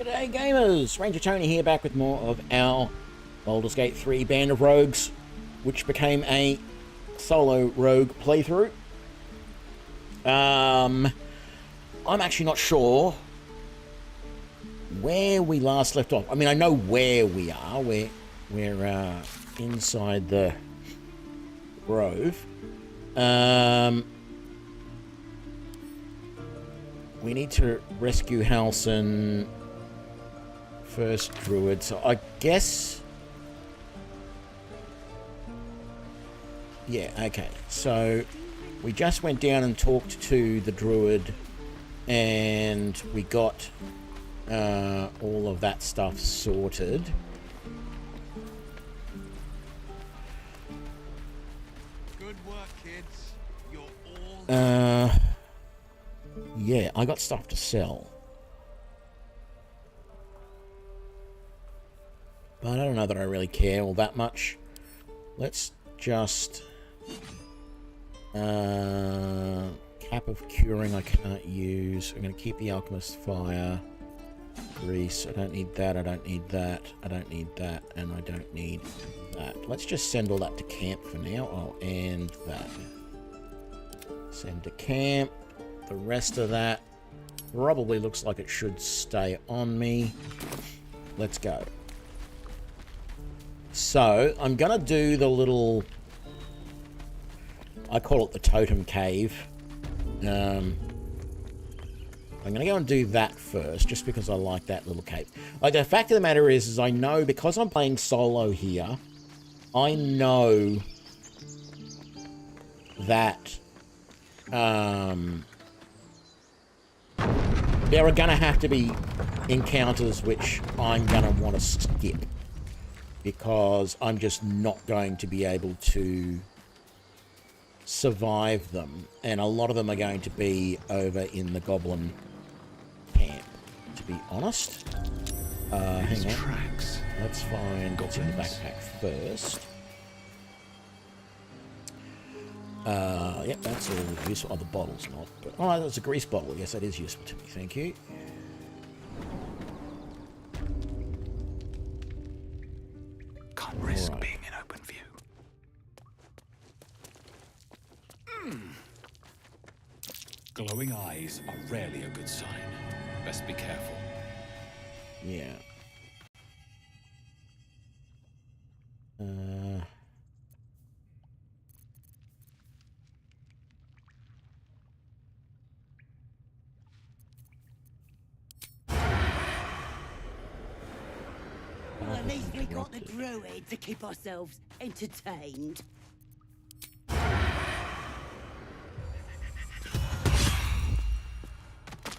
G'day gamers, Ranger Tony here, back with more of our Baldur's Gate 3 Band of Rogues, which became a solo rogue playthrough. I'm actually not sure where we last left off. I mean, I know where we are. We're inside the grove. We need to rescue Halsin first, Druid. So I guess... yeah, okay. So we just went down and talked to the Druid and we got all of that stuff sorted. Good work, kids. You're all... yeah, I got stuff to sell. But I don't know that I really care all that much. Let's just... cap of curing I can't use. I'm going to keep the alchemist fire. Grease, I don't need that, I don't need that, I don't need that, and I don't need that. Let's just send all that to camp for now. Oh, and that. Send to camp. The rest of that probably looks like it should stay on me. Let's go. So, I'm going to do the little... I call it the totem cave. I'm going to go and do that first, just because I like that little cave. Like, the fact of the matter is I know, because I'm playing solo here, I know that... there are going to have to be encounters which I'm going to want to skip, because I'm just not going to be able to survive them, and a lot of them are going to be over in the goblin camp, to be honest. Hang on. Tracks. Let's find what's in the backpack first. Yep, that's all useful. Oh, the bottle's not. But, oh, that's a grease bottle. Yes, that is useful to me. Thank you. Can't risk Right. being in open view. Glowing eyes are rarely a good sign. Best be careful. Yeah. Well, at least we got the druid to keep ourselves entertained.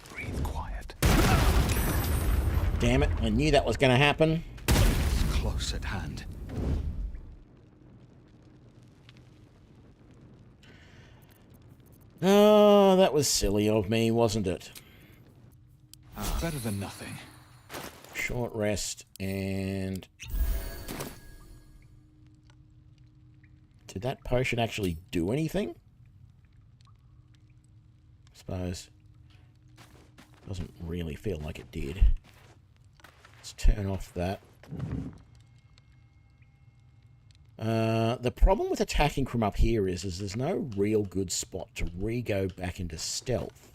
Breathe quiet. Damn it, I knew that was going to happen. It's close at hand. Oh, that was silly of me, wasn't it? Better than nothing. Short rest, and... did that potion actually do anything? I suppose. Doesn't really feel like it did. Let's turn off that. The problem with attacking from up here is there's no real good spot to re-go back into stealth.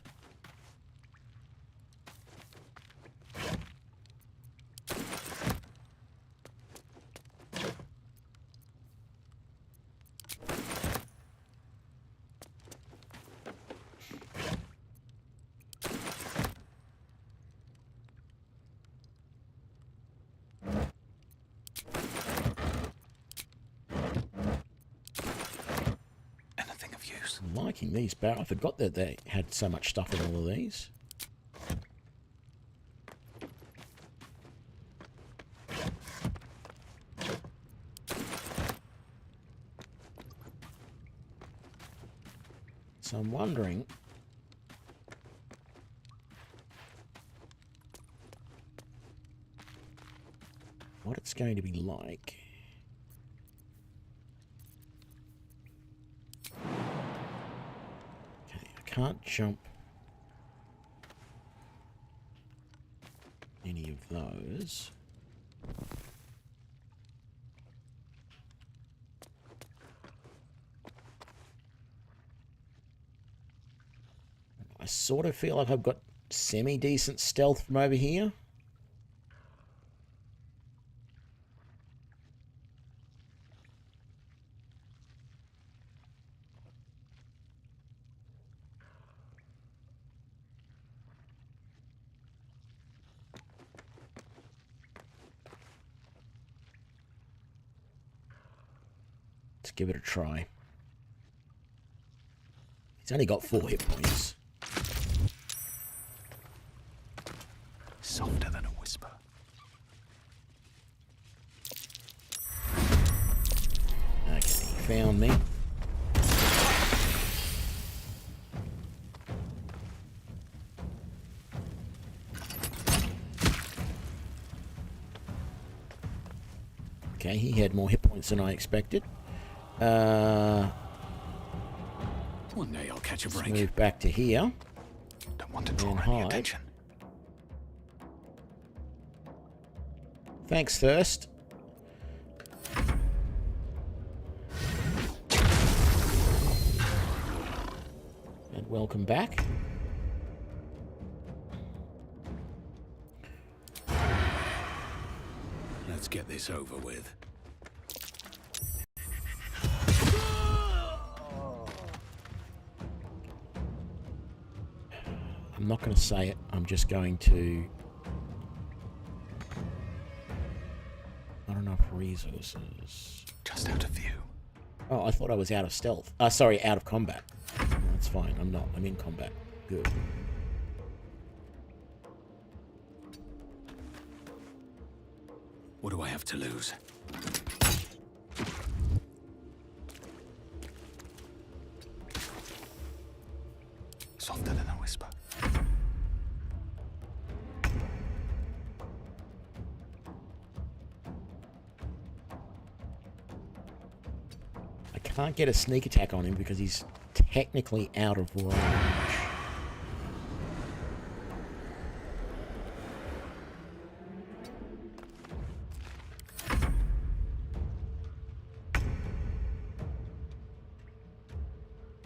Anything of use? I'm liking these barrels. I forgot that they had so much stuff in all of these. So I'm wondering what it's going to be like. can't jump any any of those. I sort of feel like I've got semi-decent stealth from over here. Let's give it a try. He's only got 4 hit points. Softer than a whisper. Okay, he found me. Okay, he had more hit points than I expected. One day I'll catch a Let's break. move back to here. Don't want to draw And any hide. attention. Thanks, Thirst. And welcome back. Let's get this over with. I'm not going to say it. I'm just going to... Not enough resources. Just out of view. Oh, I thought I was out of stealth. Sorry, out of combat. That's fine. I'm not. I'm in combat. Good. What do I have to lose? Softer than a whisper. I can't get a sneak attack on him because he's technically out of range.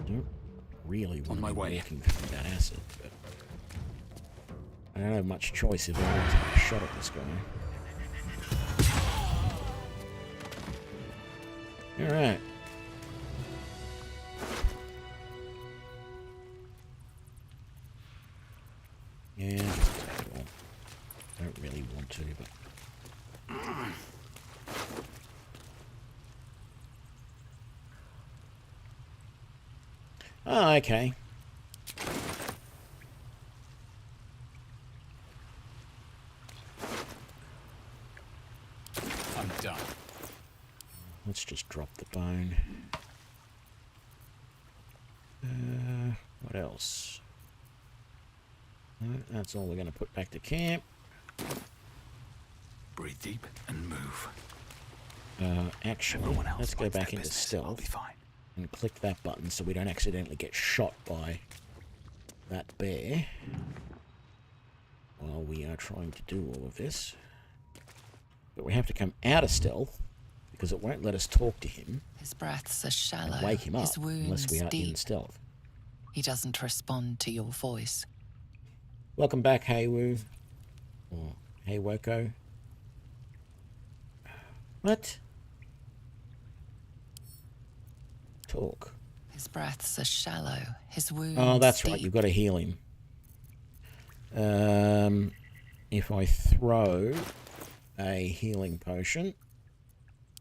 Don't really want my to be way. walking through that acid, but I don't have much choice if I want to take a shot at this guy. Alright. Yeah, well, don't really want to, but... Oh, okay. I'm done. Let's just drop the bone. What else? No, that's all we're going to put back to camp. Breathe deep and move. Actually, Everyone else let's go minds their back into business. I'll stealth be fine. and click that button so we don't accidentally get shot by that bear while we are trying to do all of this. But we have to come out of stealth because it won't let us talk to him His breaths are shallow, and wake him up his wounds unless we are deep. in stealth. He doesn't respond to your voice. Welcome back, Haywoo. Or Hey Woko. What? Talk. His breaths are shallow, his wounds Oh, that's right. deep. You've got to heal him. If I throw a healing potion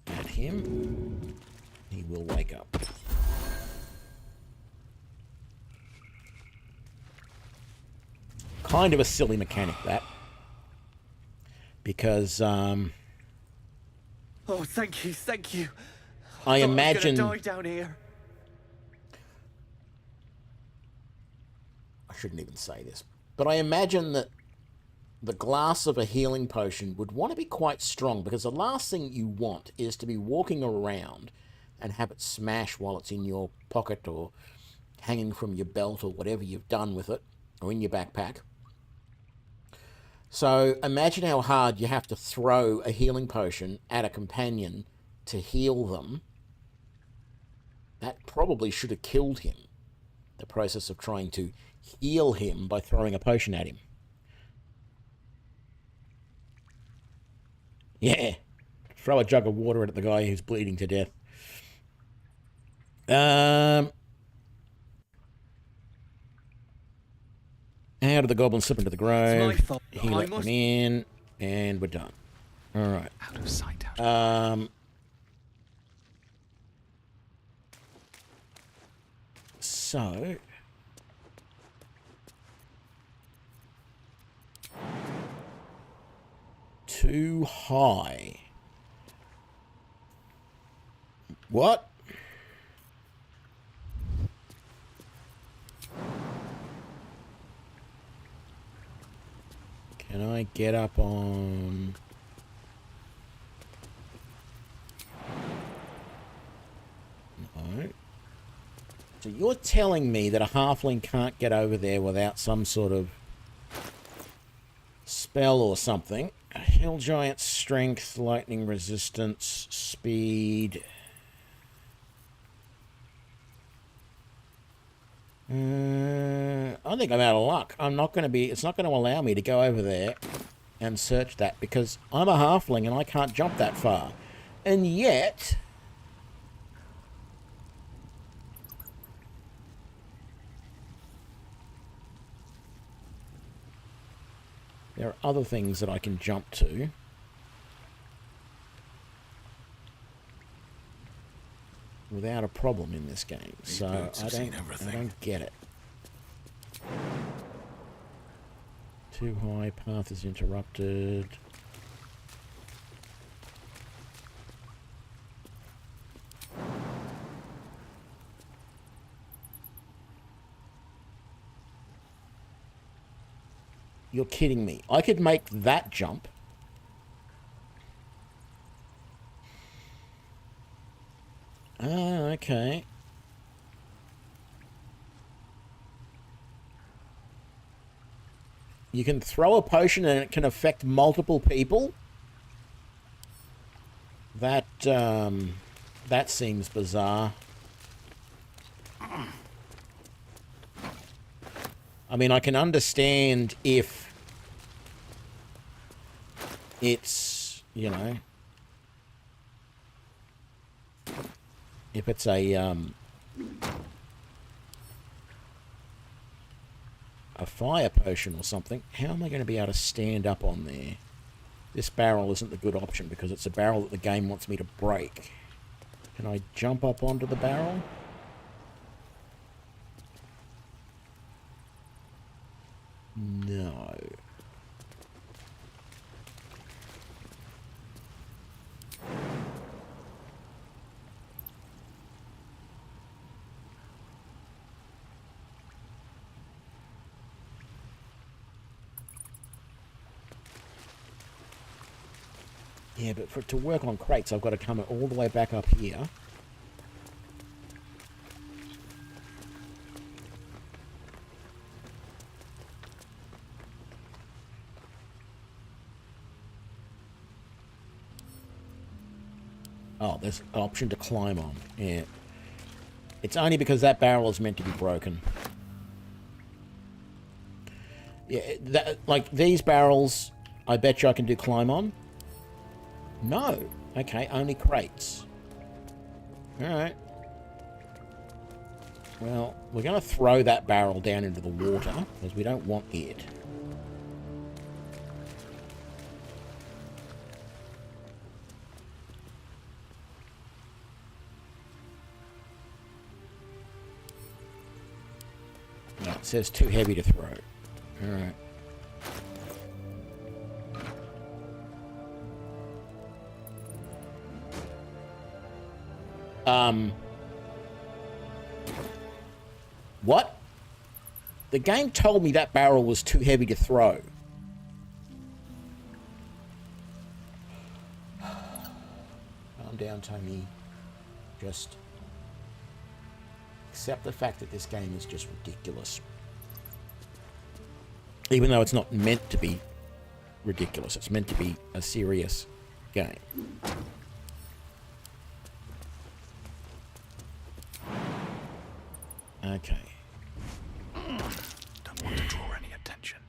at him, he will wake up. Kind of a silly mechanic, that. Because, Oh, thank you, thank you. I Thought imagine... I was gonna die down here. I shouldn't even say this, but I imagine that the glass of a healing potion would want to be quite strong, because the last thing you want is to be walking around and have it smash while it's in your pocket or hanging from your belt or whatever you've done with it, or in your backpack. So imagine how hard you have to throw a healing potion at a companion to heal them. That probably should have killed him. The process of trying to heal him by throwing a potion at him. Yeah. Throw a jug of water at the guy who's bleeding to death. How did the goblins slip into the grove? He let them in, and we're done. All right. Out of sight, out of So too high. What? Can I get up on... No. So you're telling me that a halfling can't get over there without some sort of spell or something? Hill giant strength, lightning resistance, speed. I think I'm out of luck. I'm not going to be... It's not going to allow me to go over there and search that because I'm a halfling and I can't jump that far. And yet... there are other things that I can jump to. Without a problem in this game. So I don't get it. Too high, path is interrupted. You're kidding me. I could make that jump. Ah, okay. You can throw a potion and it can affect multiple people? That seems bizarre. I mean, I can understand if it's, you know, if it's a fire potion or something. How am I going to be able to stand up on there? This barrel isn't the good option because it's a barrel that the game wants me to break. Can I jump up onto the barrel? No. Yeah, but for it to work on crates, I've got to come all the way back up here. Oh, there's an option to climb on. Yeah. It's only because that barrel is meant to be broken. Yeah, like these barrels, I bet you I can do climb on. No. Okay, only crates. Alright. Well, we're going to throw that barrel down into the water, because we don't want it. No, it says too heavy to throw. Alright. What? The game told me that barrel was too heavy to throw. Calm down, Tony. Just accept the fact that this game is just ridiculous. Even though it's not meant to be ridiculous. It's meant to be a serious game. Okay. Don't want to draw any attention.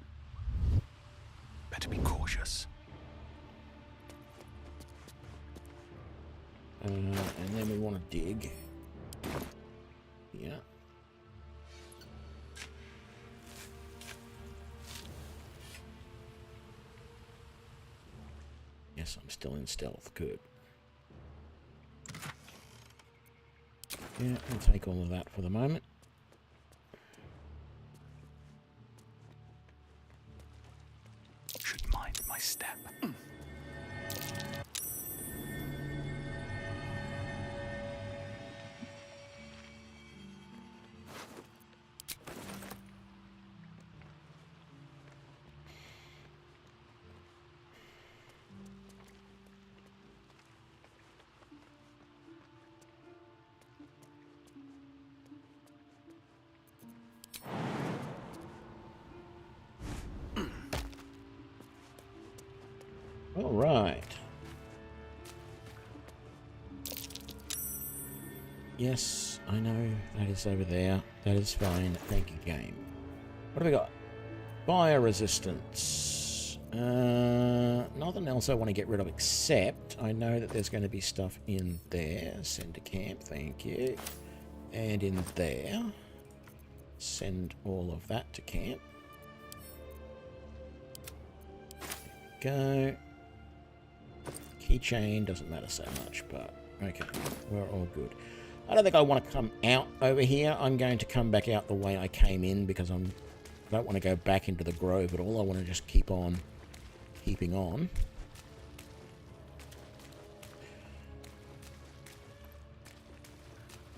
Better be cautious. And then we want to dig. Yeah. Yes, I'm still in stealth. Good. Yeah, I'll take all of that for the moment. Should mind my step. All right. Yes, I know that is over there. That is fine. Thank you, game. What have we got? Fire resistance. Nothing else I want to get rid of except I know that there's going to be stuff in there. Send to camp. Thank you. And in there. Send all of that to camp. Go. Keychain doesn't matter so much, but okay, we're all good. I don't think I want to come out over here. I'm going to come back out the way I came in because I don't want to go back into the grove at all. I want to just keep on keeping on.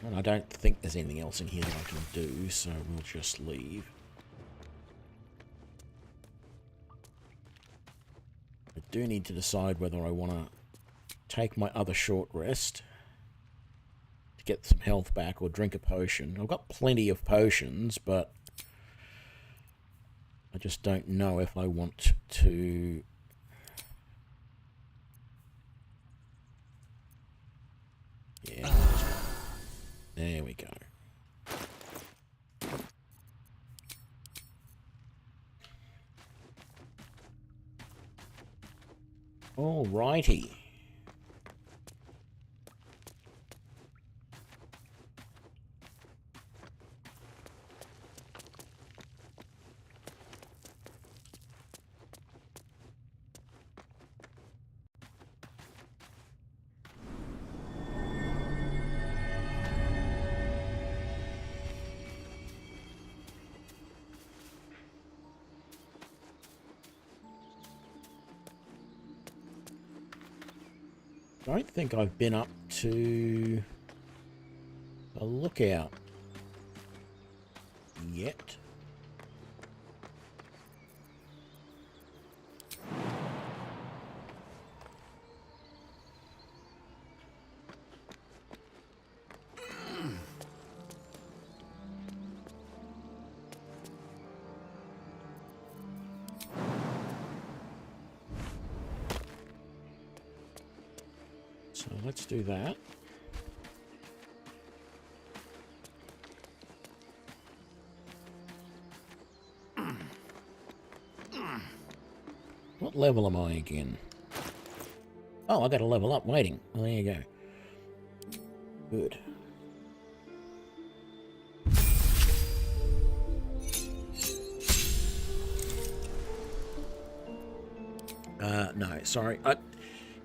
And I don't think there's anything else in here that I can do, so we'll just leave. I do need to decide whether I want to take my other short rest to get some health back or drink a potion. I've got plenty of potions, but I just don't know if I want to... Yeah. There we go. Alrighty. I don't think I've been up to a lookout yet. So let's do that. What level am I again? Oh, I got to level up waiting. Well, there you go. Good. No, sorry.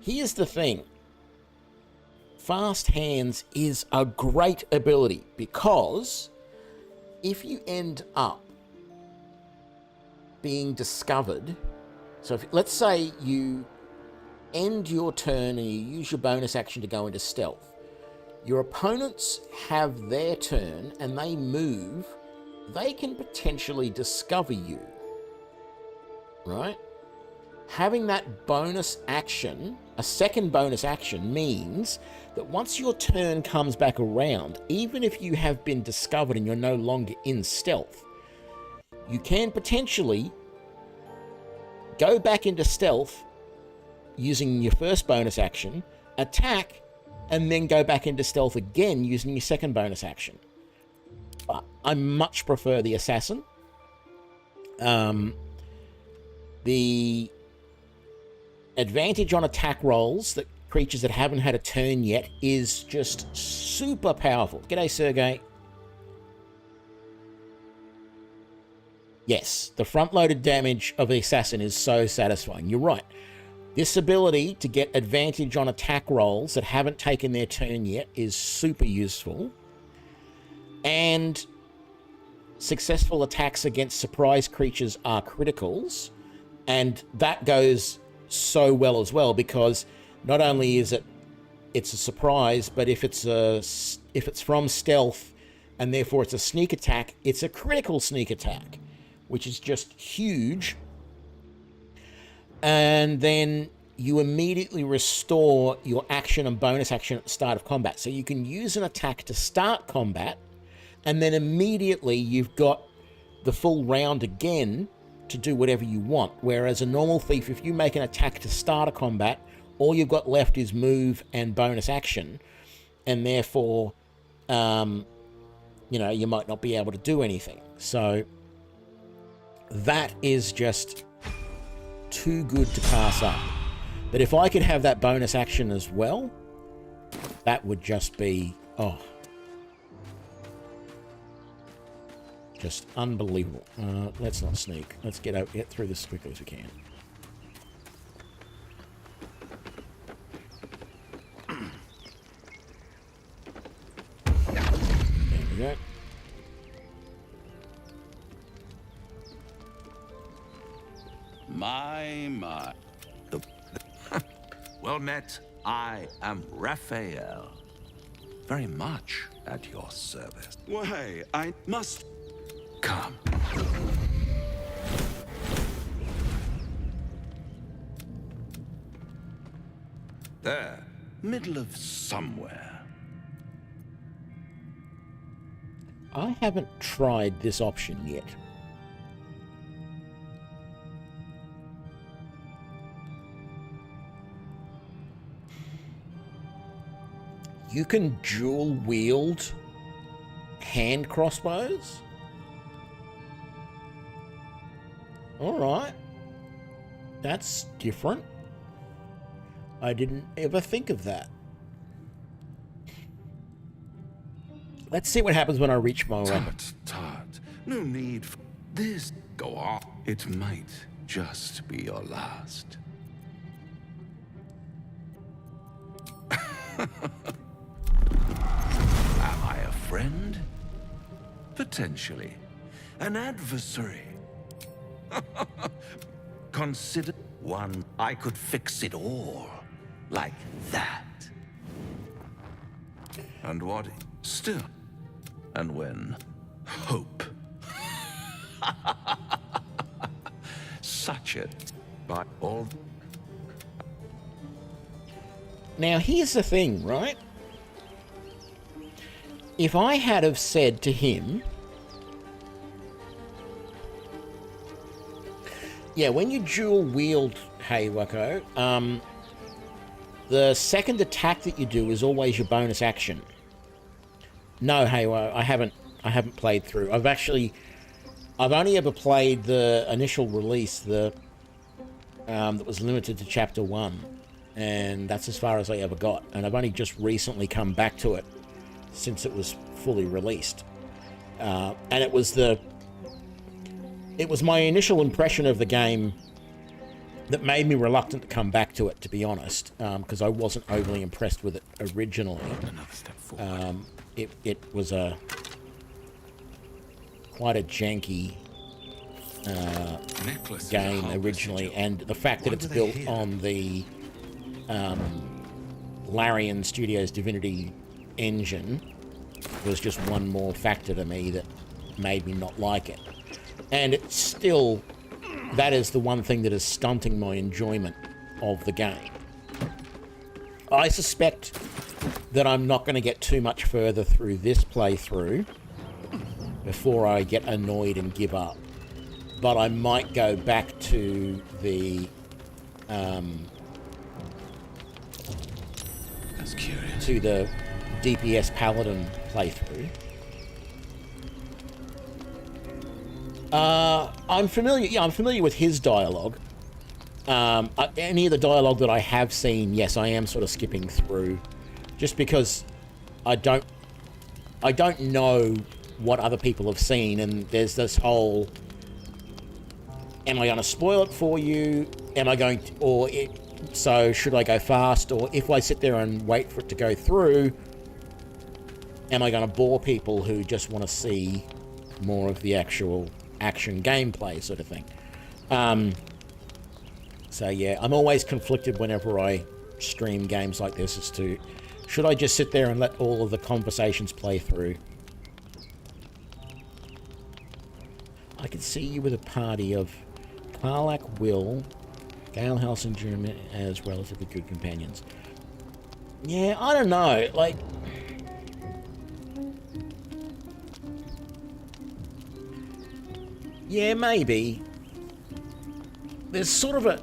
Here's the thing. Fast Hands is a great ability because if you end up being discovered, so if, let's say you end your turn and you use your bonus action to go into stealth, your opponents have their turn and they move, they can potentially discover you, right? Having that bonus action, a second bonus action, means that once your turn comes back around, even if you have been discovered and you're no longer in stealth, you can potentially go back into stealth using your first bonus action, attack, and then go back into stealth again using your second bonus action. But I much prefer the assassin. The advantage on attack rolls that creatures that haven't had a turn yet is just super powerful. G'day, Sergey. Yes, the front-loaded damage of the assassin is so satisfying. You're right. This ability to get advantage on attack rolls that haven't taken their turn yet is super useful. And successful attacks against surprise creatures are criticals. And that goes so well as well, because not only is it's a surprise, but if it's from stealth and therefore it's a sneak attack, it's a critical sneak attack, which is just huge. And then you immediately restore your action and bonus action at the start of combat. So you can use an attack to start combat, and then immediately you've got the full round again to do whatever you want. Whereas a normal thief, if you make an attack to start a combat, all you've got left is move and bonus action, and therefore, you might not be able to do anything. So that is just too good to pass up. But if I could have that bonus action as well, that would just be, just unbelievable. Let's not sneak. Let's get through this as quickly as we can. There we go. My. Well met. I am Raphael. Very much at your service. Why, I must... Come. There. Middle of somewhere. I haven't tried this option yet. You can dual wield hand crossbows? Alright. That's different. I didn't ever think of that. Let's see what happens when I reach my weapon. Tut. No need for this. Go on. It might just be your last. Am I a friend? Potentially. An adversary? Consider one. I could fix it all. Like that. And what? Still. And when? Hope. Such it. By all. Now, here's the thing, right? If I had have said to him, yeah, when you dual wield, hey Wacko, the second attack that you do is always your bonus action. No, hey, I haven't played through. I've only ever played the initial release, that was limited to chapter 1, and that's as far as I ever got. And I've only just recently come back to it since it was fully released. And it was my initial impression of the game that made me reluctant to come back to it, to be honest, because I wasn't overly impressed with it originally. Another step forward. It was quite a janky game originally, and the fact that it's built on the Larian Studios Divinity engine was just one more factor to me that made me not like it. And it's still, that is the one thing that is stunting my enjoyment of the game. I suspect that I'm not going to get too much further through this playthrough before I get annoyed and give up. but I might go back to the That's curious. to the DPS Paladin playthrough. I'm familiar. Yeah, I'm familiar with his dialogue. Any of the dialogue that I have seen, yes, I am sort of skipping through, just because I don't know what other people have seen, and there's this whole: am I going to spoil it for you? Am I going to, so should I go fast? Or if I sit there and wait for it to go through, am I going to bore people who just want to see more of the actual action gameplay sort of thing? So yeah, I'm always conflicted whenever I stream games like this as to, should I just sit there and let all of the conversations play through? I could see you with a party of Karlak, Will, Gale House, and Jeremy as relatively good companions. Yeah, I don't know. Like, yeah, maybe. There's sort of a...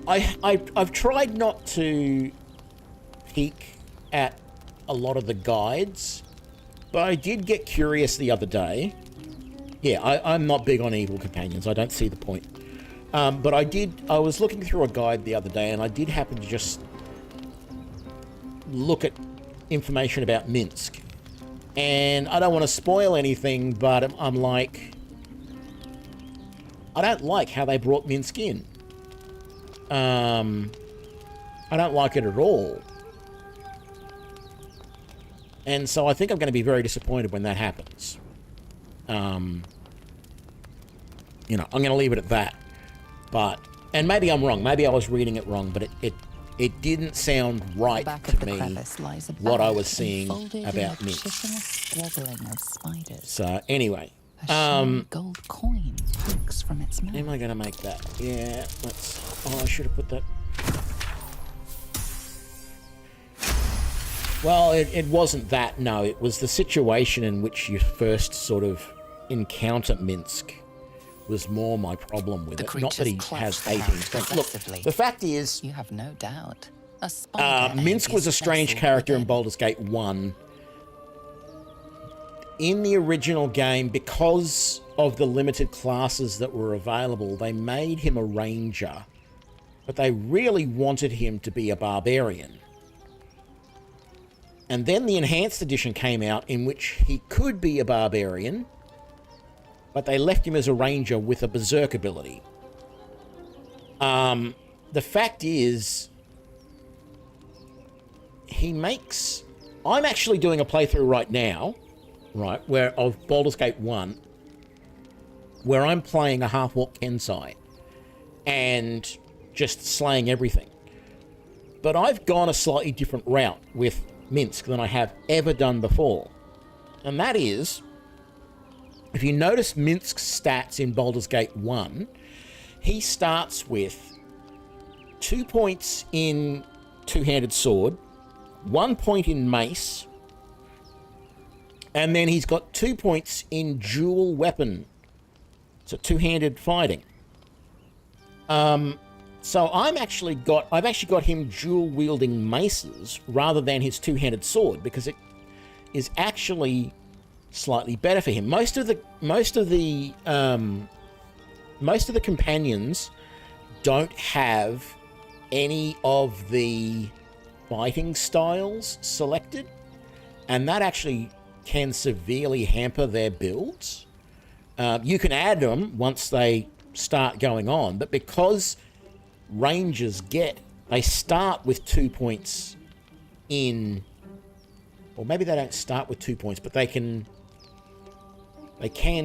I've tried not to peek at a lot of the guides, but I did get curious the other day. Yeah, I'm not big on evil companions. I don't see the point. But I was looking through a guide the other day, and I did happen to just look at information about Minsk. And I don't want to spoil anything, but I'm like, I don't like how they brought Minsk in. I don't like it at all. And so I think I'm going to be very disappointed when that happens. I'm going to leave it at that. But, and maybe I'm wrong. Maybe I was reading it wrong, but it didn't sound right to me what I was seeing about Minsk. So anyway, gold coin looks from its mouth. am I going to make that? Yeah, I should have put that. Well, it wasn't that, no. It was the situation in which you first sort of encounter Minsk was more my problem with it. Not that he has 18 strength. Look, the fact is... You have no doubt. Minsk was a strange character in Baldur's Gate 1. In the original game, because of the limited classes that were available, they made him a ranger, but they really wanted him to be a barbarian. And then the enhanced edition came out in which he could be a barbarian, but they left him as a ranger with a berserk ability. The fact is, he makes... I'm actually doing a playthrough right now, right, of Baldur's Gate 1, where I'm playing a half-orc Kensai and just slaying everything. But I've gone a slightly different route with Minsk than I have ever done before. And that is, if you notice Minsk's stats in Baldur's Gate 1, he starts with 2 points in two-handed sword, 1 point in mace, and then he's got 2 points in dual weapon, so two-handed fighting. So I've actually got him dual wielding maces rather than his two-handed sword, because it is actually slightly better for him. Most of the companions don't have any of the fighting styles selected, and that actually can severely hamper their builds. You can add them once they start going on, but because rangers they start with 2 points in, or maybe they don't start with 2 points, but they can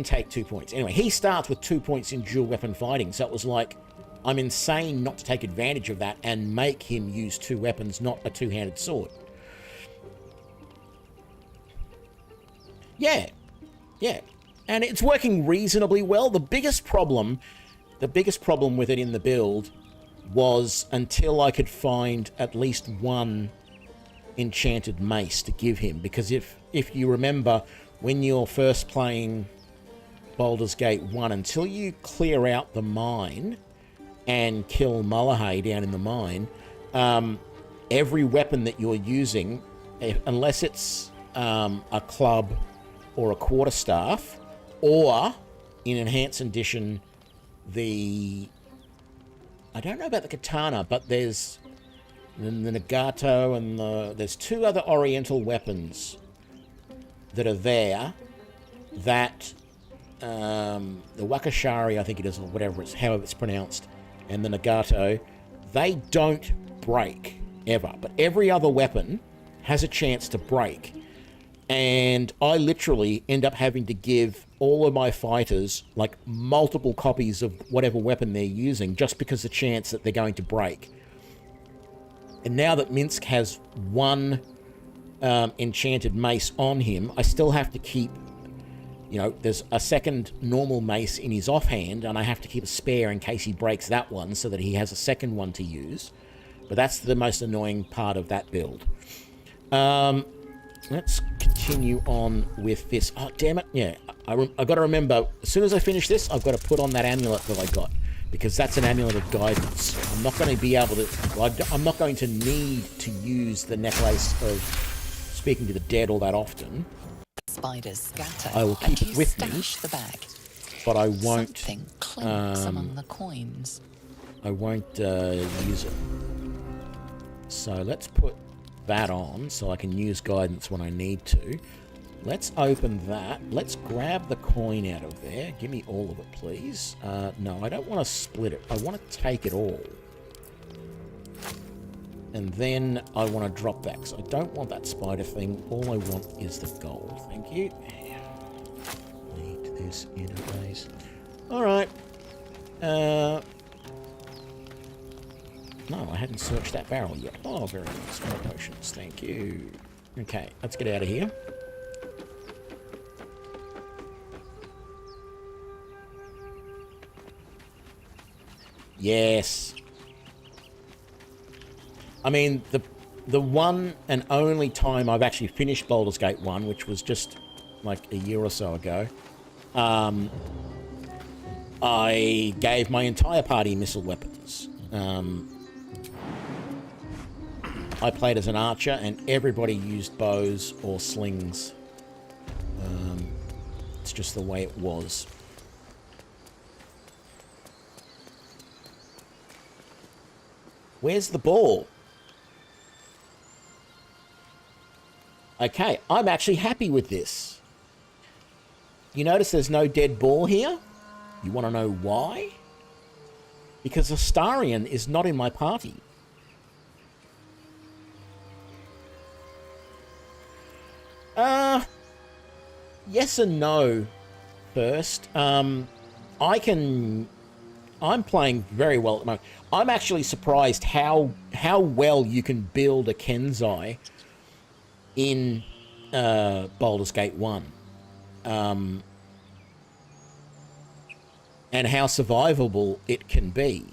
take 2 points. Anyway, he starts with 2 points in dual weapon fighting, so it was like, I'm insane not to take advantage of that and make him use two weapons, not a two-handed sword. Yeah. And it's working reasonably well. The biggest problem with it in the build was until I could find at least one enchanted mace to give him. Because if you remember, when you're first playing Baldur's Gate 1, until you clear out the mine and kill Mullahay down in the mine, every weapon that you're using, unless it's a club or a quarterstaff, or in Enhanced Edition, I don't know about the katana, but there's the Nagato and there's two other Oriental weapons that are there that the Wakashari, I think it is, or whatever it's, however it's pronounced, and the Nagato, they don't break ever, but every other weapon has a chance to break. And I literally end up having to give all of my fighters like multiple copies of whatever weapon they're using just because the chance that they're going to break. And now that Minsk has one enchanted mace on him, I still have to keep, you know, there's a second normal mace in his offhand, and I have to keep a spare in case he breaks that one so that he has a second one to use. But that's the most annoying part of that build. Let's continue on with this. Oh, damn it. Yeah, I got to remember, as soon as I finish this, I've got to put on that amulet that I got, because that's an amulet of guidance. I'm not going to be able to... I'm not going to need to use the necklace of speaking to the dead all that often. Spiders scatter. I will keep it with me, the bag. but I won't... Something clinks among the coins. I won't use it. So let's put that on so I can use guidance when I need to. Let's open that. Let's grab the coin out of there. Give me all of it, please. No, I don't want to split it. I want to take it all. And then I want to drop that, because I don't want that spider thing. All I want is the gold. Thank you. Need this interface. Alright. No, I hadn't searched that barrel yet. Oh, very nice. More potions. Thank you. Okay, let's get out of here. Yes. I mean, the one and only time I've actually finished Baldur's Gate 1, which was just like a year or so ago, I gave my entire party missile weapons. I played as an archer, and everybody used bows or slings. It's just the way it was. Where's the ball? Okay, I'm actually happy with this. You notice there's no dead ball here? You want to know why? Because Astarion is not in my party. Yes and no. First, I'm playing very well at the moment. I'm actually surprised how well you can build a Kenzai in Baldur's Gate 1. And how survivable it can be.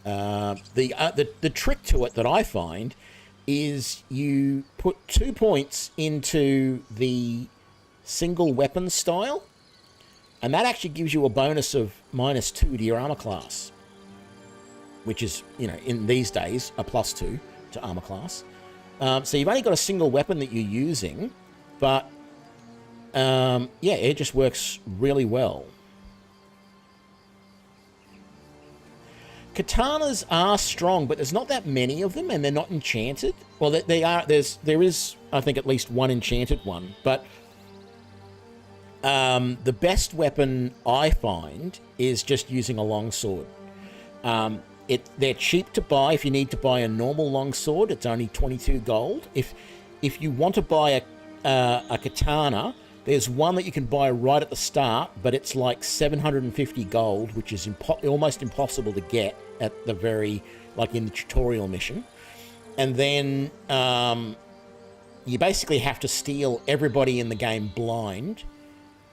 The trick to it that I find is you put 2 points into the single weapon style, and that actually gives you a bonus of -2 to your armor class, which is, you know, in these days, a +2 to armor class. So you've only got a single weapon that you're using, but yeah, it just works really well. Katanas are strong, but there's not that many of them, and they're not enchanted. Well, they are. There is, I think, at least one enchanted one, but the best weapon I find is just using a longsword. They're cheap to buy. If you need to buy a normal longsword, it's only 22 gold. If you want to buy a katana, there's one that you can buy right at the start, but it's like 750 gold, which is almost impossible to get at the very, like in the tutorial mission. And then you basically have to steal everybody in the game blind,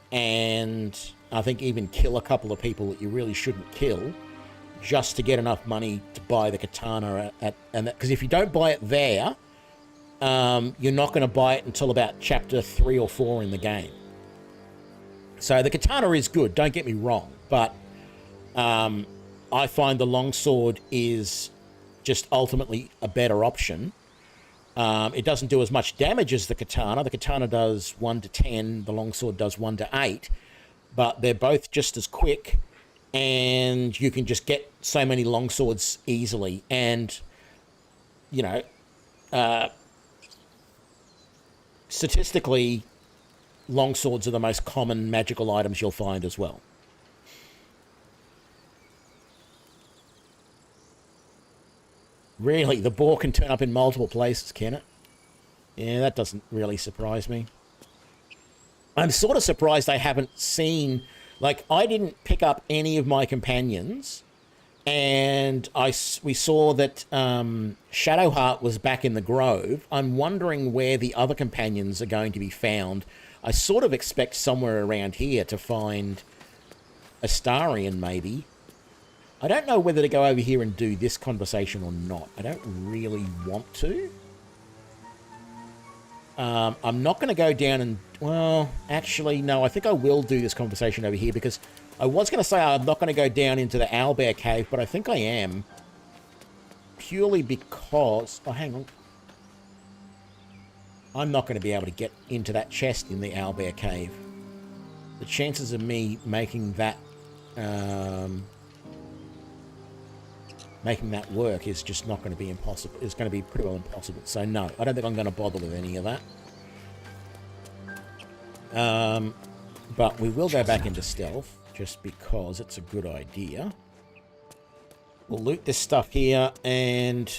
and I think even kill a couple of people that you really shouldn't kill, just to get enough money to buy the katana because if you don't buy it there, you're not going to buy it until about chapter 3 or 4 in the game. So the katana is good, don't get me wrong, but I find the longsword is just ultimately a better option. It doesn't do as much damage as the katana. The katana does 1 to 10, the longsword does 1 to 8, but they're both just as quick, and you can just get so many longswords easily. And, you know, statistically, longswords are the most common magical items you'll find as well. Really, the boar can turn up in multiple places, can it? Yeah, that doesn't really surprise me. I'm sort of surprised I haven't seen... Like, I didn't pick up any of my companions, and we saw that Shadowheart was back in the Grove. I'm wondering where the other companions are going to be found. I sort of expect somewhere around here to find Astarion, maybe. I don't know whether to go over here and do this conversation or not. I don't really want to. I'm not going to go down and... Well, actually, no, I think I will do this conversation over here, because I was going to say I'm not going to go down into the Owlbear Cave, but I think I am. Purely because... Oh, hang on. I'm not going to be able to get into that chest in the Owlbear Cave. The chances of me making that... making that work is just not going to be impossible. It's going to be pretty well impossible. So no, I don't think I'm going to bother with any of that. But we will go back into stealth, just because it's a good idea. We'll loot this stuff here, and...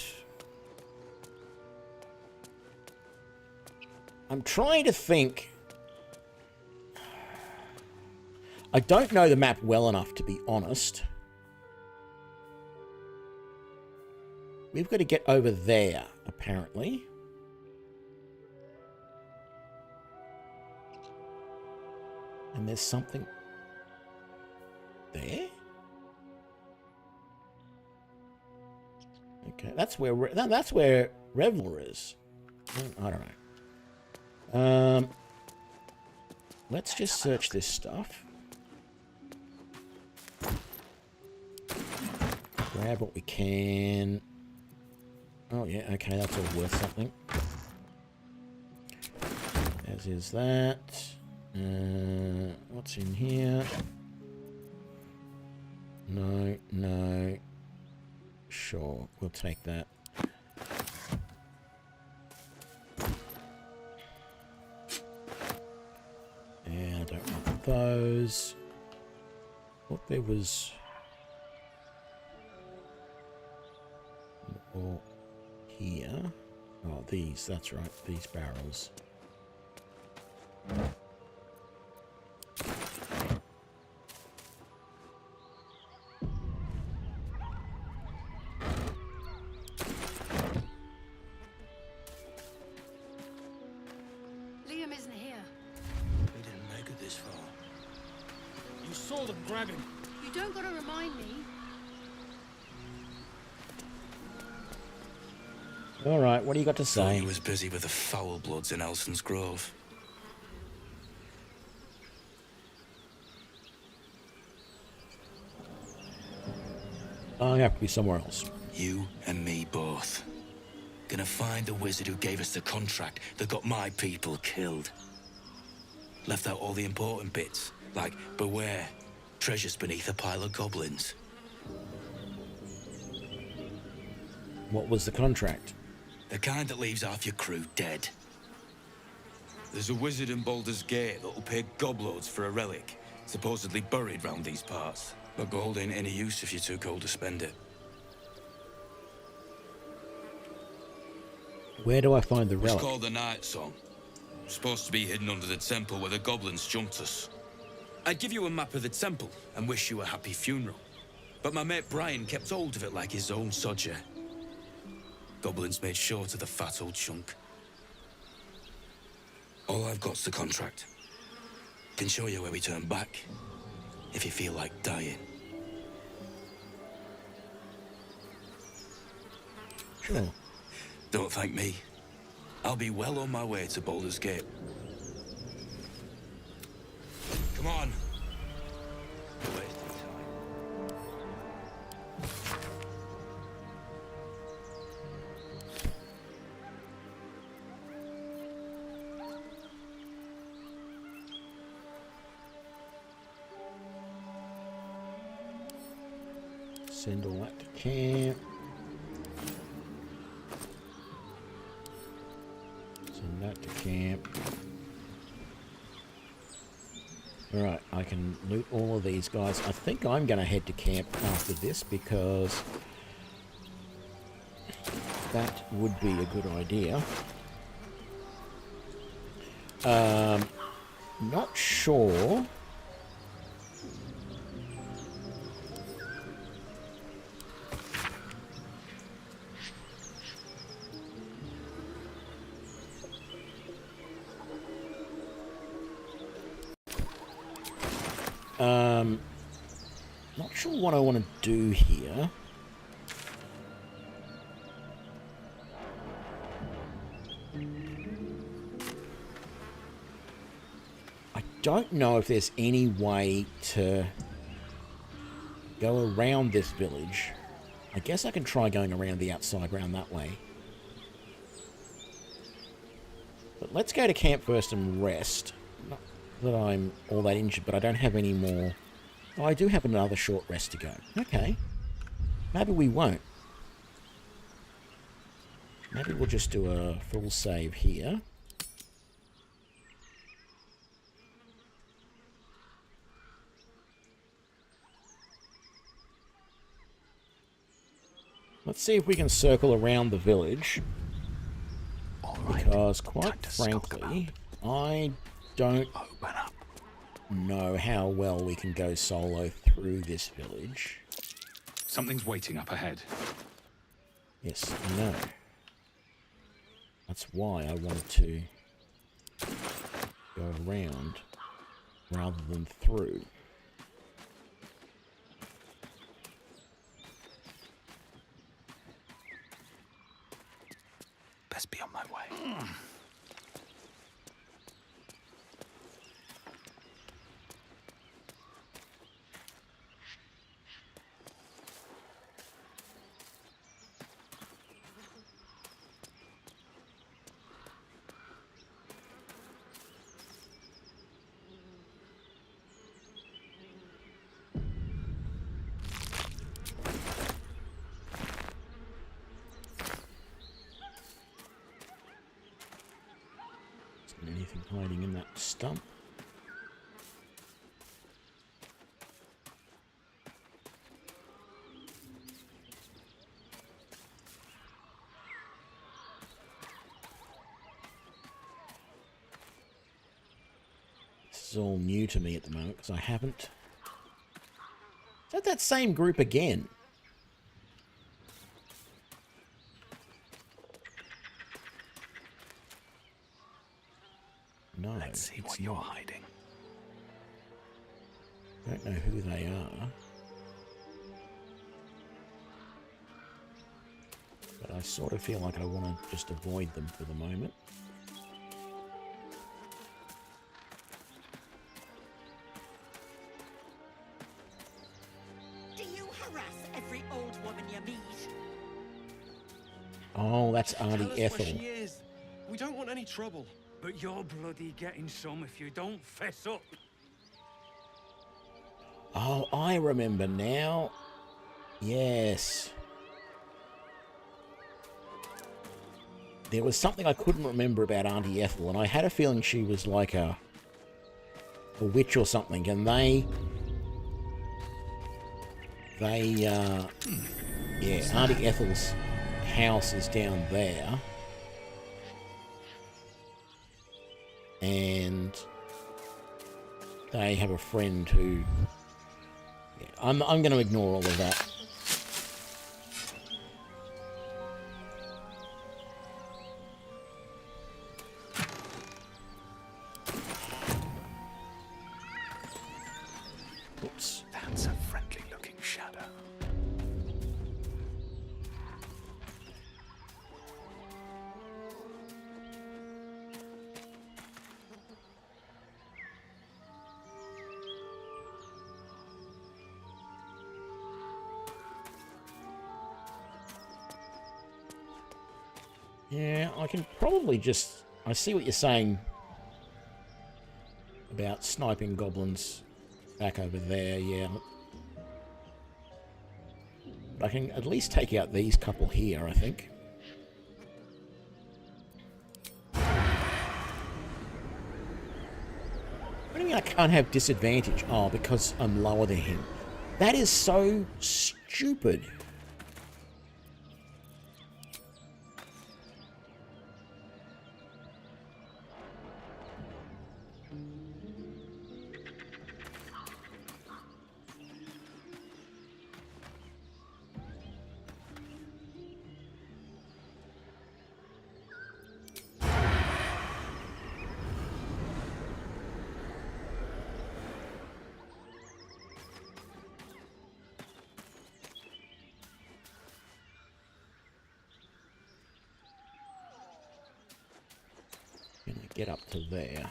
I'm trying to think... I don't know the map well enough, to be honest. We've got to get over there, apparently. And there's something there? Okay, that's where Reveler is. I don't know. Let's just search this stuff. Grab what we can. Oh, yeah, okay, that's all worth something. As is that. What's in here? No, no. Sure, we'll take that. And I don't want those. Thought there was... Or here. Oh, these, that's right, these barrels. Liam isn't here. He didn't make it this far. You saw them grab him. You don't gotta remind me. All right, what do you got to say? He was busy with the foul bloods in Elson's Grove. I have to be somewhere else. You and me both. Gonna find the wizard who gave us the contract that got my people killed. Left out all the important bits, like beware, treasures beneath a pile of goblins. What was the contract? The kind that leaves half your crew dead. There's a wizard in Baldur's Gate that'll pay gobloads for a relic, supposedly buried round these parts. But gold ain't any use if you're too cold to spend it. Where do I find the relic? It's called the Night Song. Supposed to be hidden under the temple where the goblins jumped us. I'd give you a map of the temple and wish you a happy funeral. But my mate Brian kept hold of it like his own sodger. Goblins made short of the fat old chunk. All I've got's the contract. Can show you where we turn back, if you feel like dying. Sure. Don't thank me. I'll be well on my way to Baldur's Gate. Come on. Send all that to camp. Send that to camp. Alright, I can loot all of these guys. I think I'm going to head to camp after this because that would be a good idea. Not sure. Not sure what I want to do here. I don't know if there's any way to go around this village. I guess I can try going around the outside, round that way. But let's go to camp first and rest. Not that I'm all that injured, but I don't have any more. Oh, I do have another short rest to go. Okay. Maybe we won't. Maybe we'll just do a full save here. Let's see if we can circle around the village. Because, quite frankly, I don't know how well we can go solo through this village. Something's waiting up ahead. Yes, I know. That's why I wanted to go around rather than through. Best be on my way. Anything hiding in that stump? This is all new to me at the moment because I haven't. Is that same group again? No, Let's see what you're hiding. Don't know who they are. But I sort of feel like I want to just avoid them for the moment. Do you harass every old woman you meet? Oh, that's Tell Auntie us where Ethel. she is. We don't want any trouble. But you're bloody getting some if you don't fess up. Oh, I remember now. Yes. There was something I couldn't remember about Auntie Ethel, and I had a feeling she was like a witch or something, and yeah, Auntie Ethel's house is down there. And they have a friend who... Yeah, I'm going to ignore all of that. Oops. That's a friendly-looking shadow. Yeah, I can probably just... I see what you're saying about sniping goblins back over there, yeah. I can at least take out these couple here, I think. What do you mean I can't have disadvantage? Oh, because I'm lower than him. That is so stupid. Can I get up to there?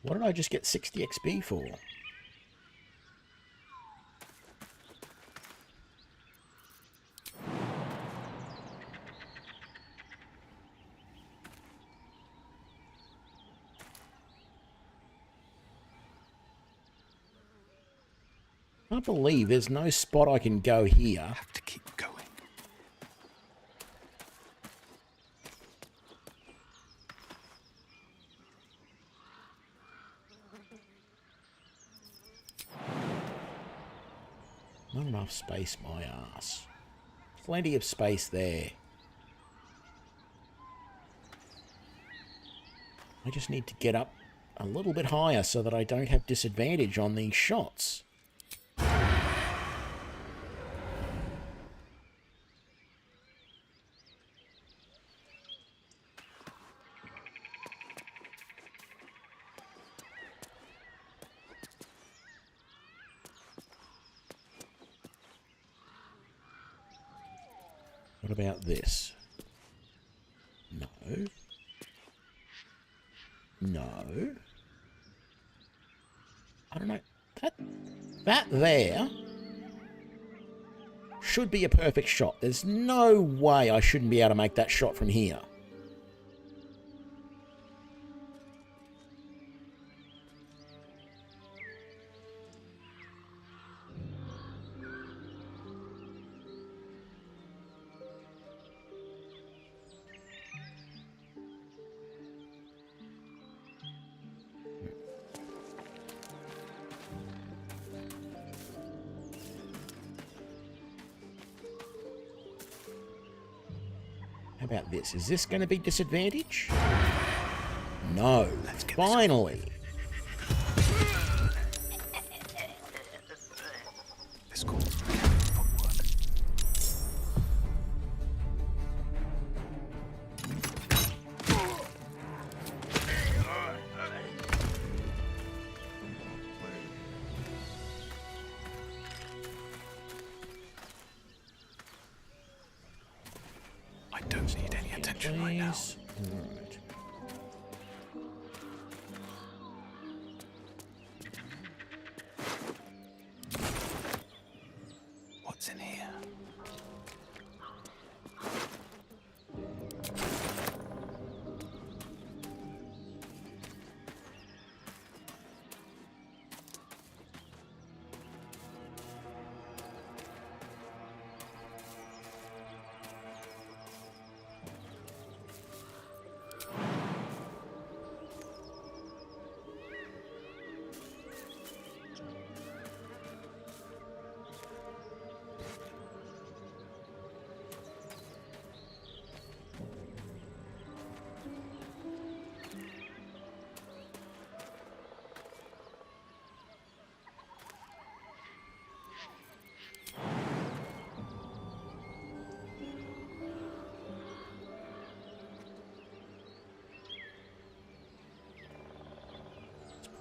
What did I just get 60 XP for? I can't believe there's no spot I can go here. Have to keep going. Not enough space, my ass. Plenty of space there. I just need to get up a little bit higher so that I don't have disadvantage on these shots. What about this? No. No. I don't know. That there should be a perfect shot. There's no way I shouldn't be able to make that shot from here. How about this? Is this going to be disadvantage? No. Finally. This calls for careful footwork. I don't need any attention right now. Please. Right. What's in here?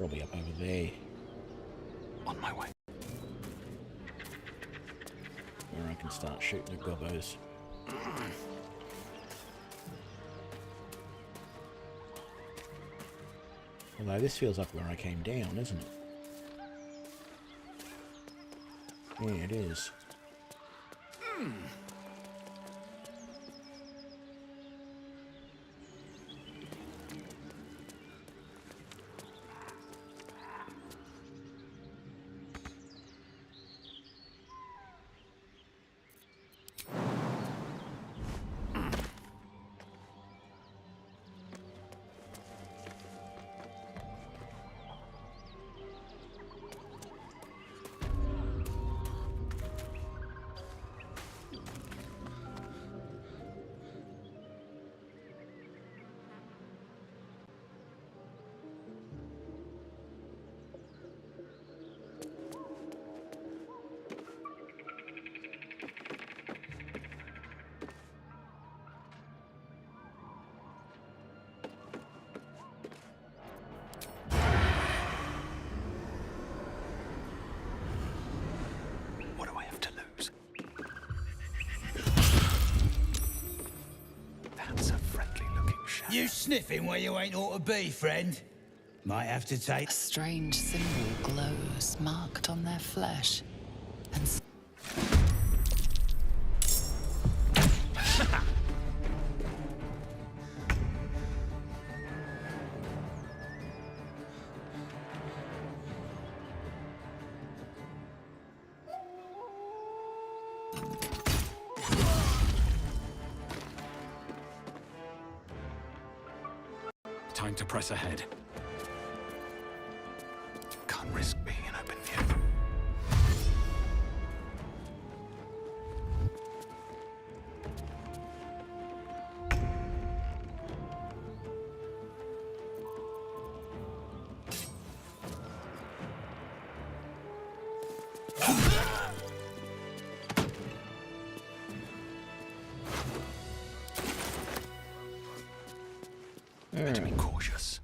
probably up over there. On my way. Where I can start shooting at gobbos. Although this feels like where I came down, isn't it? Yeah, it is. What do I have to lose? That's a friendly-looking shadow. You sniffing where you ain't ought to be, friend? Might have to take... A strange symbol glows, marked on their flesh. And Time to press ahead. Can't risk being in open view. Better be cautious.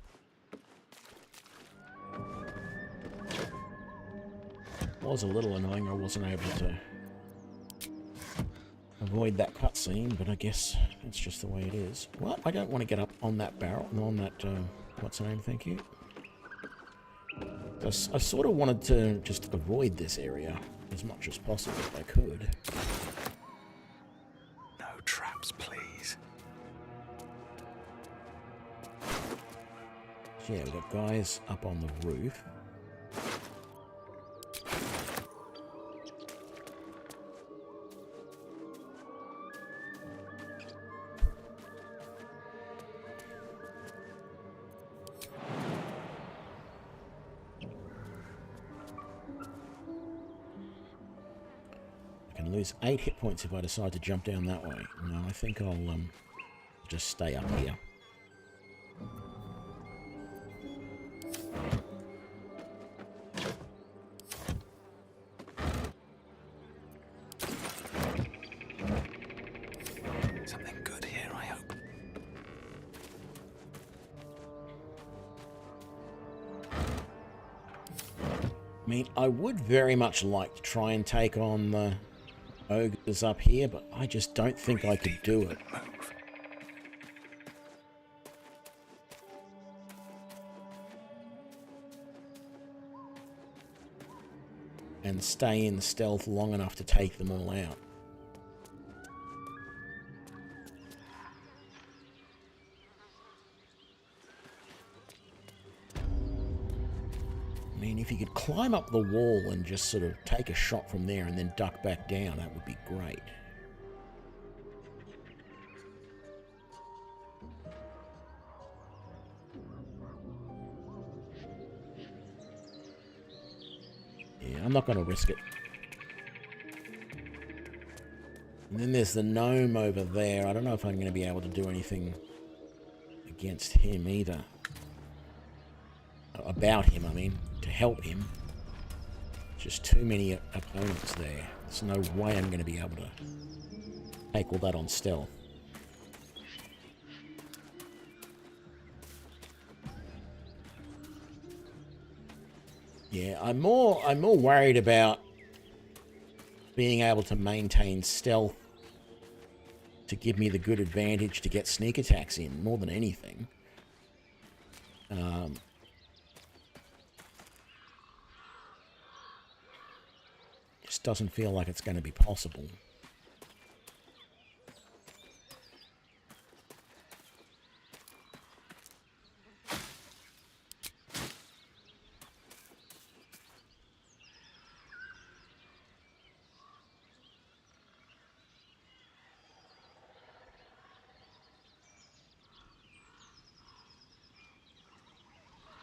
Was a little annoying I wasn't able to avoid that cutscene, but I guess that's just the way it is. Well, I don't want to get up on that barrel and on that, what's her name, thank you. I sort of wanted to just avoid this area as much as possible if I could. No traps, please. So yeah, we've got guys up on the roof. I can lose 8 hit points if I decide to jump down that way. No, I think I'll just stay up here. Something good here, I hope. I mean, I would very much like to try and take on the ogres up here, but I just don't think I could do it. Move. And stay in stealth long enough to take them all out. I mean, if you could climb up the wall and just sort of take a shot from there and then duck back down, that would be great. Yeah, I'm not going to risk it. And then there's the gnome over there. I don't know if I'm going to be able to do anything against him either. About him, I mean, to help him. Just too many opponents there. There's no way I'm going to be able to take all that on stealth. Yeah, I'm more worried about being able to maintain stealth to give me the good advantage to get sneak attacks in, more than anything. Just doesn't feel like it's going to be possible.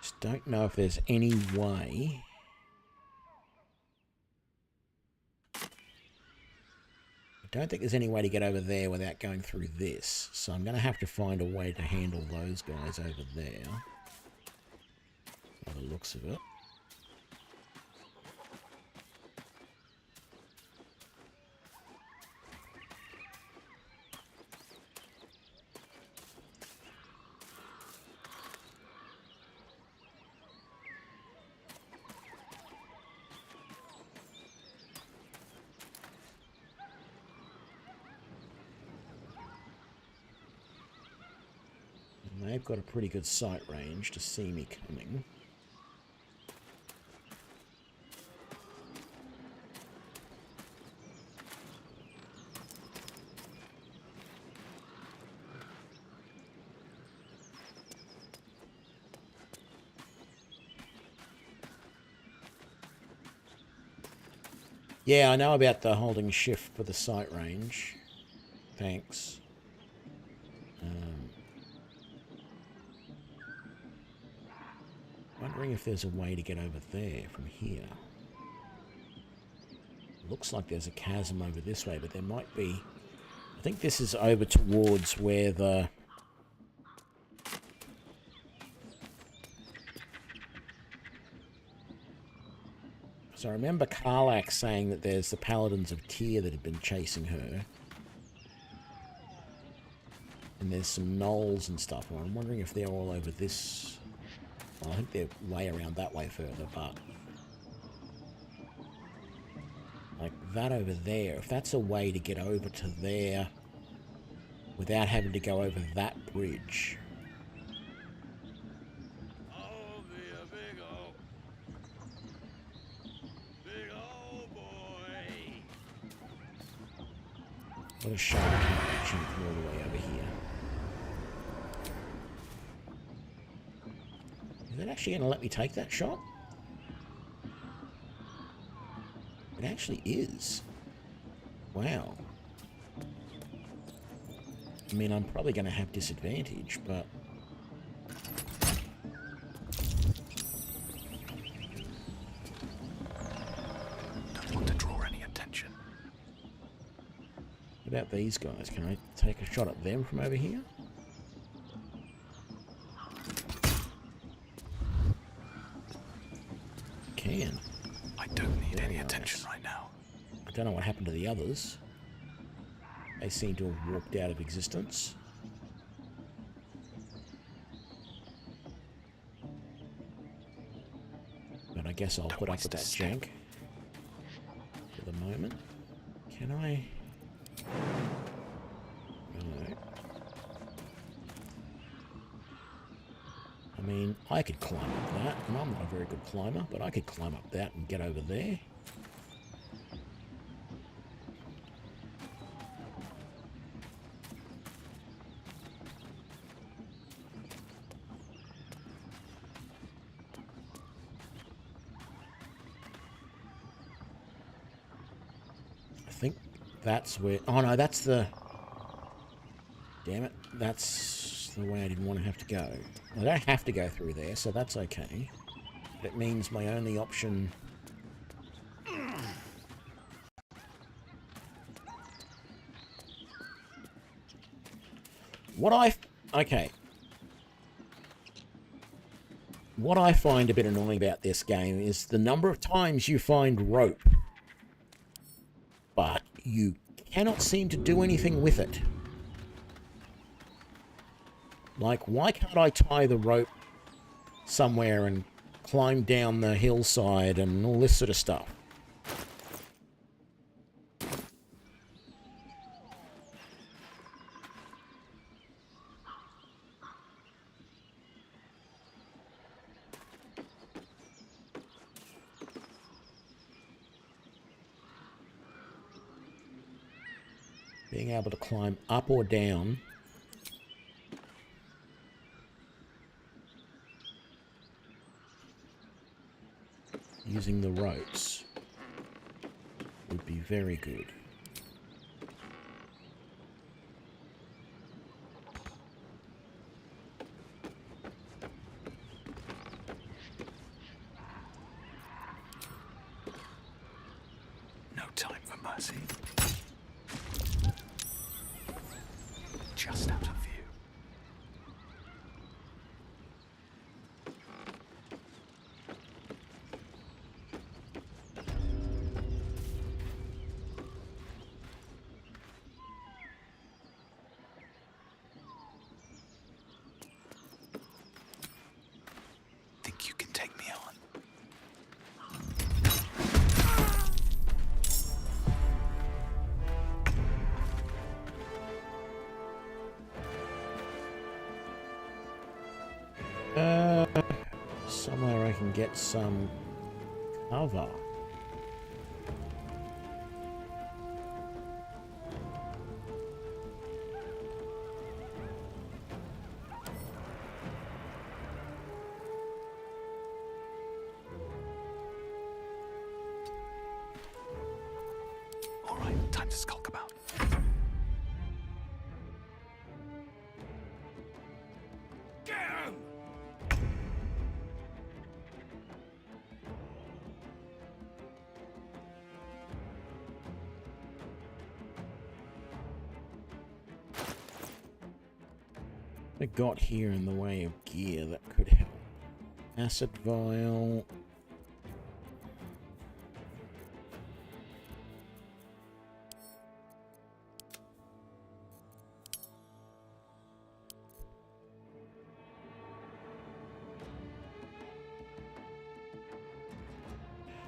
Just don't know if there's any way. I don't think there's any way to get over there without going through this. So I'm going to have to find a way to handle those guys over there. By the looks of it. They've got a pretty good sight range to see me coming. Yeah, I know about the holding shift for the sight range. Thanks. Wondering if there's a way to get over there from here. Looks like there's a chasm over this way, but there might be... I think this is over towards where the... So I remember Karlak saying that there's the Paladins of Tyr that have been chasing her. And there's some gnolls and stuff. Well, I'm wondering if they're all over this... Well, I think they're way around that way further, but... Like that over there. If that's a way to get over to there without having to go over that bridge... What a shot I can't reach him from all the way over here. Is it actually going to let me take that shot? It actually is. Wow. I mean, I'm probably going to have disadvantage, but... Don't want to draw any attention. What about these guys? Can I take a shot at them from over here? Can. I don't need any attention right now. I don't know what happened to the others. They seem to have walked out of existence. But I guess I'll put up with that jank for the moment. Can I? No. I mean, I could climb up that, and I'm not a very good climber, but I could climb up that and get over there. I think that's where... Oh no, that's the... Damn it, that's the way I didn't want to have to go. I don't have to go through there, so that's okay. But it means my only option... Okay. What I find a bit annoying about this game is the number of times you find rope, but you cannot seem to do anything with it. Like, why can't I tie the rope somewhere and climb down the hillside and all this sort of stuff. Being able to climb up or down using the ropes would be very good. No time for mercy. Just out of view. Think you can take me on? Somewhere I can get some cover. All right, time to skulk about. Get him! I got here in the way of gear that could help. Acid vial.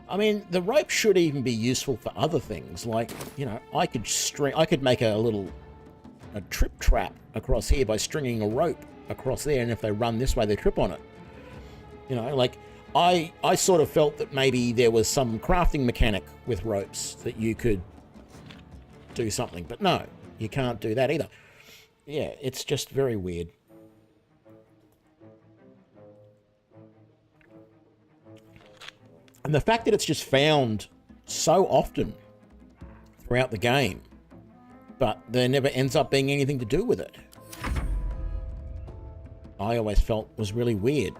I mean, the rope should even be useful for other things. Like, you know, I could make a trip trap across here by stringing a rope across there, and if they run this way, they trip on it. You know, like, I sort of felt that maybe there was some crafting mechanic with ropes that you could do something, but no, you can't do that either. Yeah, it's just very weird. And the fact that it's just found so often throughout the game, but there never ends up being anything to do with it, I always felt was really weird.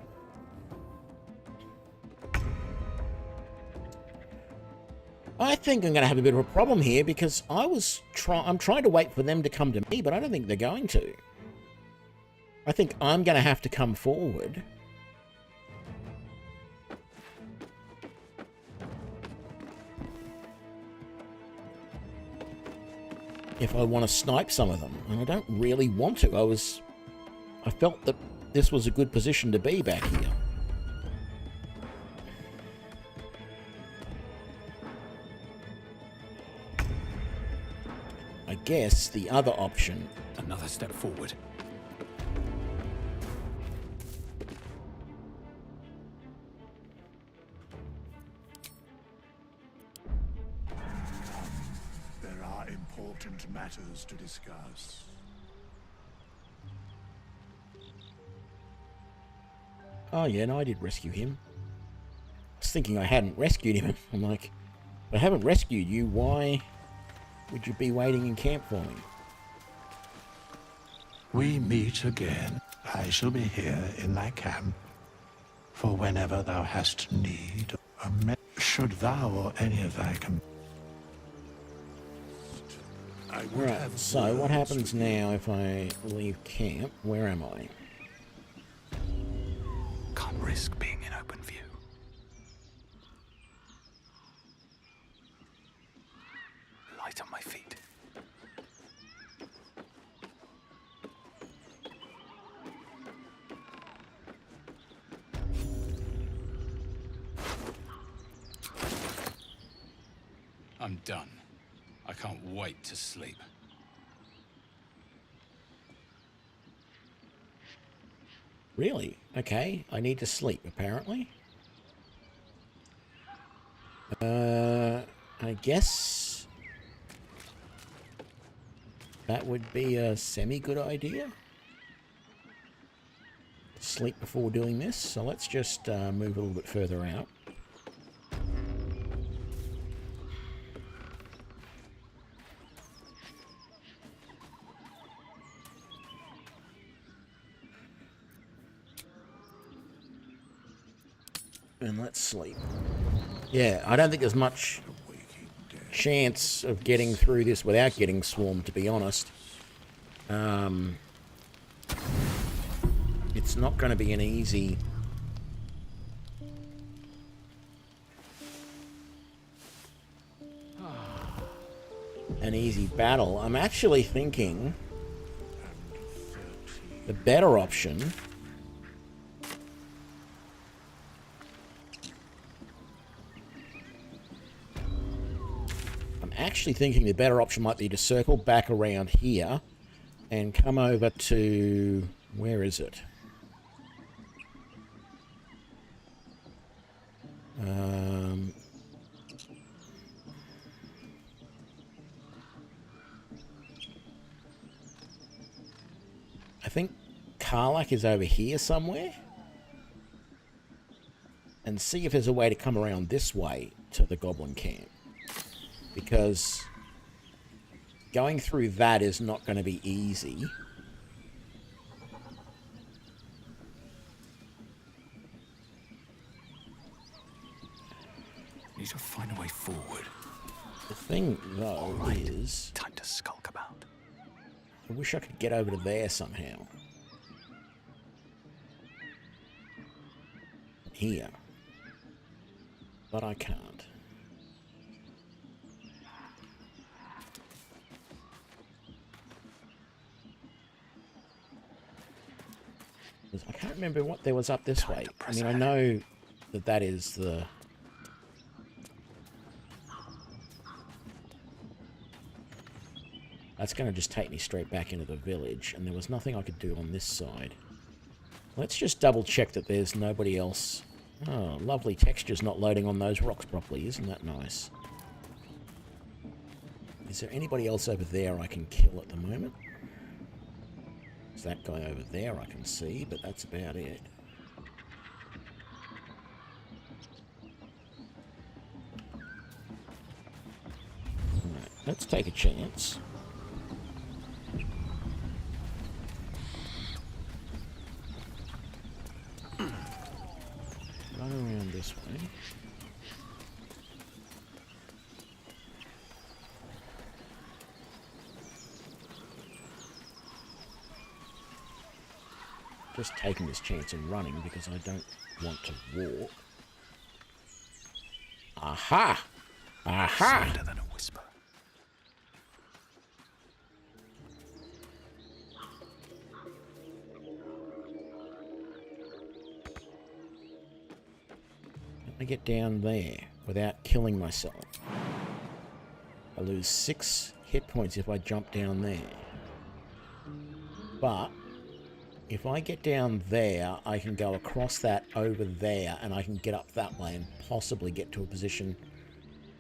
I think I'm going to have a bit of a problem here because I'm trying to wait for them to come to me, but I don't think they're going to. I think I'm going to have to come forward. If I want to snipe some of them, and I don't really want to. I felt that this was a good position to be back here. I guess the other option... Another step forward. There are important matters to discuss. Oh yeah, no, I did rescue him. I was thinking I hadn't rescued him. I'm like, I haven't rescued you, why would you be waiting in camp for me? We meet again. I shall be here in thy camp, for whenever thou hast need, should thou or any of thy Right, so what happens now if I leave camp? Where am I? Can't risk being in open view. Light on my feet. I'm done. I can't wait to sleep. Really? Okay, I need to sleep, apparently. I guess that would be a semi-good idea. Sleep before doing this, so let's just move a little bit further out. And let's sleep. Yeah, I don't think there's much chance of getting through this without getting swarmed, to be honest. It's not going to be an easy... battle. I'm actually thinking the better option... the better option might be to circle back around here and come over to... where is it? I think Karlak is over here somewhere. And see if there's a way to come around this way to the goblin camp. Because going through that is not going to be easy. Need to find a way forward. The thing, though, is... time to skulk about. I wish I could get over to there somehow. Here. But I can't. I can't remember what there was up this way. I mean, I know that that is the... That's going to just take me straight back into the village, and there was nothing I could do on this side. Let's just double check that there's nobody else. Oh, lovely texture's not loading on those rocks properly. Isn't that nice? Is there anybody else over there I can kill at the moment? There's that guy over there I can see, but that's about it. Alright, let's take a chance. Run around this way. Just taking this chance and running because I don't want to walk. Aha! Aha! Softer than a whisper. I get down there without killing myself. I lose 6 hit points if I jump down there. But if I get down there, I can go across that over there, and I can get up that way and possibly get to a position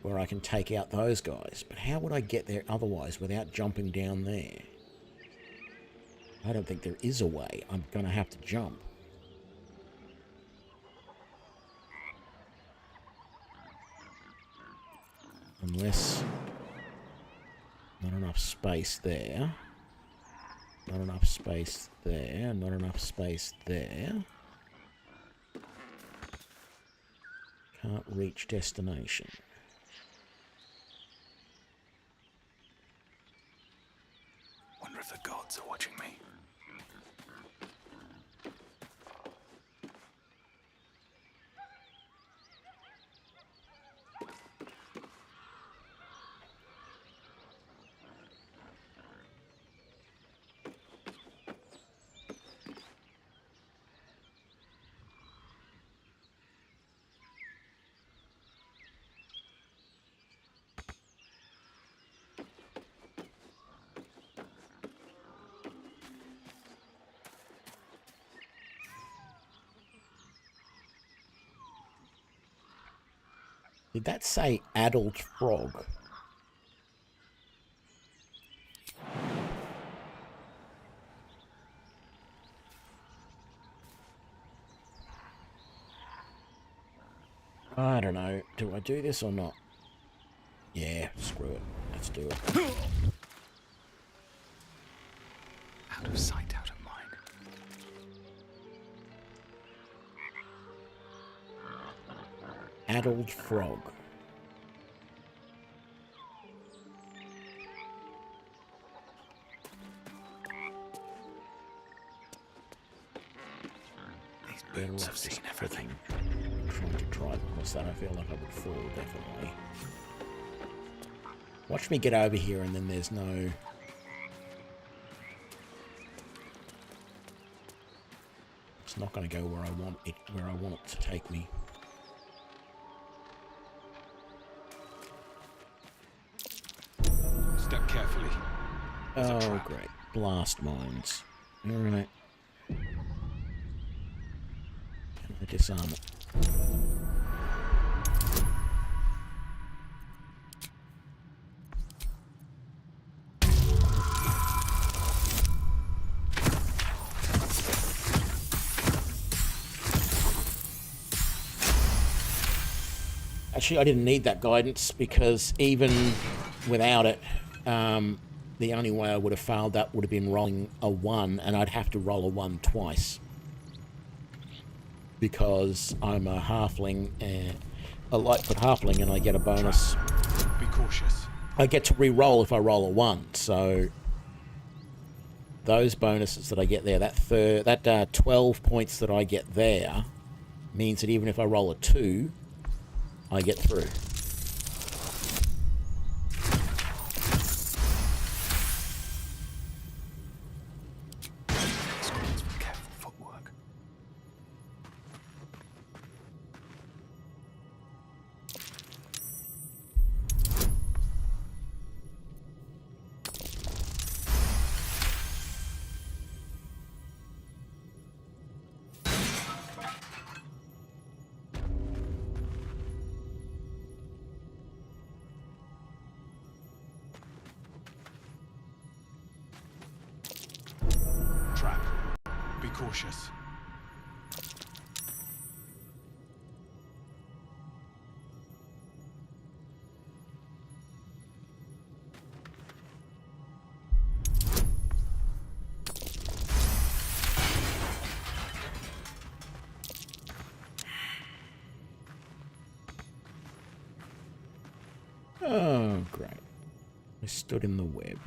where I can take out those guys. But how would I get there otherwise without jumping down there? I don't think there is a way. I'm going to have to jump. Unless... not enough space there. Not enough space there. Not enough space there. Can't reach destination. Wonder if the gods are watching me. Did that say adult frog? I don't know. Do I do this or not? Yeah, screw it. Let's do it. Out of sight, out of mind. Adult frog. These birds have seen everything. Trying to drive across that, I feel like I would fall, definitely. Watch me get over here and then there's no... It's not going to go where I want it to take me. Step carefully. Oh, great. Blast mines. Alright. Can I disarm it? Actually, I didn't need that guidance because even without it, the only way I would have failed that would have been rolling a 1, and I'd have to roll a 1 twice. Because I'm a halfling, a Lightfoot Halfling, and I get a bonus. Be cautious. I get to re-roll if I roll a 1, so those bonuses that I get there, that 12 points that I get there, means that even if I roll a 2, I get through. Careful footwork. Trap. Be cautious. Oh, great. I stood in the web.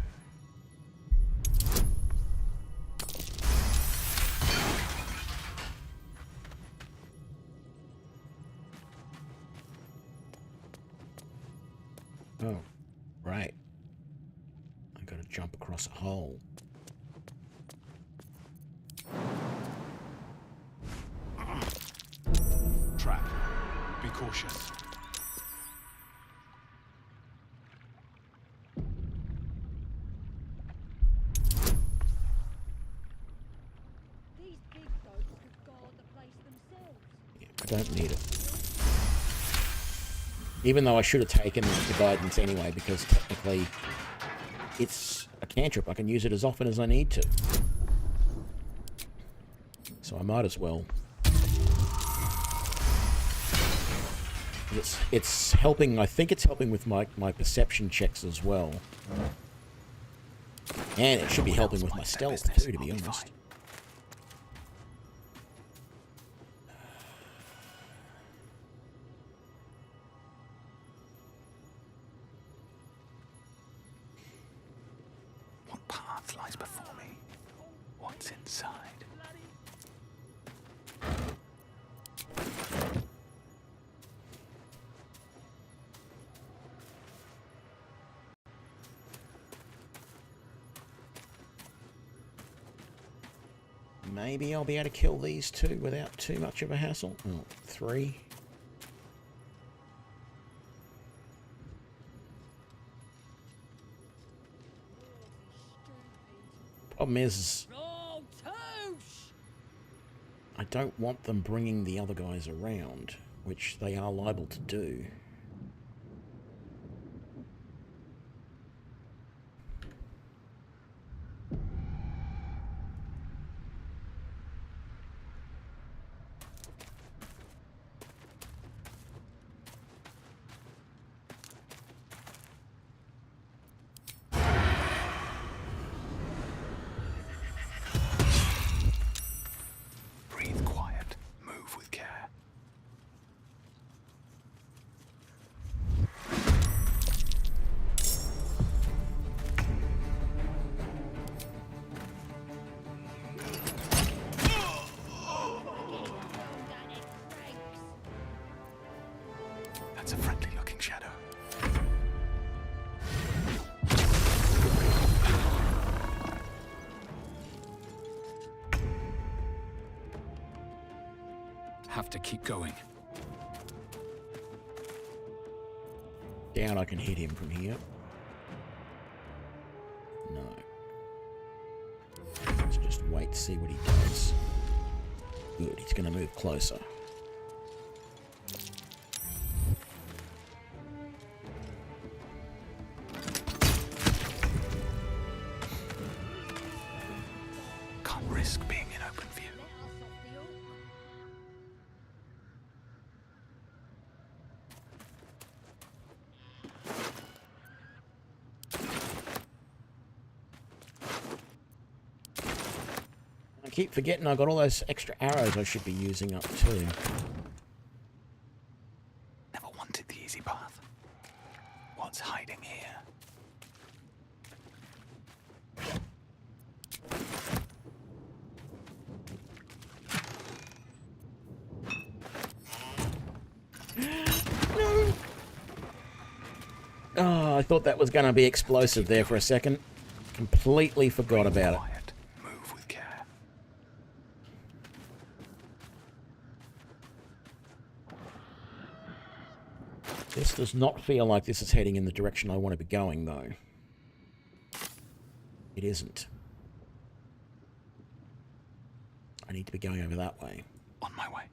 Oh, right. I gotta jump across a hole. Trap. Be cautious. These big folks could guard the place themselves. Yeah, I don't need it. Even though I should have taken the guidance anyway, because technically it's a cantrip. I can use it as often as I need to. So I might as well. It's helping, I think it's helping with my perception checks as well. And it should be helping with my stealth too, to be honest. What path lies before me? What's inside? Maybe I'll be able to kill these two without too much of a hassle. Oh, 3. Problem is, I don't want them bringing the other guys around, which they are liable to do. have to keep going. Down, I can hit him from here. No. Let's just wait to see what he does. Good, he's going to move closer. Can't risk being in open view. I keep forgetting I got all those extra arrows I should be using up too. Never wanted the easy path. What's hiding here? No! Oh, I thought that was going to be explosive there for a second. Completely forgot about it. Quiet. Move with care. This does not feel like this is heading in the direction I want to be going, though. It isn't. I need to be going over that way. On my way.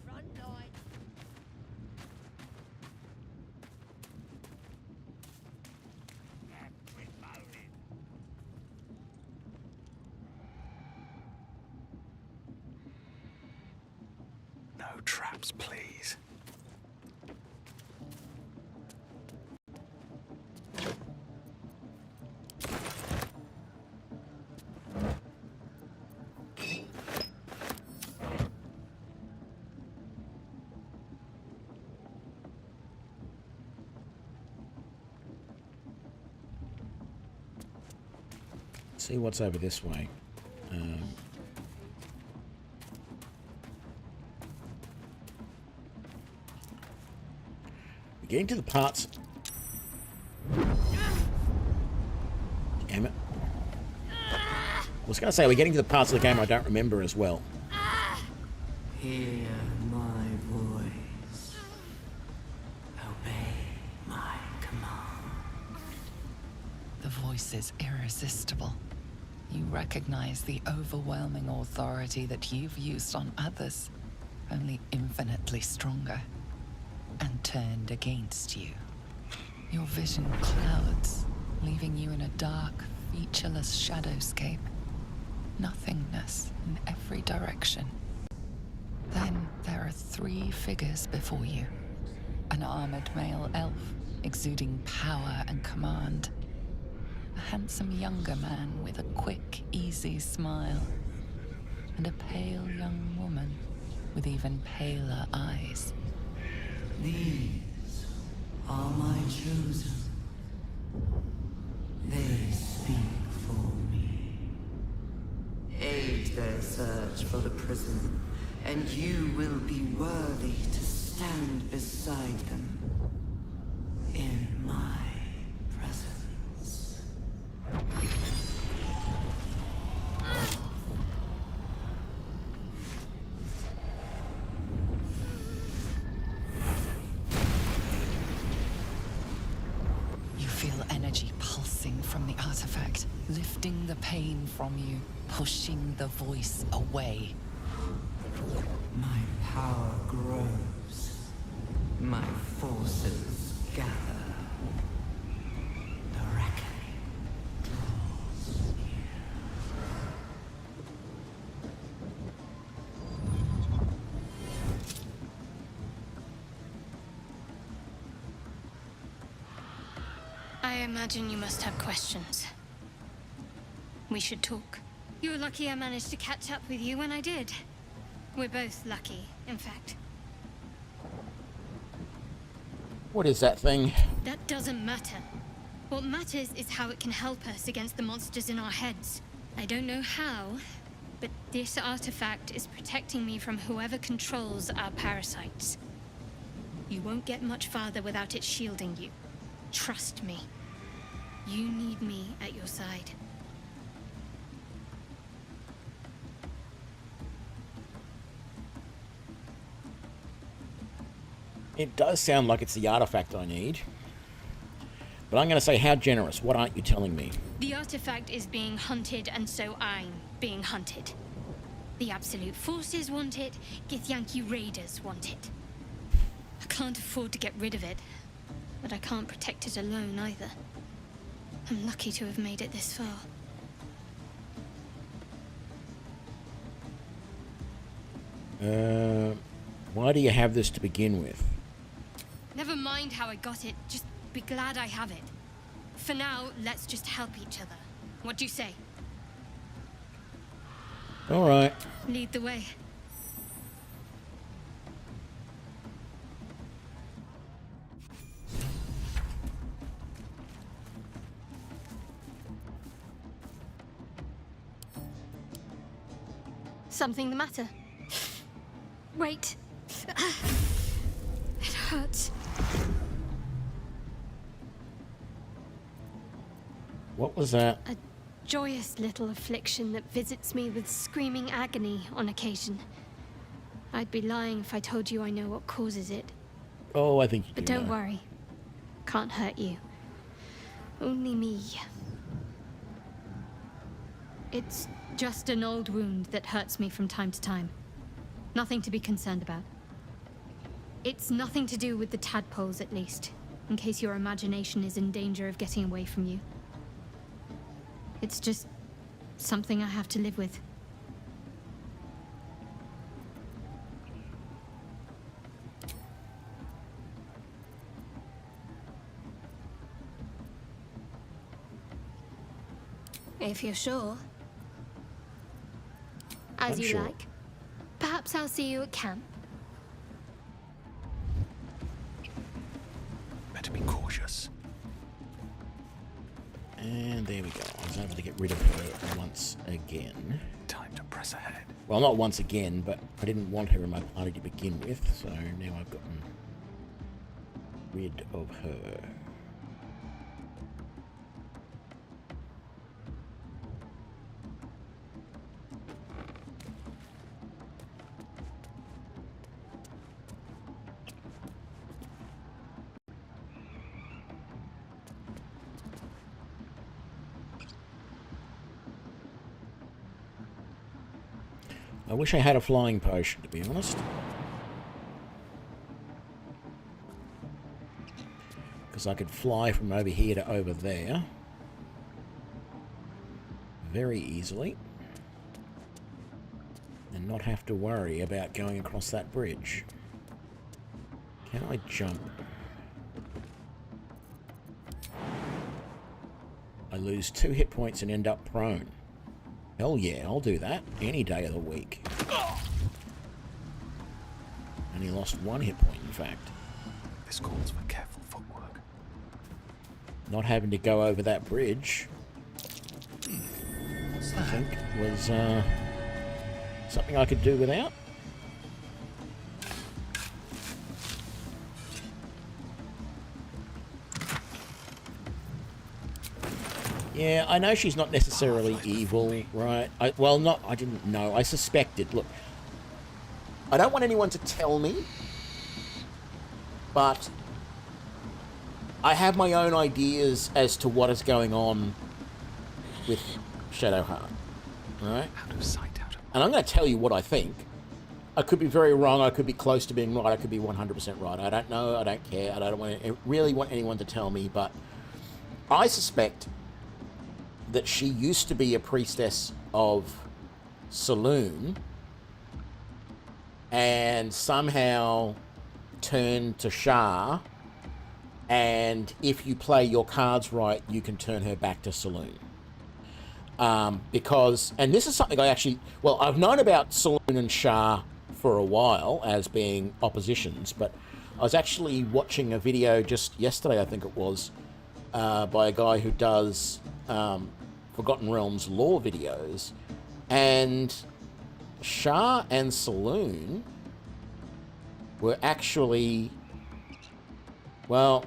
Front line. No traps, please. See what's over this way. We're getting to the parts. Damn it. I was going to say, we're getting to the parts of the game I don't remember as well. Hear my voice. Obey my command. The voice is irresistible. You recognize the overwhelming authority that you've used on others, only infinitely stronger, and turned against you. Your vision clouds, leaving you in a dark, featureless shadowscape. Nothingness in every direction. Then there are 3 figures before you. An armored male elf, exuding power and command. A handsome younger man with a quick, easy smile. And a pale young woman with even paler eyes. These are my chosen. They speak for me. Aid their search for the prison, and you will be worthy to stand beside them in my presence. You feel energy pulsing from the artifact, lifting the pain from you, pushing the voice away. My power grows. My forces gather. The reckoning draws near. I imagine you must have questions. We should talk. You're lucky I managed to catch up with you when I did. We're both lucky, in fact. What is that thing? That doesn't matter. What matters is how it can help us against the monsters in our heads. I don't know how, but this artifact is protecting me from whoever controls our parasites. You won't get much farther without it shielding you. Trust me. You need me at your side. It does sound like it's the artifact I need. But I'm going to say, how generous? What aren't you telling me? The artifact is being hunted, and so I'm being hunted. The Absolute Forces want it, Githyanki Raiders want it. I can't afford to get rid of it, but I can't protect it alone either. I'm lucky to have made it this far. Why do you have this to begin with? Never mind how I got it, just be glad I have it. For now, let's just help each other. What do you say? All right. Lead the way. Something the matter? Wait. It hurts. What was that? A joyous little affliction that visits me with screaming agony on occasion. I'd be lying if I told you I know what causes it. Oh, I think you But do don't know. worry. Can't hurt you. Only me. It's just an old wound that hurts me from time to time. Nothing to be concerned about. It's nothing to do with the tadpoles, at least, in case your imagination is in danger of getting away from you. It's just something I have to live with. If you're sure. As I'm you sure. like. Perhaps I'll see you at camp. Better be cautious. And there we go. I was able to get rid of her once again. Time to press ahead. Well, not once again, but I didn't want her in my party to begin with, so now I've gotten rid of her. I wish I had a flying potion, to be honest. Because I could fly from over here to over there very easily and not have to worry about going across that bridge. Can I jump? I lose 2 hit points and end up prone. Hell yeah, I'll do that any day of the week. Only lost 1 hit point, in fact. This calls for careful footwork. Not having to go over that bridge, I think, was something I could do without. Yeah, I know she's not necessarily evil, right? I didn't know. I suspected. Look, I don't want anyone to tell me, but I have my own ideas as to what is going on with Shadowheart, right? Out of sight, out of And I'm going to tell you what I think. I could be very wrong. I could be close to being right. I could be 100% right. I don't know. I don't care. I don't really want anyone to tell me, but I suspect that she used to be a priestess of Saloon and somehow turned to Shah, and if you play your cards right, you can turn her back to Saloon. Because, and this is something I actually, well, I've known about Saloon and Shah for a while as being oppositions, but I was actually watching a video just yesterday, I think it was, by a guy who does Forgotten Realms lore videos, and Shah and Saloon were actually, well,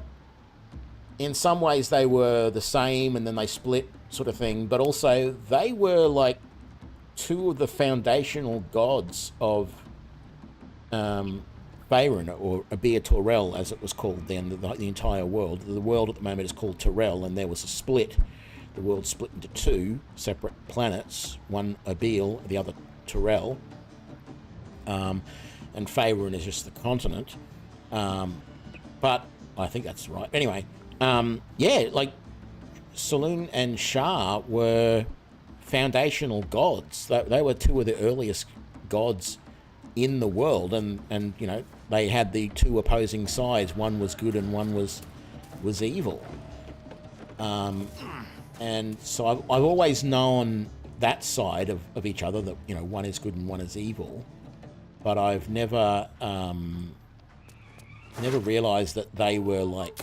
in some ways they were the same and then they split sort of thing, but also they were like two of the foundational gods of Faerun, or Abir Torel as it was called then, the entire world. The world at the moment is called Torel, and there was a split. The world split into two separate planets, one Abil, the other Torel, and Faerun is just the continent. But I think that's right. Anyway, yeah, like Saloon and Shah were foundational gods. They were two of the earliest gods in the world, and you know, they had the two opposing sides. One was good and one was evil. And so I've always known that side of each other, that, you know, one is good and one is evil. But I've never realized that they were like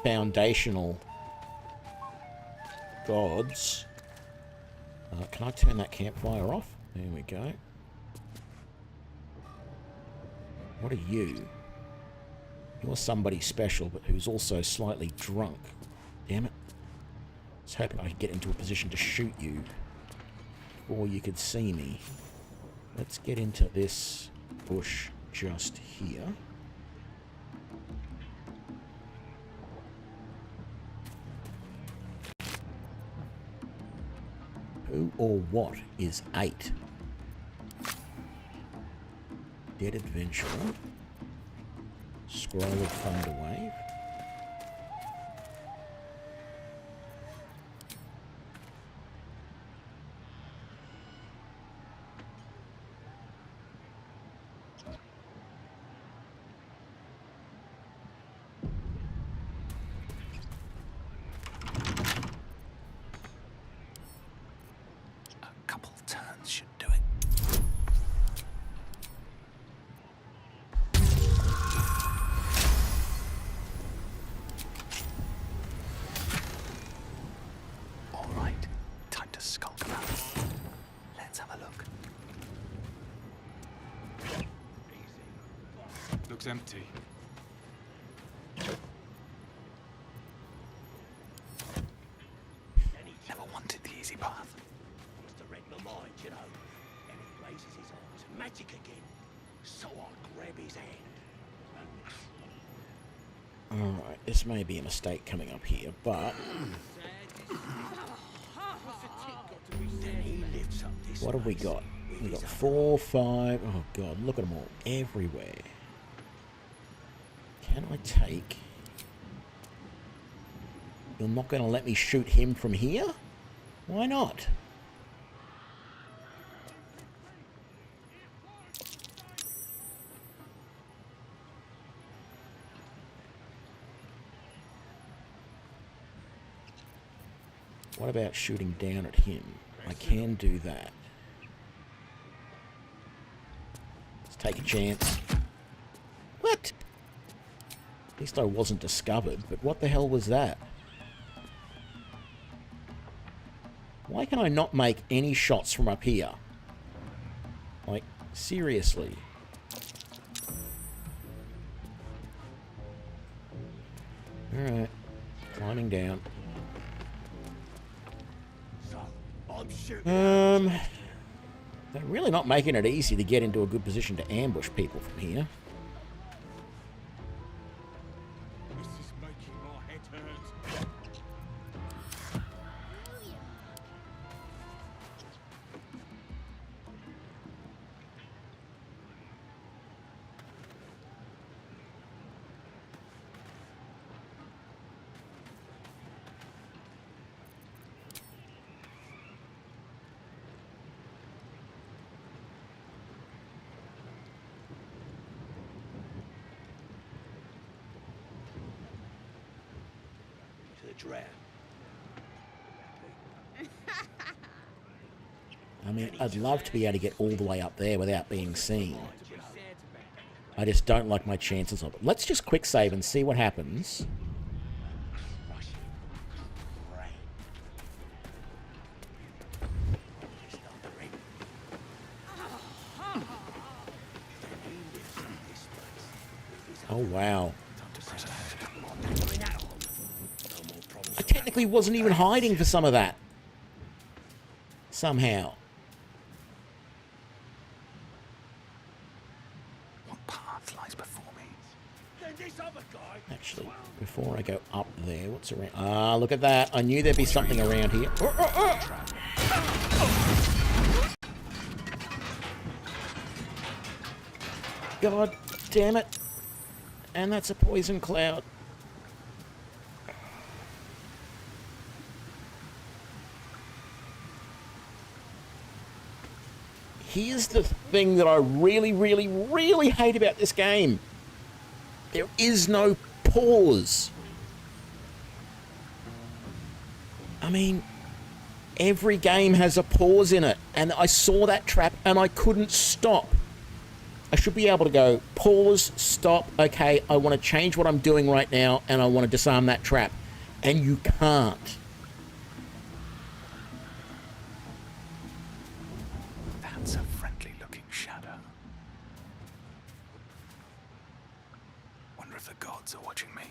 foundational gods. Can I turn that campfire off? There we go. What are you? You're somebody special, but who's also slightly drunk. Damn it. I was hoping I could get into a position to shoot you before you could see me. Let's get into this bush just here. Who or what is 8? Dead Adventurer. Scroll of Thunderwave. Looks empty. Never wanted the easy path. Must have read my mind, you know. And he raises his arms. Magic again. So I grab his hand. Alright, this may be a mistake coming up here, but what have we got? We've got 4, 5, oh god, look at them all, everywhere. Can I take... You're not going to let me shoot him from here? Why not? What about shooting down at him? I can do that. Let's take a chance. What? At least I wasn't discovered, but what the hell was that? Why can I not make any shots from up here? Like, seriously. Alright. Climbing down. They're really not making it easy to get into a good position to ambush people from here. This is making my head hurt. To the drow. I mean, I'd love to be able to get all the way up there without being seen. I just don't like my chances of it. Let's just quick save and see what happens. Oh, wow. I technically wasn't even hiding for some of that. Somehow. What path lies before me? Actually, before I go up there, what's around? Ah, look at that. I knew there'd be something around here. God damn it. And that's a poison cloud. Here's the thing that I really, really, really hate about this game. There is no pause. I mean, every game has a pause in it. And I saw that trap and I couldn't stop. I should be able to go, pause, stop, okay, I want to change what I'm doing right now and I want to disarm that trap. And you can't. That's a friendly-looking shadow. Wonder if the gods are watching me.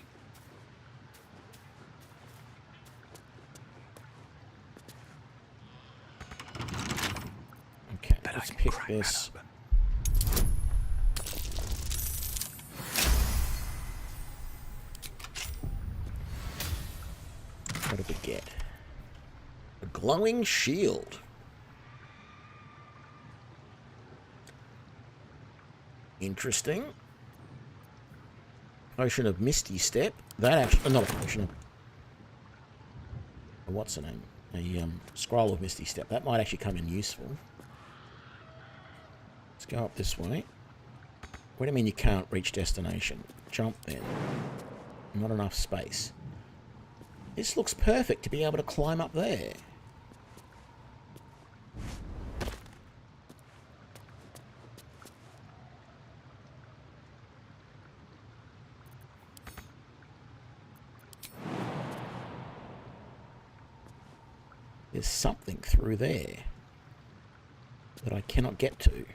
Okay, let's pick this. What did we get? A glowing shield. Interesting. Potion of Misty Step. That actually, not a potion. What's the name? A scroll of Misty Step. That might actually come in useful. Let's go up this way. What do you mean you can't reach destination? Jump then. Not enough space. This looks perfect to be able to climb up there. There's something through there that I cannot get to. And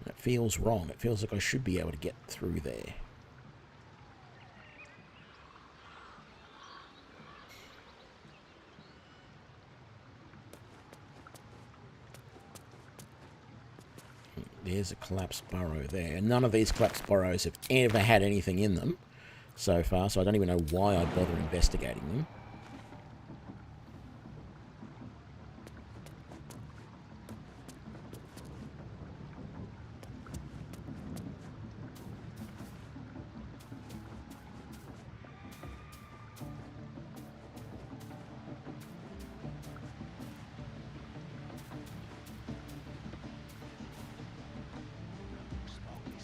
it feels wrong. It feels like I should be able to get through there. There's a collapsed burrow there. None of these collapsed burrows have ever had anything in them so far, so I don't even know why I'd bother investigating them.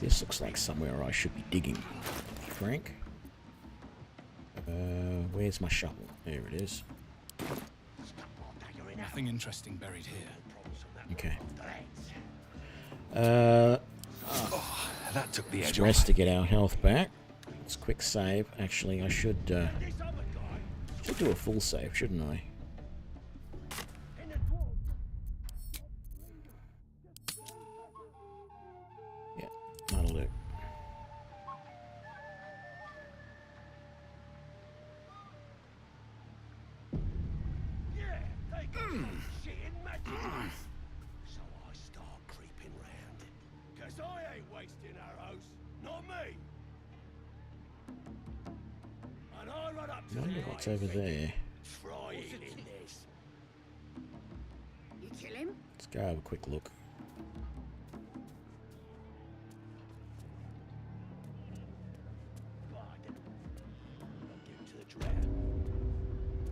This looks like somewhere I should be digging, to be frank. Where's my shovel? There it is. Nothing interesting buried here. Okay. That took the Let's edge rest off. to get our health back. Let's quick save. Actually, I should do a full save, shouldn't I? Yeah, that'll do. Shit in magic. So I start creeping round. Cause I ain't wasting arrows. Not me. And I run up to I wonder the what's over there. Try it in this. You kill him? Let's go have a quick look.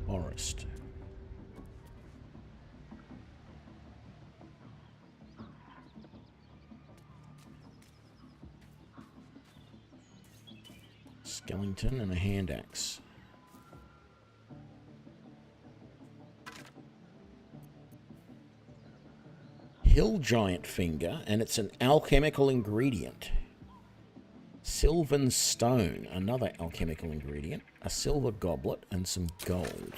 Forest. Skeleton and a hand axe. hill giant finger, and it's an alchemical ingredient. Sylvan stone, another alchemical ingredient. A silver goblet, and some gold.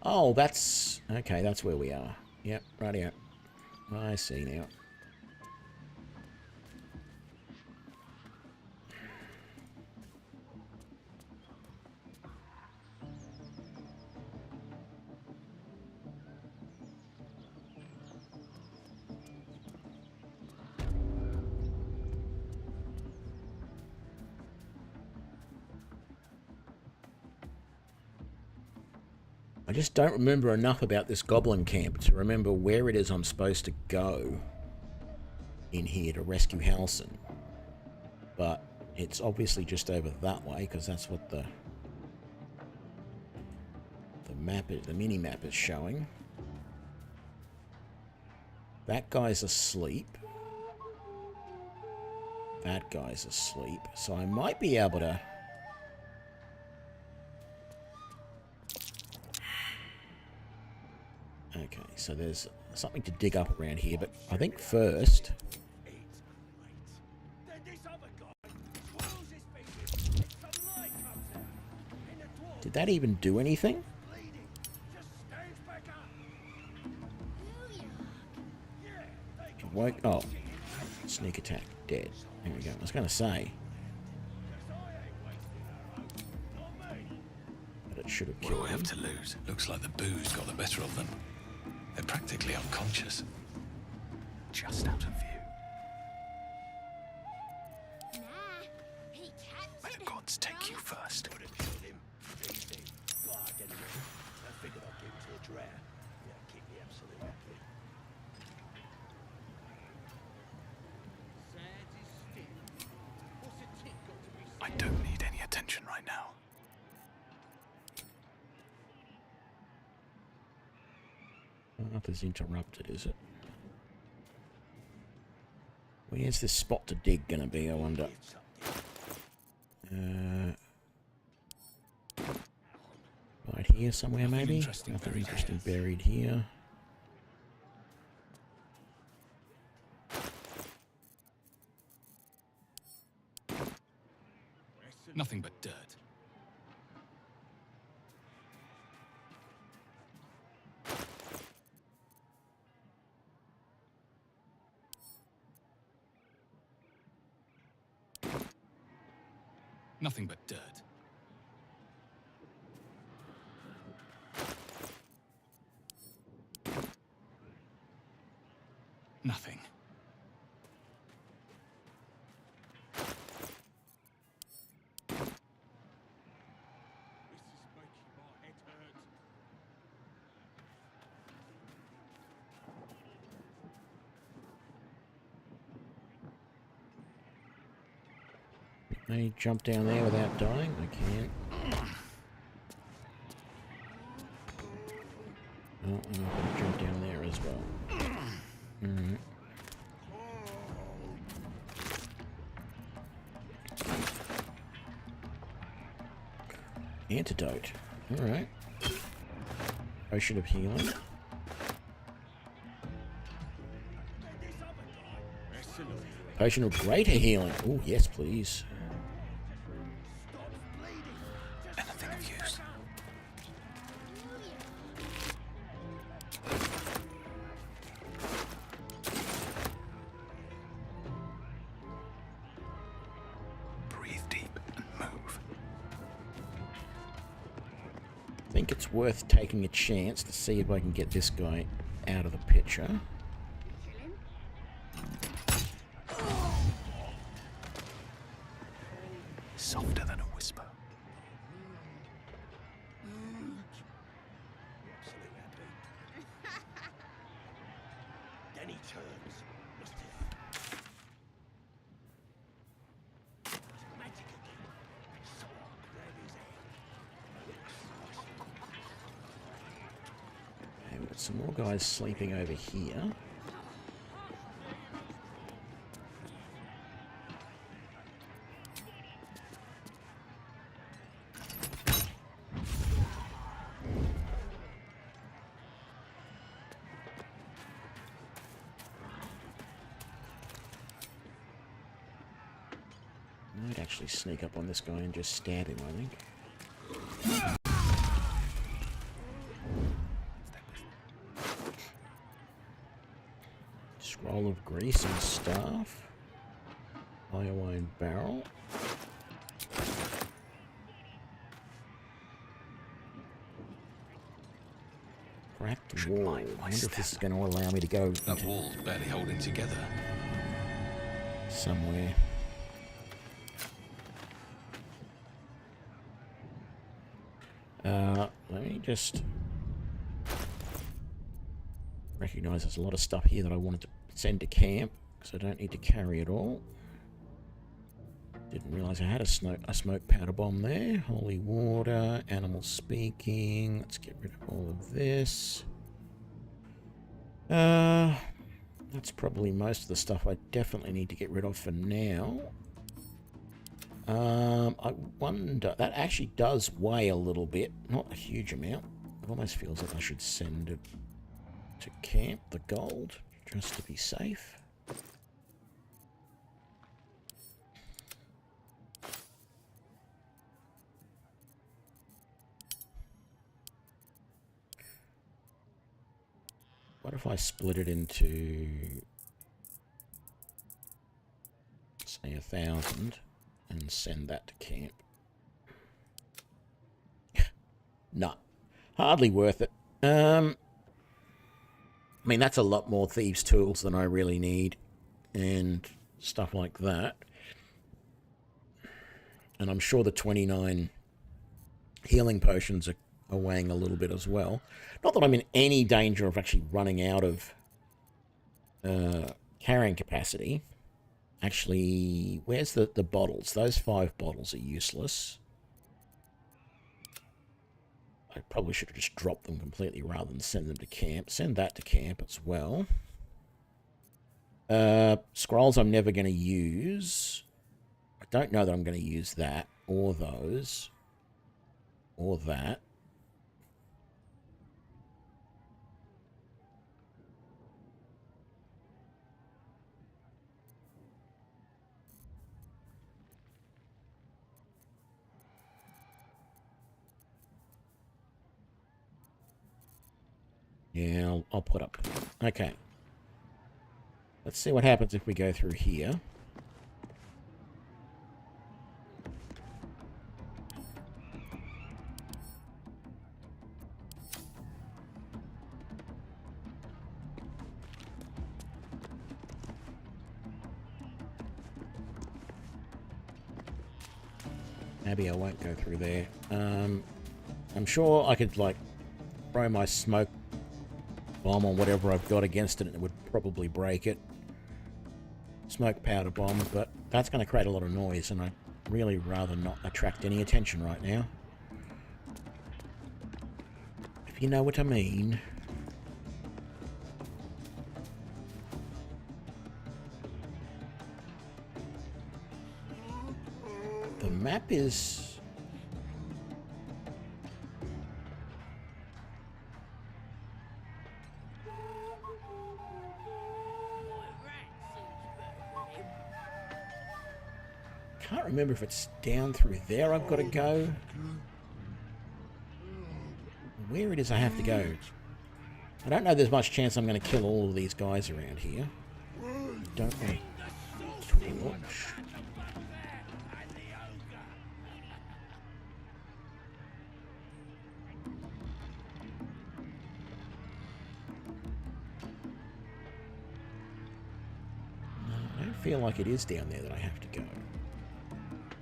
Oh, that's... okay, that's where we are. Yep, rightio. I see now. I just don't remember enough about this goblin camp to remember where it is I'm supposed to go in here to rescue Halsin. But it's obviously just over that way, because that's what the map is, the mini map is showing. That guy's asleep. That guy's asleep. So I might be able to... okay, so there's something to dig up around here, but I think first... did that even do anything? It woke... oh. Sneak attack. Dead. There we go. I was going to say. But it should have killed What do I have him. to lose? Looks like the booze got the better of them. They're practically unconscious. Just out of view. May the gods take you first. I don't need any attention right now. Nothing's interrupted, is it? Where's this spot to dig gonna be, I wonder? Right here somewhere, maybe? Nothing interesting buried here. Nothing but dirt. Nothing but dirt. Nothing. Can I jump down there without dying? I can't. Oh, I'm going to jump down there as well. Alright. Antidote. Alright. Potion of healing. Potion of greater healing. Oh, yes, please. Anything of use. Breathe deep and move. I think it's worth taking a chance to see if I can get this guy out of the picture. Softer than a whisper. Then he turns. Magic again. So I'll grab his hand. Okay, we've got some more guys sleeping over here. Might actually sneak up on this guy and just stab him, I think. Scroll of grease and staff. Iron barrel. Cracked wall. I wonder if this is going to allow me to go That wall's barely holding together. somewhere. Let me just recognize there's a lot of stuff here that I wanted to send to camp, because I don't need to carry it all. Didn't realize I had a smoke powder bomb there. Holy water, animal speaking. Let's get rid of all of this. That's probably most of the stuff I definitely need to get rid of for now. I wonder, that actually does weigh a little bit, not a huge amount. It almost feels like I should send it to camp, the gold, just to be safe. What if I split it into, say, 1,000 and send that to camp? No, hardly worth it. I mean, that's a lot more thieves' tools than I really need and stuff like that. And I'm sure the 29 healing potions are weighing a little bit as well. Not that I'm in any danger of actually running out of carrying capacity. Actually, where's the bottles? Those 5 bottles are useless. I probably should have just dropped them completely rather than send them to camp. Send that to camp as well. Scrolls I'm never going to use. I don't know that I'm going to use that, or those, or that. Yeah, I'll put up. Okay. Let's see what happens if we go through here. Maybe I won't go through there. I'm sure I could, like, throw my smoke bomb or whatever I've got against it and it would probably break it. Smoke powder bomb, but that's going to create a lot of noise and I'd really rather not attract any attention right now. If you know what I mean. The map is... Can't remember if it's down through there I've got to go. Where it is I have to go. I don't know there's much chance I'm going to kill all of these guys around here. Don't want to torch. I don't feel like it is down there that I have to go.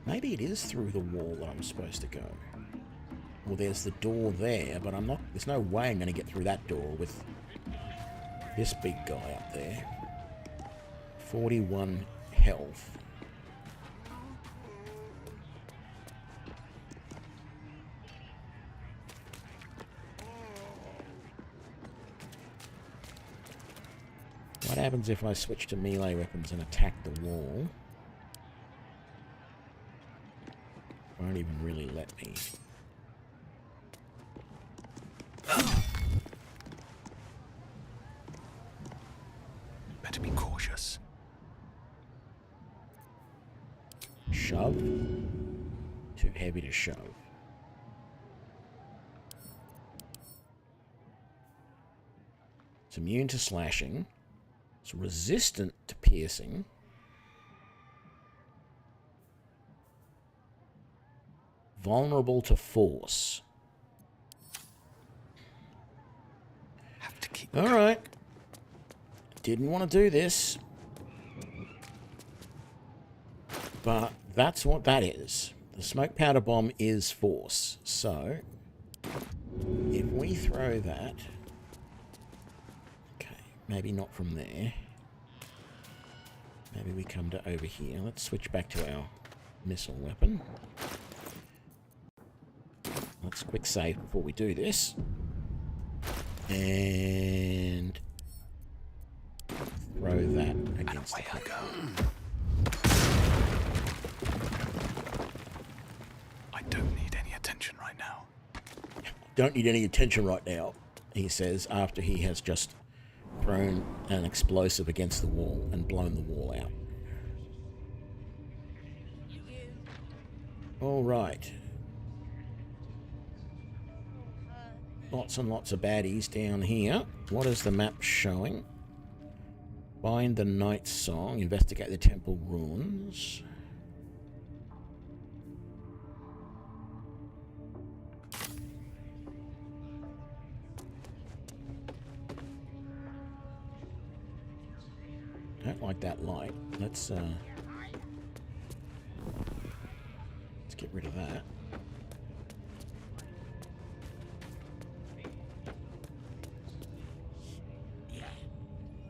Maybe it is through the wall that I'm supposed to go. Well, there's the door there, but I'm not... There's no way I'm going to get through that door with this big guy up there. 41 health. What happens if I switch to melee weapons and attack the wall? Won't even really let me. Better be cautious. shove. Too heavy to shove. It's immune to slashing. It's resistant to piercing. Vulnerable to force. Have to keep. All right. Didn't want to do this. But that's what that is. The smoke powder bomb is force. So, if we throw that... Okay, maybe not from there. Maybe we come to over here. Let's switch back to our missile weapon. Let's quick save before we do this. And... throw that against the clicker. I don't need any attention right now. Don't need any attention right now, he says, after he has just thrown an explosive against the wall and blown the wall out. All right. Lots and lots of baddies down here. What is the map showing? Find the night song. Investigate the temple ruins. Don't like that light. Let's get rid of that.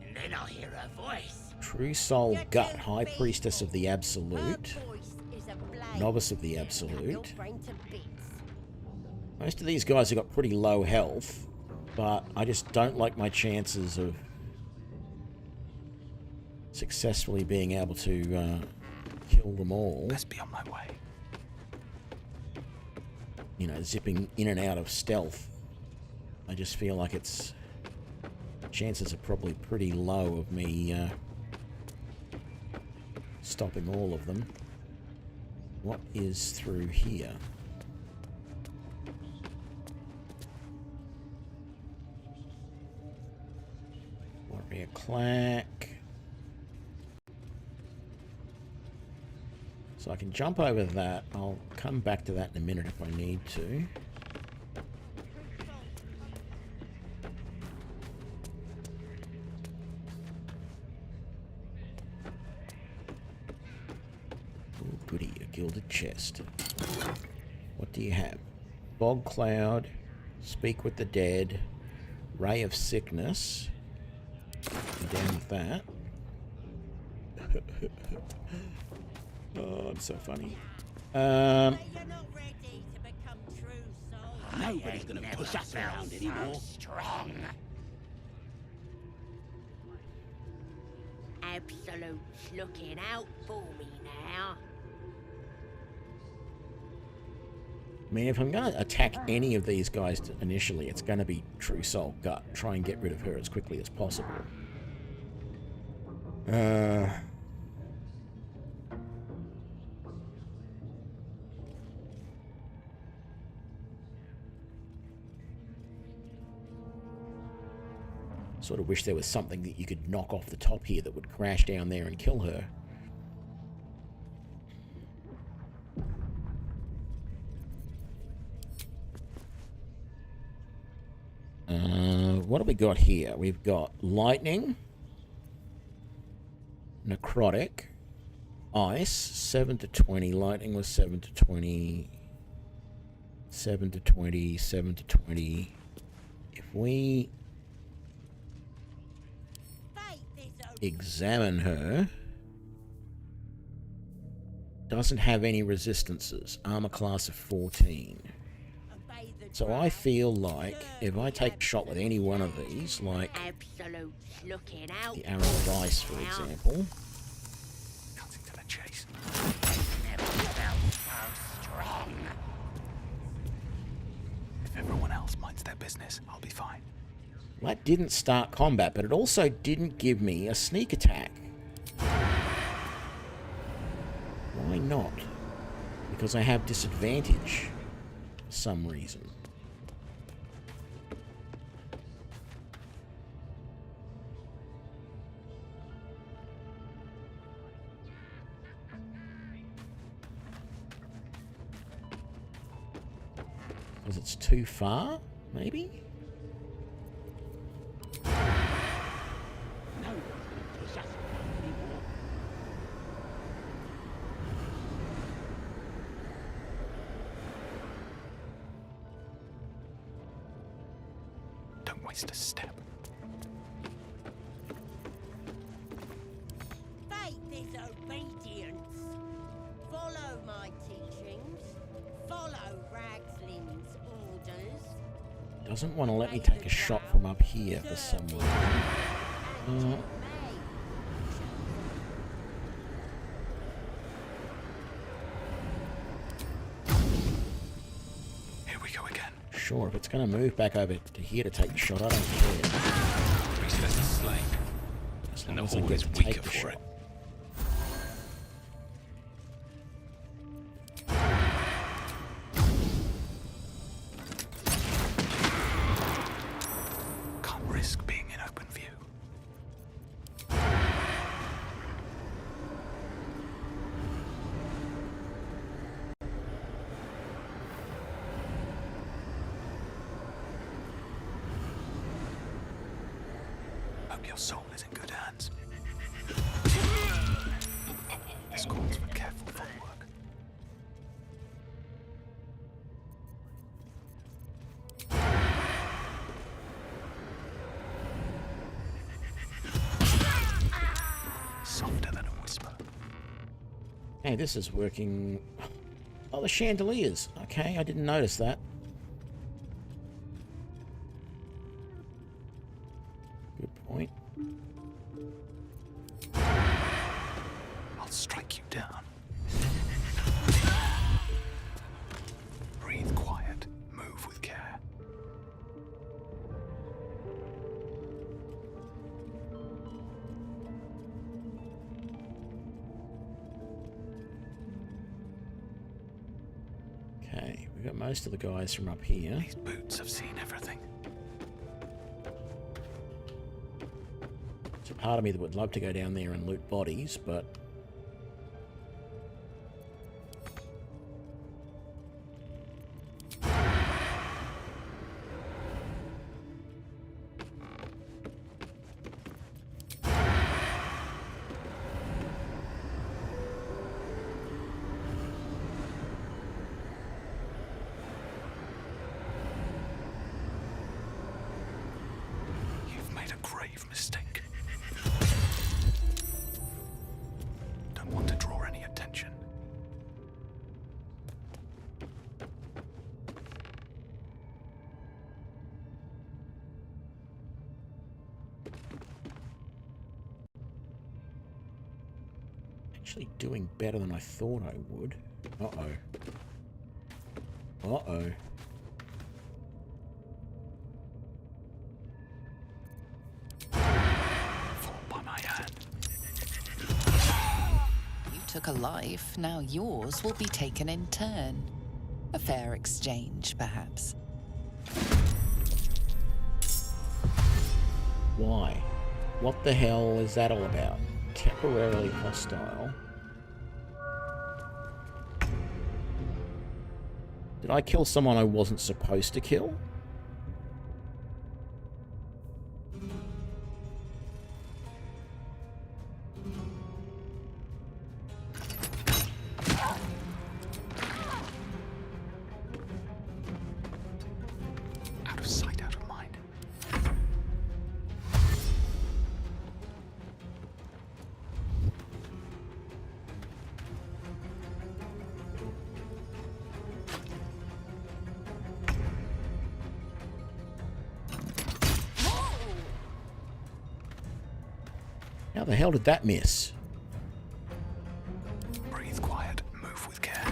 And then I'll hear her voice. True Soul Gut, High Priestess of the Absolute. Novice of the Absolute. Most of these guys have got pretty low health, but I just don't like my chances of successfully being able to kill them all. Best be on my way. You know, zipping in and out of stealth. I just feel like it's... chances are probably pretty low of me stopping all of them. What is through here? Warrior Clack. So I can jump over that. I'll come back to that in a minute if I need to. Oh, goody, a gilded chest. What do you have? Bog Cloud, Speak with the Dead, Ray of Sickness. I'm down with that. Oh, I'm so funny. Nobody's gonna push us around anymore. Strong. Absolute's looking out for me now. I mean, if I'm going to attack any of these guys initially, it's going to be True Soul Gut. Try and get rid of her as quickly as possible. Sort of wish there was something that you could knock off the top here that would crash down there and kill her. What have we got here? We've got lightning, necrotic, ice, 7 to 20. Lightning was 7 to 20. 7 to 20, 7 to 20. If we examine her, doesn't have any resistances. Armor class of 14. So I feel like if I take a shot with any one of these, like the arrow of ice, for example, Cutting to the chase. If everyone else minds their business, I'll be fine. that didn't start combat, but it also didn't give me a sneak attack. Why not? because I have disadvantage for some reason. Because it's too far, maybe? Don't waste a step. Faith is obedience. Follow my teachings. Follow Ragslin's orders. Doesn't want to let me take a shot from up here for some reason. Here we go again. Sure, if it's going to move back over to here to take the shot, I don't care. Priestess is slain. As And long the as I horde get is to weaker take the for shot. it. Can't risk being in open view. Hope your soul is in good hands. This calls for careful footwork. Softer than a whisper. Hey, this is working. Oh, the chandeliers. Okay, I didn't notice that. Good point. I'll strike you down. Breathe quiet. Move with care. Okay, we've got most of the guys from up here. These boots have seen everything. There's a part of me that would love to go down there and loot bodies, but You've made a grave mistake. Don't want to draw any attention. actually doing better than I thought I would. Uh-oh. Uh-oh. Fall by my hand. You took a life, now yours will be taken in turn. A fair exchange, perhaps. Why? What the hell is that all about? Temporarily hostile. Did I kill someone I wasn't supposed to kill? Out of sight, out of mind. How the hell did that miss? Breathe quiet, move with care.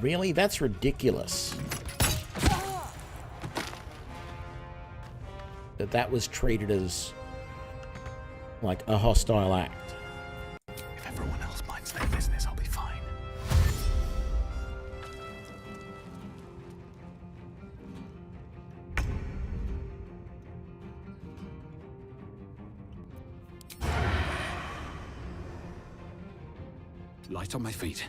Really? That's ridiculous. That was treated as like a hostile act. If everyone else minds their business, I'll be fine. Light on my feet.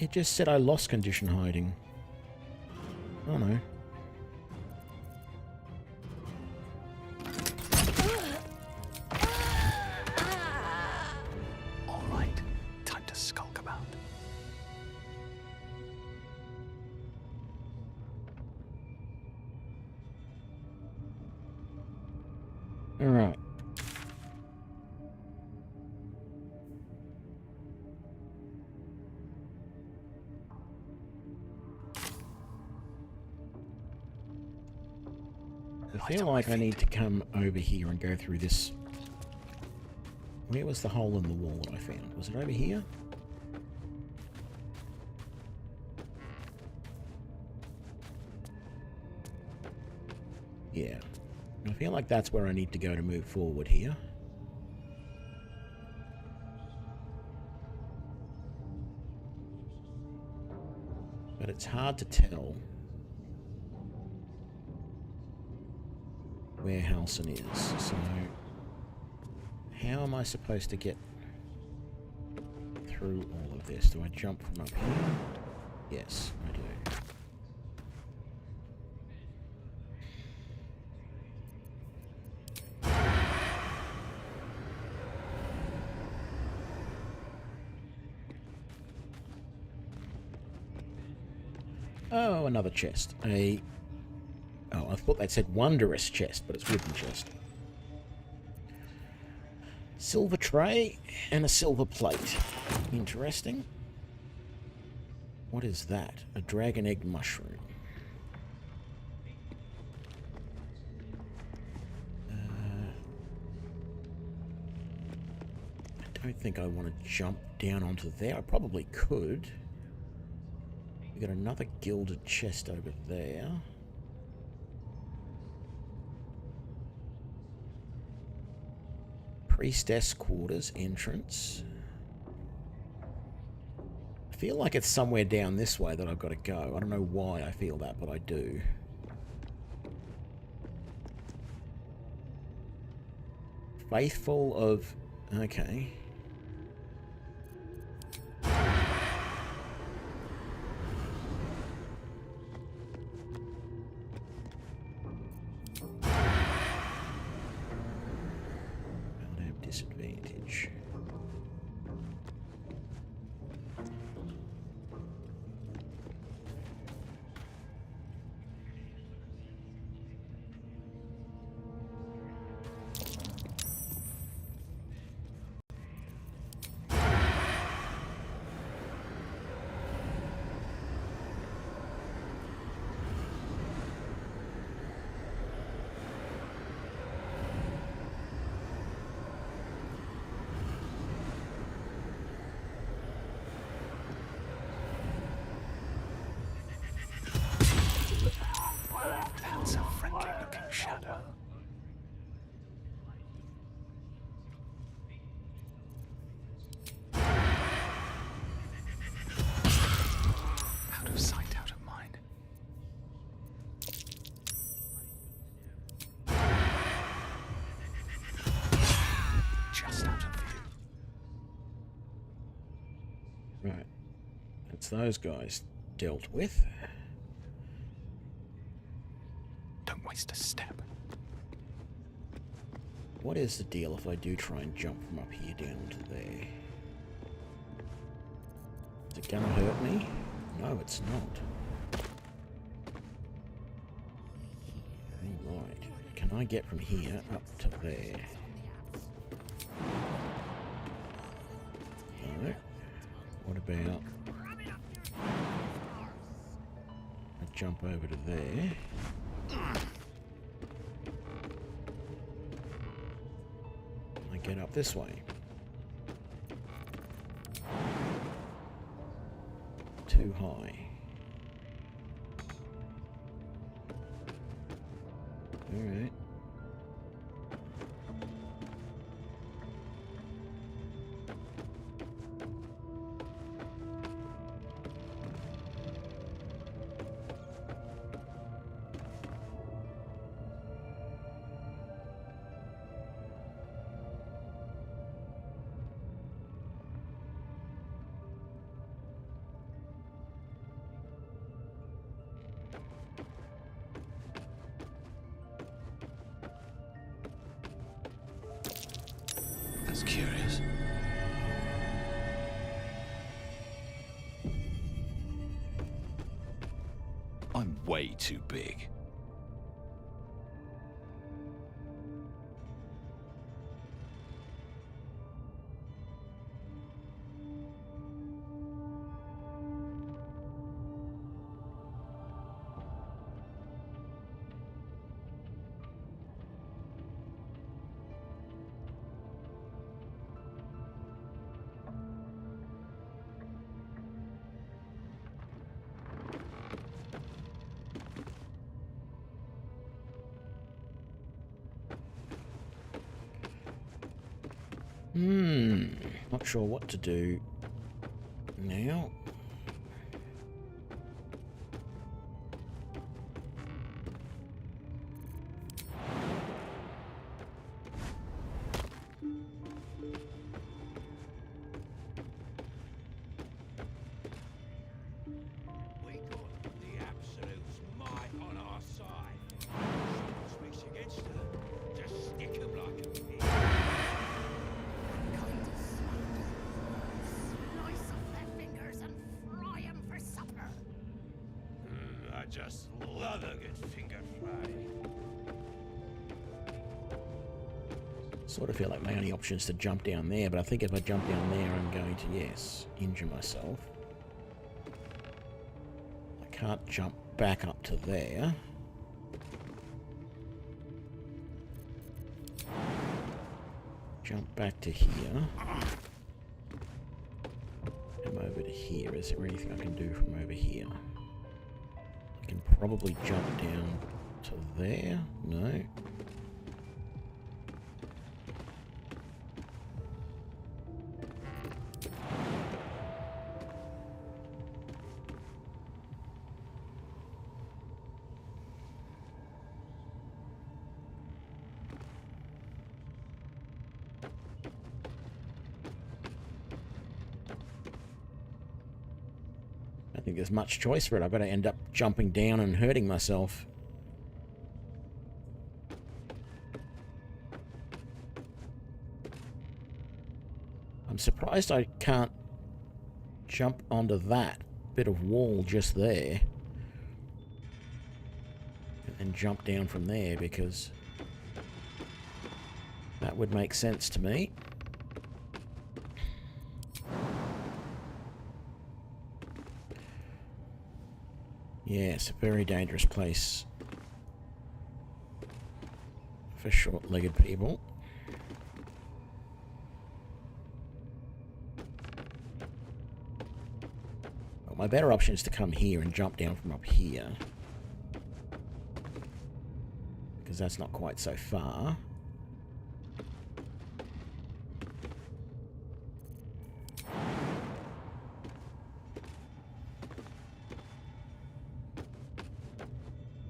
It just said I lost condition hiding. Oh no. All right, time to skulk about. All right. I feel like I need to come over here and go through this. Where was the hole in the wall that I found? Was it over here? Yeah. I feel like that's where I need to go to move forward here. But it's hard to tell where Halcyon is, so how am I supposed to get through all of this? Do I jump from up here? Yes, I do. Oh, another chest. Oh, I thought that said wondrous chest, but it's wooden chest. Silver tray and a silver plate. Interesting. What is that? A dragon egg mushroom. I don't think I want to jump down onto there. I probably could. We got another gilded chest over there. Priestess quarters entrance. I feel like it's somewhere down this way that I've got to go. I don't know why I feel that, but I do. Faithful of... Okay. Disadvantage. That's a friendly-looking shadow. Out of sight, out of mind. Just out of view. Right. That's those guys dealt with. Don't waste a step. what is the deal if I do try and jump from up here down to there? Is it gonna hurt me? No, it's not. Alright. Can I get from here up to there? No. What about... I jump over to there. I get up this way. Too high. Alright. That's curious. I'm way too big. Not sure what to do now. We got the Absolute's might on our side. Speaks against her. Just stick him like a pig. I just love a good finger fry. Sort of feel like my only option is to jump down there, but I think if I jump down there, I'm going to, yes, injure myself. I can't jump back up to there. Jump back to here. Come over to here. Is there anything I can do from over here? I can probably jump down to there. No. I think there's much choice for it. I better end up jumping down and hurting myself. I'm surprised I can't jump onto that bit of wall just there and then jump down from there, because that would make sense to me. Yes, a very dangerous place for short-legged people. Well, my better option is to come here and jump down from up here, because that's not quite so far.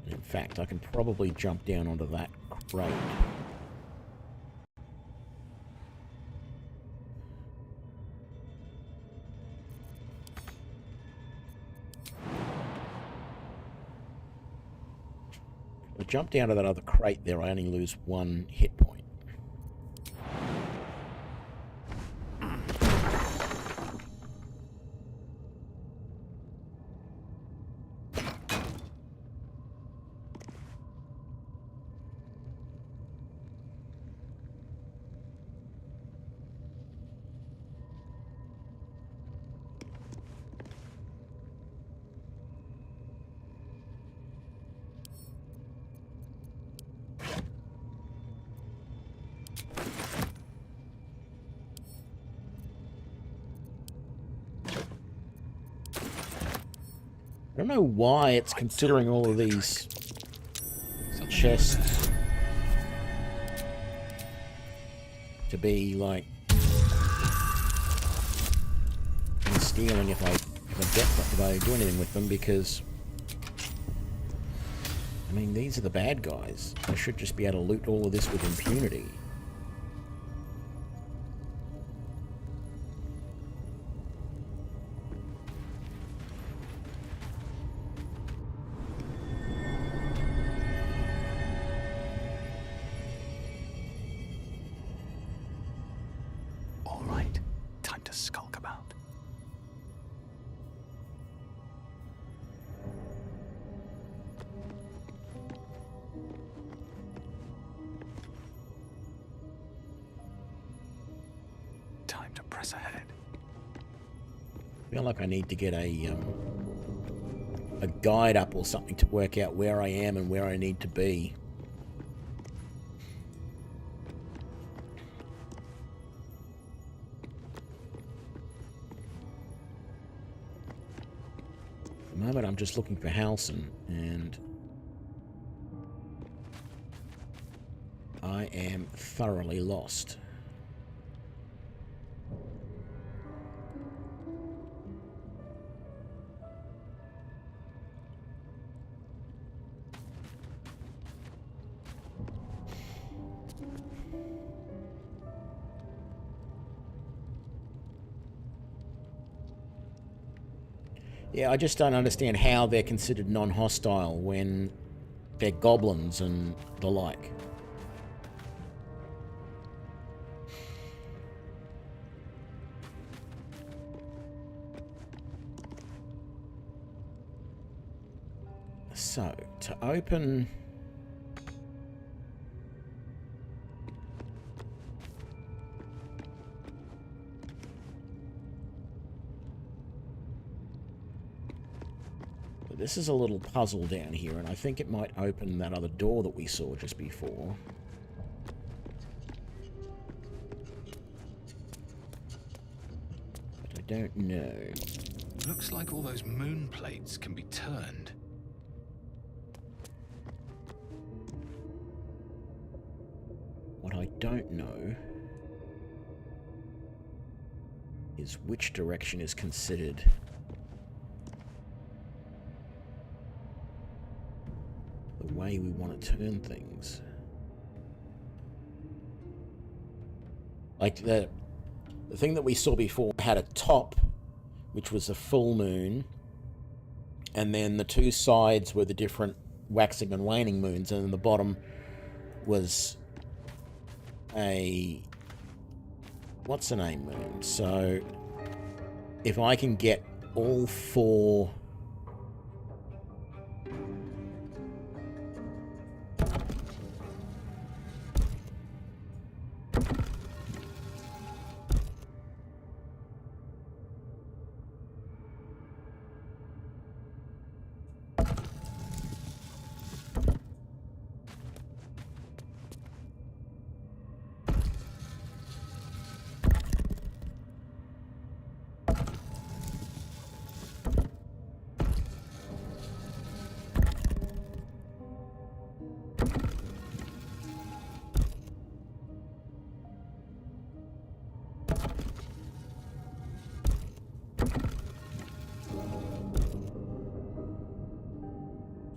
In fact, I can probably jump down onto that crate. If I jump down to that other crate there, I only lose 1 hit point. I don't know why it's considering all of these chests to be like stealing if I do anything with them, because I mean, these are the bad guys. I should just be able to loot all of this with impunity. All right, time to skulk about. Time to press ahead. I feel like I need to get a guide up or something to work out where I am and where I need to be. At the moment I'm just looking for Halsin, and I am thoroughly lost. Yeah, I just don't understand how they're considered non-hostile when they're goblins and the like. So, to open... This is a little puzzle down here, and I think it might open that other door that we saw just before. But I don't know. Looks like all those moon plates can be turned. What I don't know is which direction is considered the way we want to turn things. Like the thing that we saw before had a top, which was a full moon, and then the two sides were the different waxing and waning moons, and then the bottom was a what's the name moon. So if I can get all four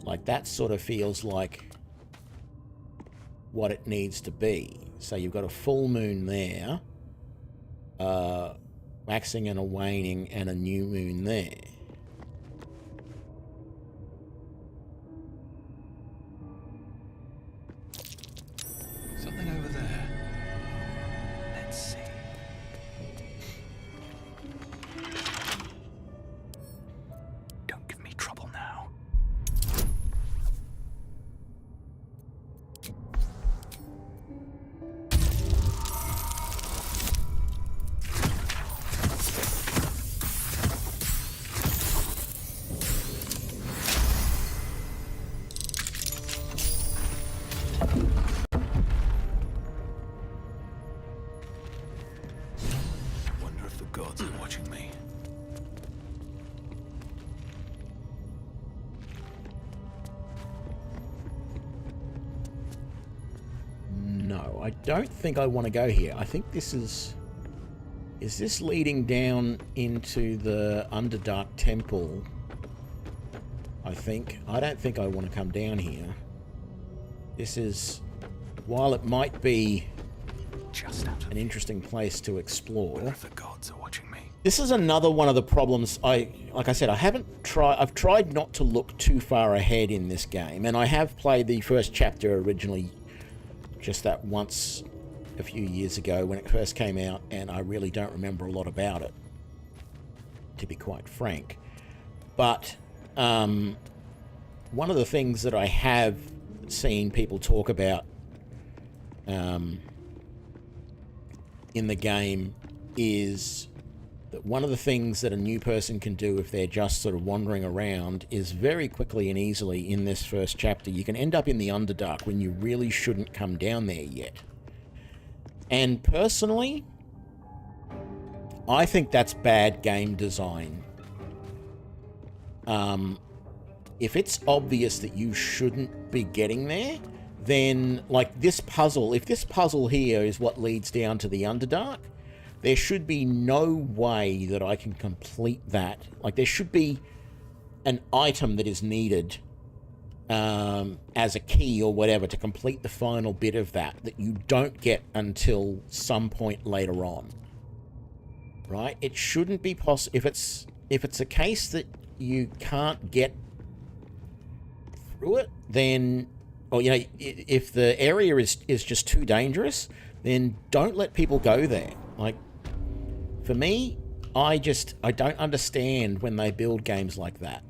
like that sort of feels like what it needs to be. So you've got a full moon there, waxing and a waning, and a new moon there. Something over there. Let's see. Don't give me trouble now. I don't think I want to go here. I think this is... Is this leading down into the Underdark Temple? I think. I don't think I want to come down here. This is... While it might be just out of an interesting place to explore... The gods are watching me. This is another one of the problems. Like I said, I've tried not to look too far ahead in this game, and I have played the first chapter originally just that once a few years ago when it first came out, and I really don't remember a lot about it, to be quite frank. But one of the things that I have seen people talk about in the game is that one of the things that a new person can do if they're just sort of wandering around is very quickly and easily in this first chapter, you can end up in the Underdark when you really shouldn't come down there yet. And personally, I think that's bad game design. If it's obvious that you shouldn't be getting there, then, like this puzzle, if this puzzle here is what leads down to the Underdark, there should be no way that I can complete that. Like, there should be an item that is needed as a key or whatever to complete the final bit of that you don't get until some point later on. Right? It shouldn't be possible. If it's a case that you can't get through it, then, or, you know, if the area is just too dangerous, then don't let people go there. Like, for me, I don't understand when they build games like that.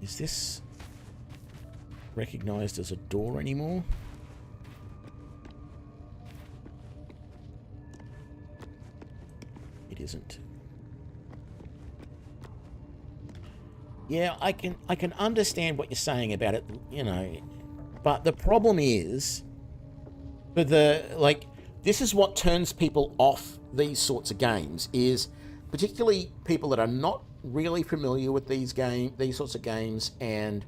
Is this recognized as a door anymore? It isn't. Yeah, I can understand what you're saying about it, you know, but the problem is, for the, like, this is what turns people off these sorts of games, is particularly people that are not really familiar with these sorts of games, and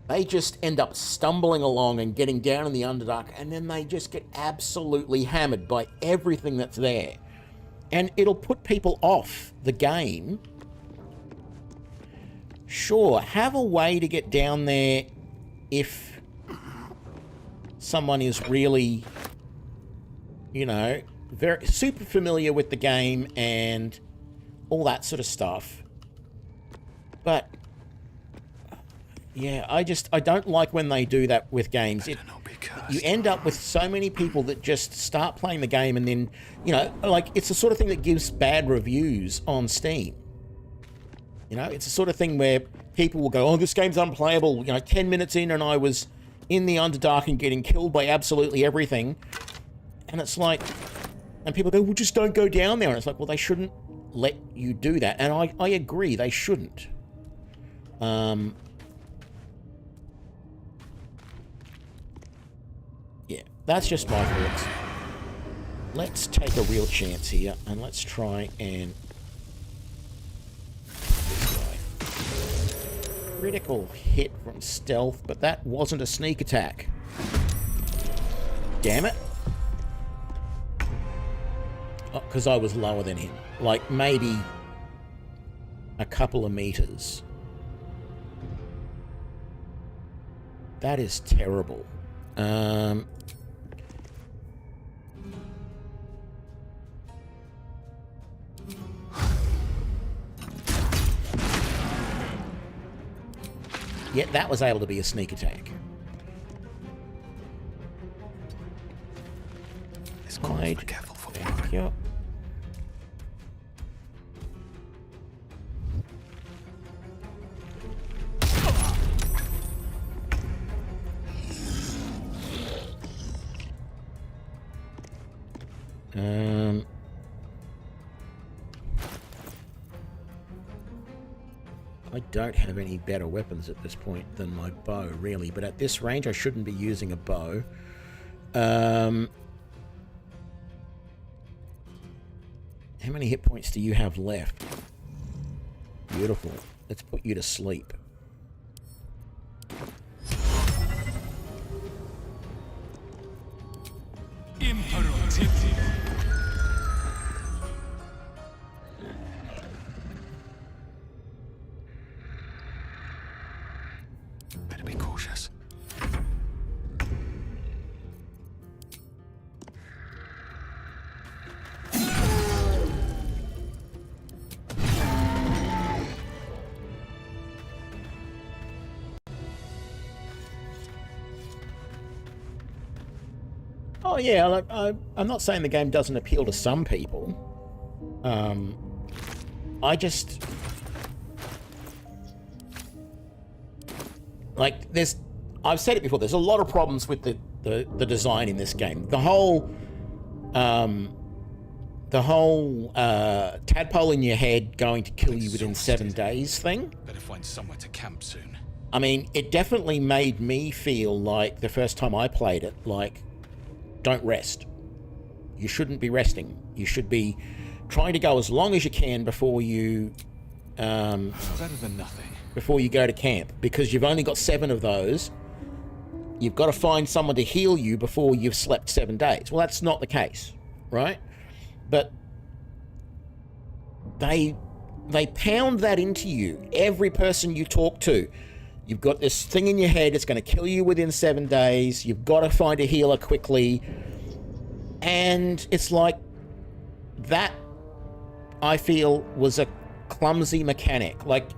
they just end up stumbling along and getting down in the Underdark, and then they just get absolutely hammered by everything that's there. And it'll put people off the game. Sure, have a way to get down there if someone is really, you know, very super familiar with the game and all that sort of stuff. But yeah, I don't like when they do that with games. You end up with so many people that just start playing the game and then, you know, like, it's the sort of thing that gives bad reviews on Steam. You know, it's the sort of thing where people will go, oh, this game's unplayable. You know, 10 minutes in and I was in the Underdark and getting killed by absolutely everything. And it's like, and people go, well, just don't go down there. And it's like, well, they shouldn't let you do that. And I agree, they shouldn't. Yeah, that's just my thoughts. Let's take a real chance here, and let's try and... this guy. Critical hit from stealth, but that wasn't a sneak attack. Damn it. Oh, because I was lower than him. Like, maybe a couple of meters. That is terrible. Yeah, that was able to be a sneak attack. Hide. Thank you. I don't have any better weapons at this point than my bow, really, but at this range I shouldn't be using a bow. How many hit points do you have left? Beautiful. Let's put you to sleep. cautious. Oh yeah, like I'm not saying the game doesn't appeal to some people. I just like I've said it before. There's a lot of problems with the design in this game. The whole tadpole in your head going to kill you within 7 days thing. Better find somewhere to camp soon. I mean, it definitely made me feel like the first time I played it, like, don't rest. You shouldn't be resting. You should be trying to go as long as you can before you better than nothing. Before you go to camp, because you've only got 7 of those. You've got to find someone to heal you before you've slept 7 days. Well, that's not the case, right? But they pound that into you. Every person you talk to, you've got this thing in your head, it's going to kill you within 7 days. You've got to find a healer quickly. And it's like that, I feel, was a clumsy mechanic. Like,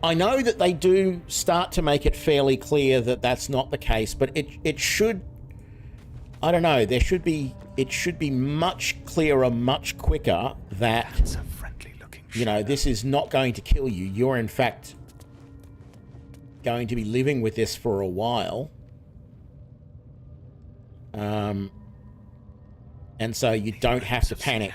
I know that they do start to make it fairly clear that that's not the case, but it should, I don't know, it should be much clearer, much quicker that, that's a friendly looking you know, this is not going to kill you. You're in fact going to be living with this for a while. And so you don't have to panic.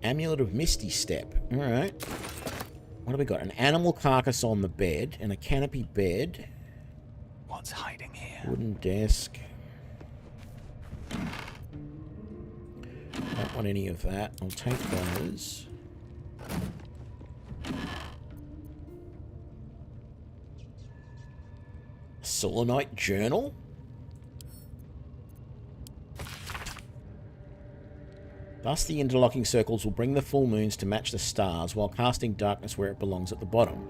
Amulet of Misty Step. All right. What have we got? An animal carcass on the bed and a canopy bed. What's hiding here? Wooden desk. Don't want any of that. I'll take those. Selenite journal? Thus, the interlocking circles will bring the full moons to match the stars while casting darkness where it belongs at the bottom.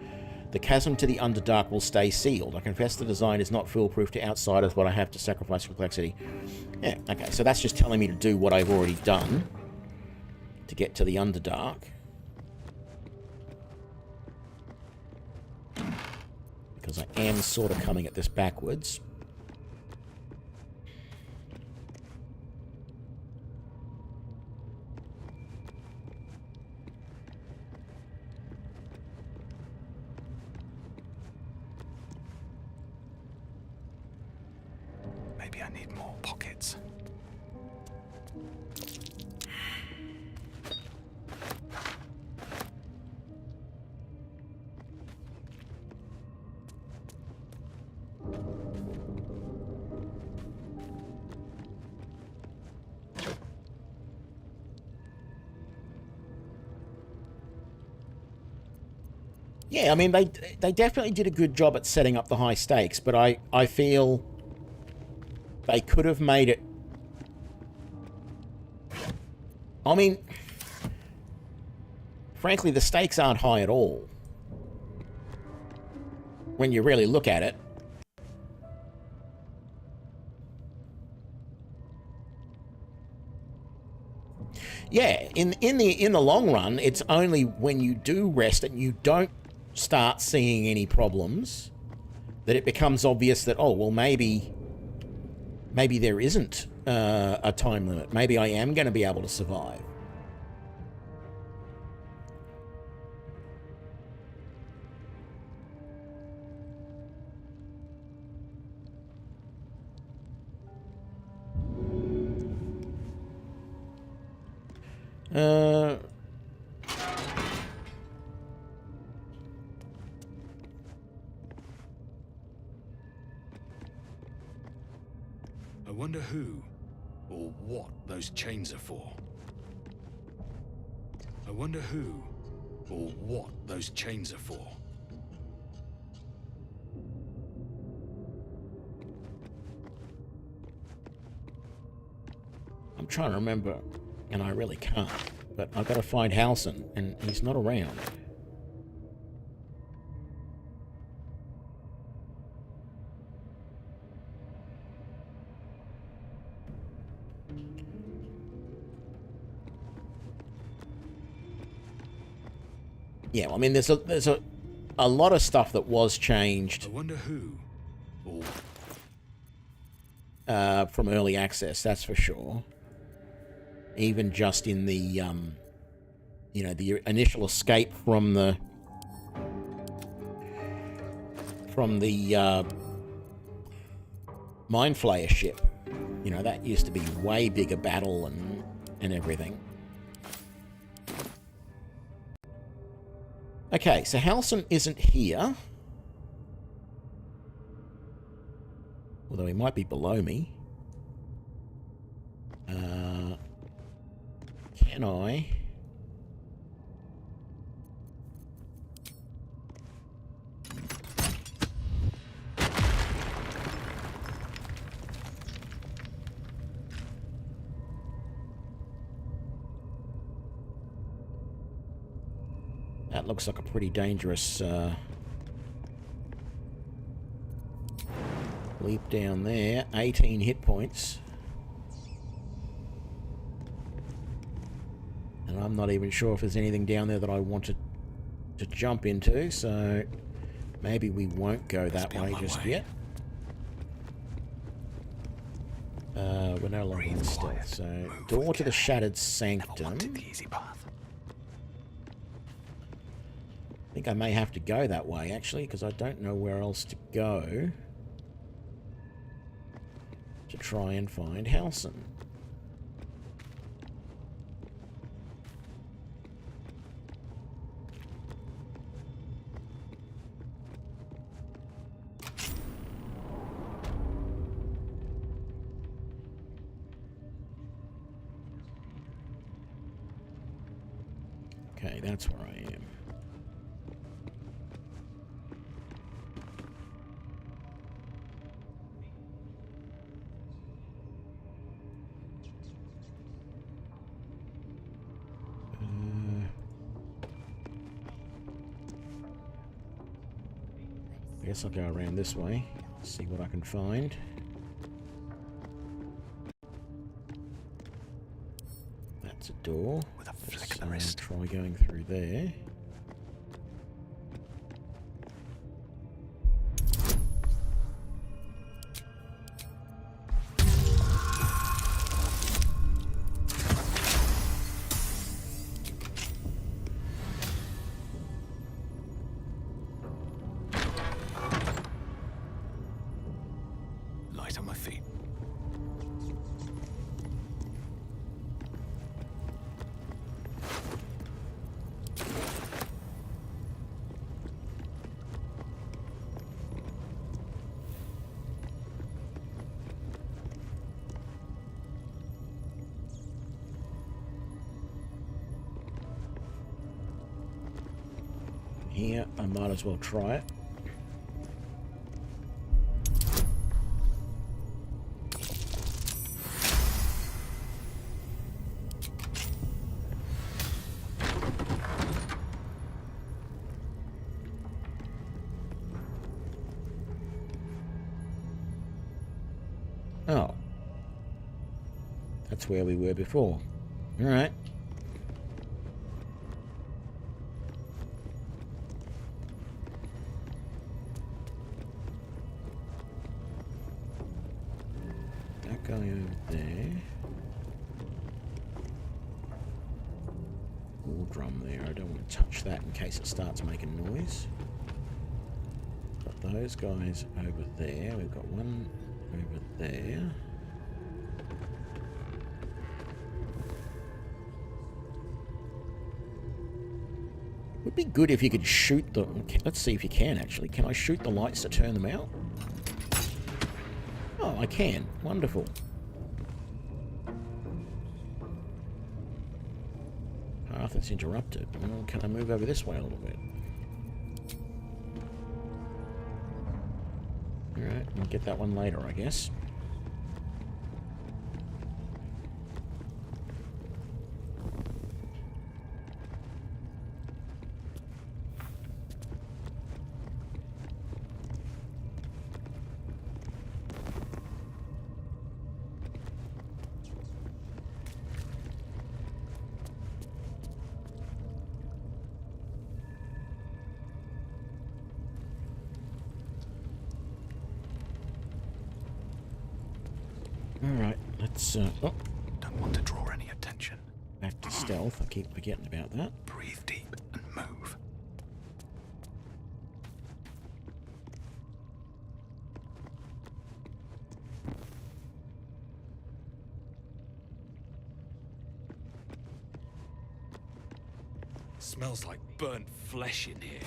The chasm to the Underdark will stay sealed. I confess the design is not foolproof to outsiders, but I have to sacrifice complexity. Yeah, okay, so that's just telling me to do what I've already done to get to the Underdark. Because I am sort of coming at this backwards. Maybe I need more pockets. Yeah, I mean, they definitely did a good job at setting up the high stakes, but I feel they could have made it... I mean, frankly, the stakes aren't high at all when you really look at it. Yeah, in the long run, it's only when you do rest and you don't start seeing any problems that it becomes obvious that, oh, well, maybe there isn't a time limit. Maybe I am going to be able to survive. I wonder who or what those chains are for. I wonder who or what those chains are for. trying to remember, and I really can't. But I've got to find Halsin, and he's not around. Yeah, well, I mean, there's a lot of stuff that was changed. I wonder who. From early access, that's for sure. Even just in the, you know, the initial escape from the Mind Flayer ship. You know, that used to be way bigger battle and everything. Okay, so Halsin isn't here. Although he might be below me. Can I? That looks like a pretty dangerous leap down there. 18 hit points. And I'm not even sure if there's anything down there that I wanted to jump into, so maybe we won't go that way just yet. We're no longer in stealth, so door to the Shattered Sanctum. I think I may have to go that way, actually, because I don't know where else to go to try and find Halsin. Okay, that's where I am. I guess I'll go around this way, see what I can find. That's a door. With a flick of the wrist. Try going through there. On my feet. Here, I might as well try it. Oh. That's where we were before. Alright. That guy over there. War drum there. I don't want to touch that in case it starts making noise. Got those guys over there. We've got one over there. Would be good if you could shoot the... Let's see if you can, actually. Can I shoot the lights to turn them out? Oh, I can. Wonderful. Path is interrupted. Well, can I move over this way a little bit? Alright, we'll get that one later, I guess. let's... oh, Don't want to draw any attention. back to stealth. I keep forgetting about that. Breathe deep and move. Smells like burnt flesh in here.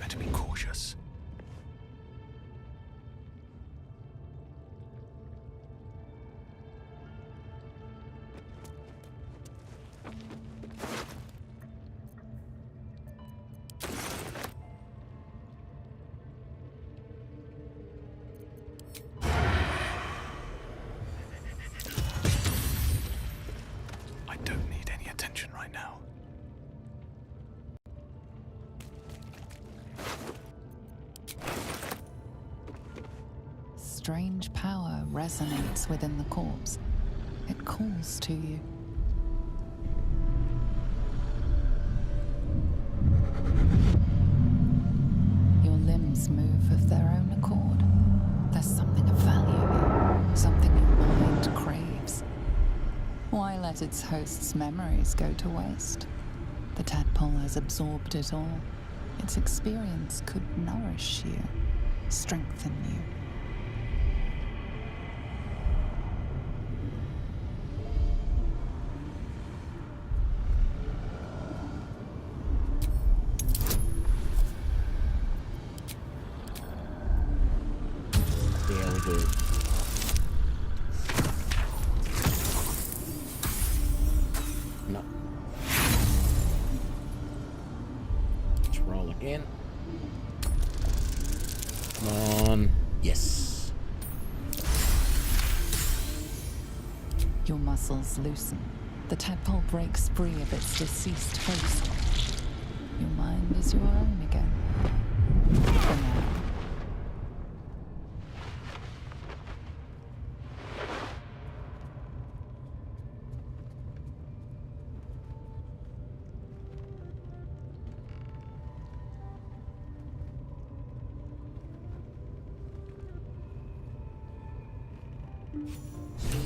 Better be cautious. I don't need any attention right now. Strange power resonates within the corpse. It calls to you. Your limbs move of their own accord. There's something of value here, something your mind craves. Why let its host's memories go to waste? The tadpole has absorbed it all. Its experience could nourish you, strengthen you. Baldur. No. Let's roll again. Come on. Yes. Your muscles loosen. The tadpole breaks free of its deceased host. Your mind is your own again. For now.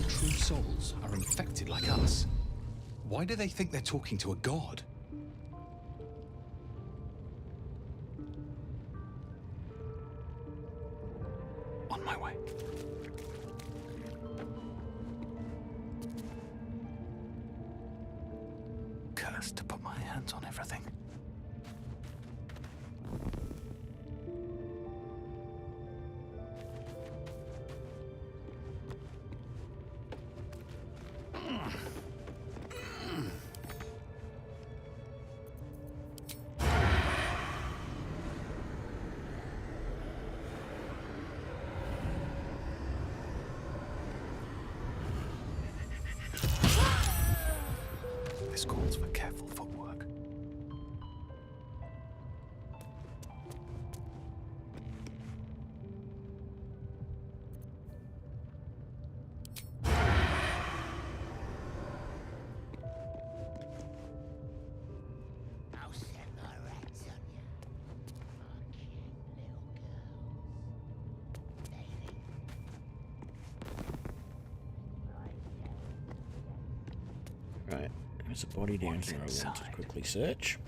True souls are infected like us. Why do they think they're talking to a god? On my way. Cursed to put my hands on everything. This calls for careful footwork. I'll set my rats on you. Fucking little girls. Right. There's a body down here I want to quickly search.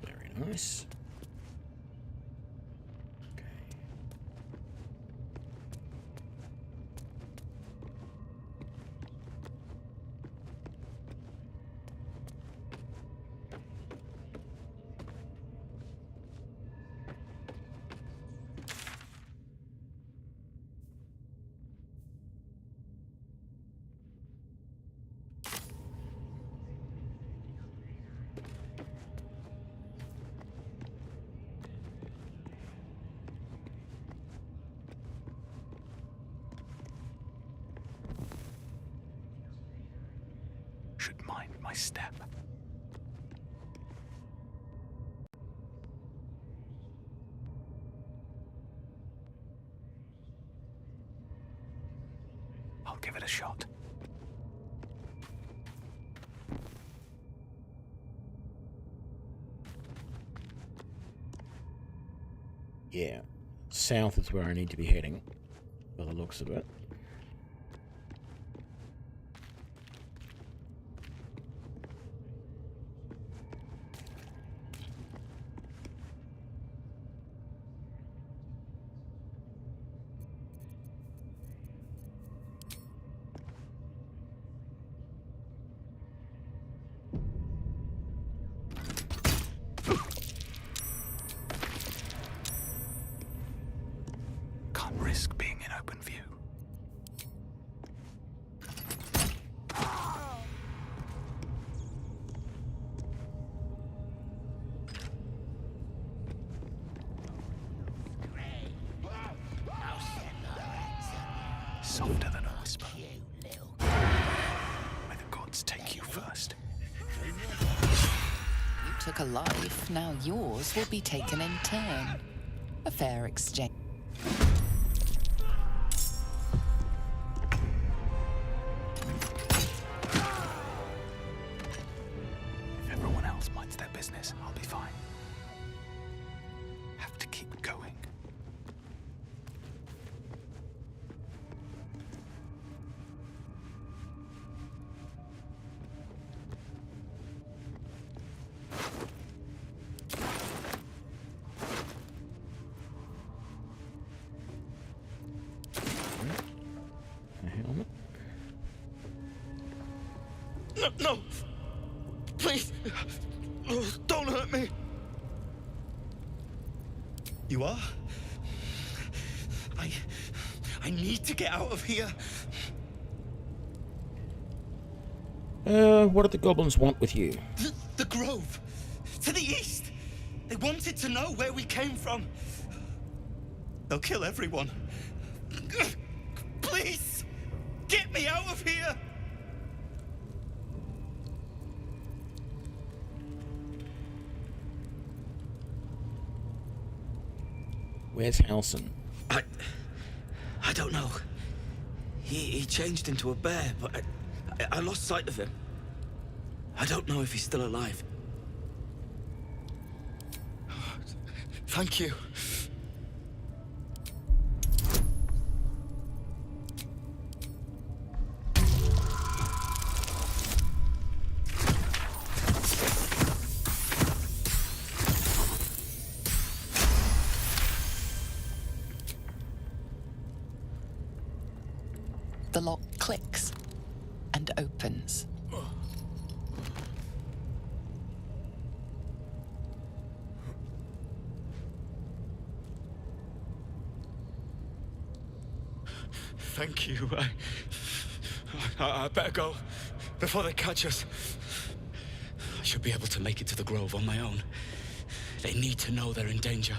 Very nice. Okay. Should mind my step. I'll give it a shot. Yeah, south is where I need to be heading, by the looks of it. Can't risk being in open view. Softer than a whisper. May the gods take you first. You took a life, now yours will be taken in turn. A fair exchange. If everyone else minds their business, I'll be fine. Have to keep going. Helmet. No, no! Please! Oh, don't hurt me! You are? I need to get out of here. What do the goblins want with you? The grove. To the east. They wanted to know where we came from. They'll kill everyone. Please! Get me out of here! Where's Halson? I don't know. He changed into a bear, but I lost sight of him. I don't know if he's still alive. Thank you. The lock clicks and opens. Thank you. I better go before they catch us. I should be able to make it to the grove on my own. They need to know they're in danger.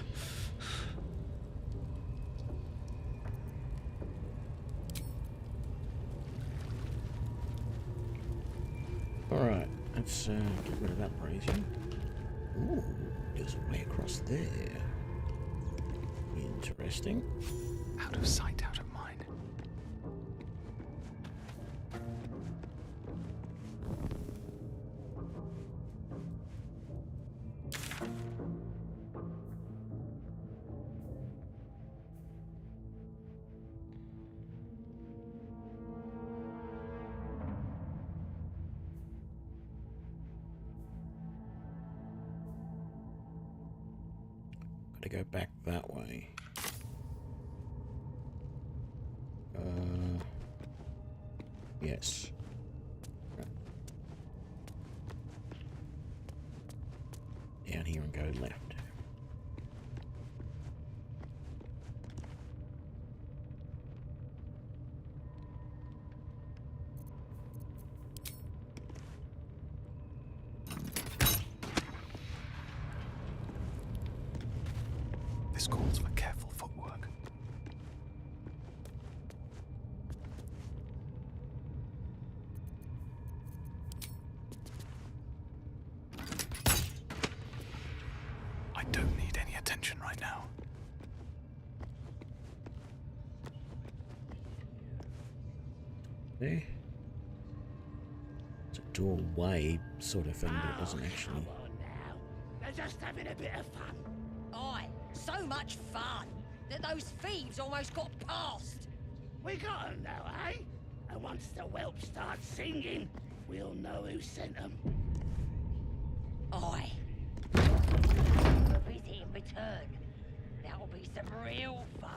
Alright, let's get rid of that brazier. Ooh, there's a way across there. Interesting. Out of sight, out of mind. Gotta go back that way. Yes. Right. Down here and go left. This calls for careful footwork. I don't need any attention right now. there. It's a doorway sort of thing, but it doesn't actually. They're just having a bit of fun. Aye, so much fun that those thieves almost got past. We got 'em now, eh? And once the whelp starts singing, we'll know who sent 'em. Aye. A visit in return. That'll be some real fun.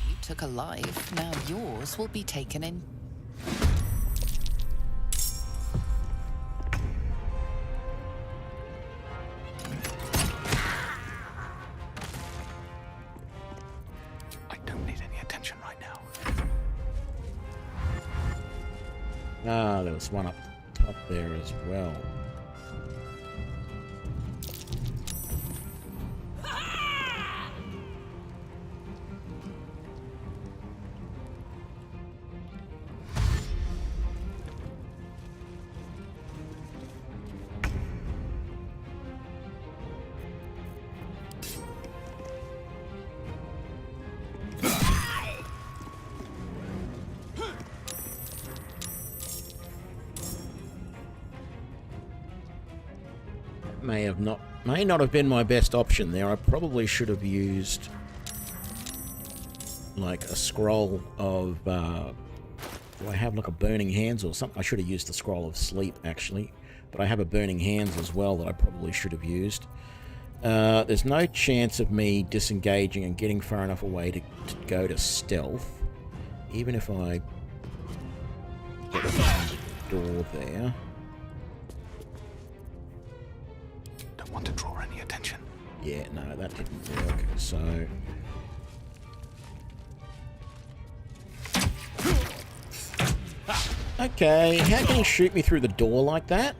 You took a life, now yours will be taken in. I don't need any attention right now. Ah, there was one up top there as well. May not have been my best option there. I probably should have used like a scroll of do I have like a burning hands or something? I should have used the scroll of sleep actually, but I have a burning hands as well that I probably should have used. There's no chance of me disengaging and getting far enough away to go to stealth, even if I get behind the door there. Want to draw any attention. Yeah, no, that didn't work. So okay, how can he shoot me through the door like that?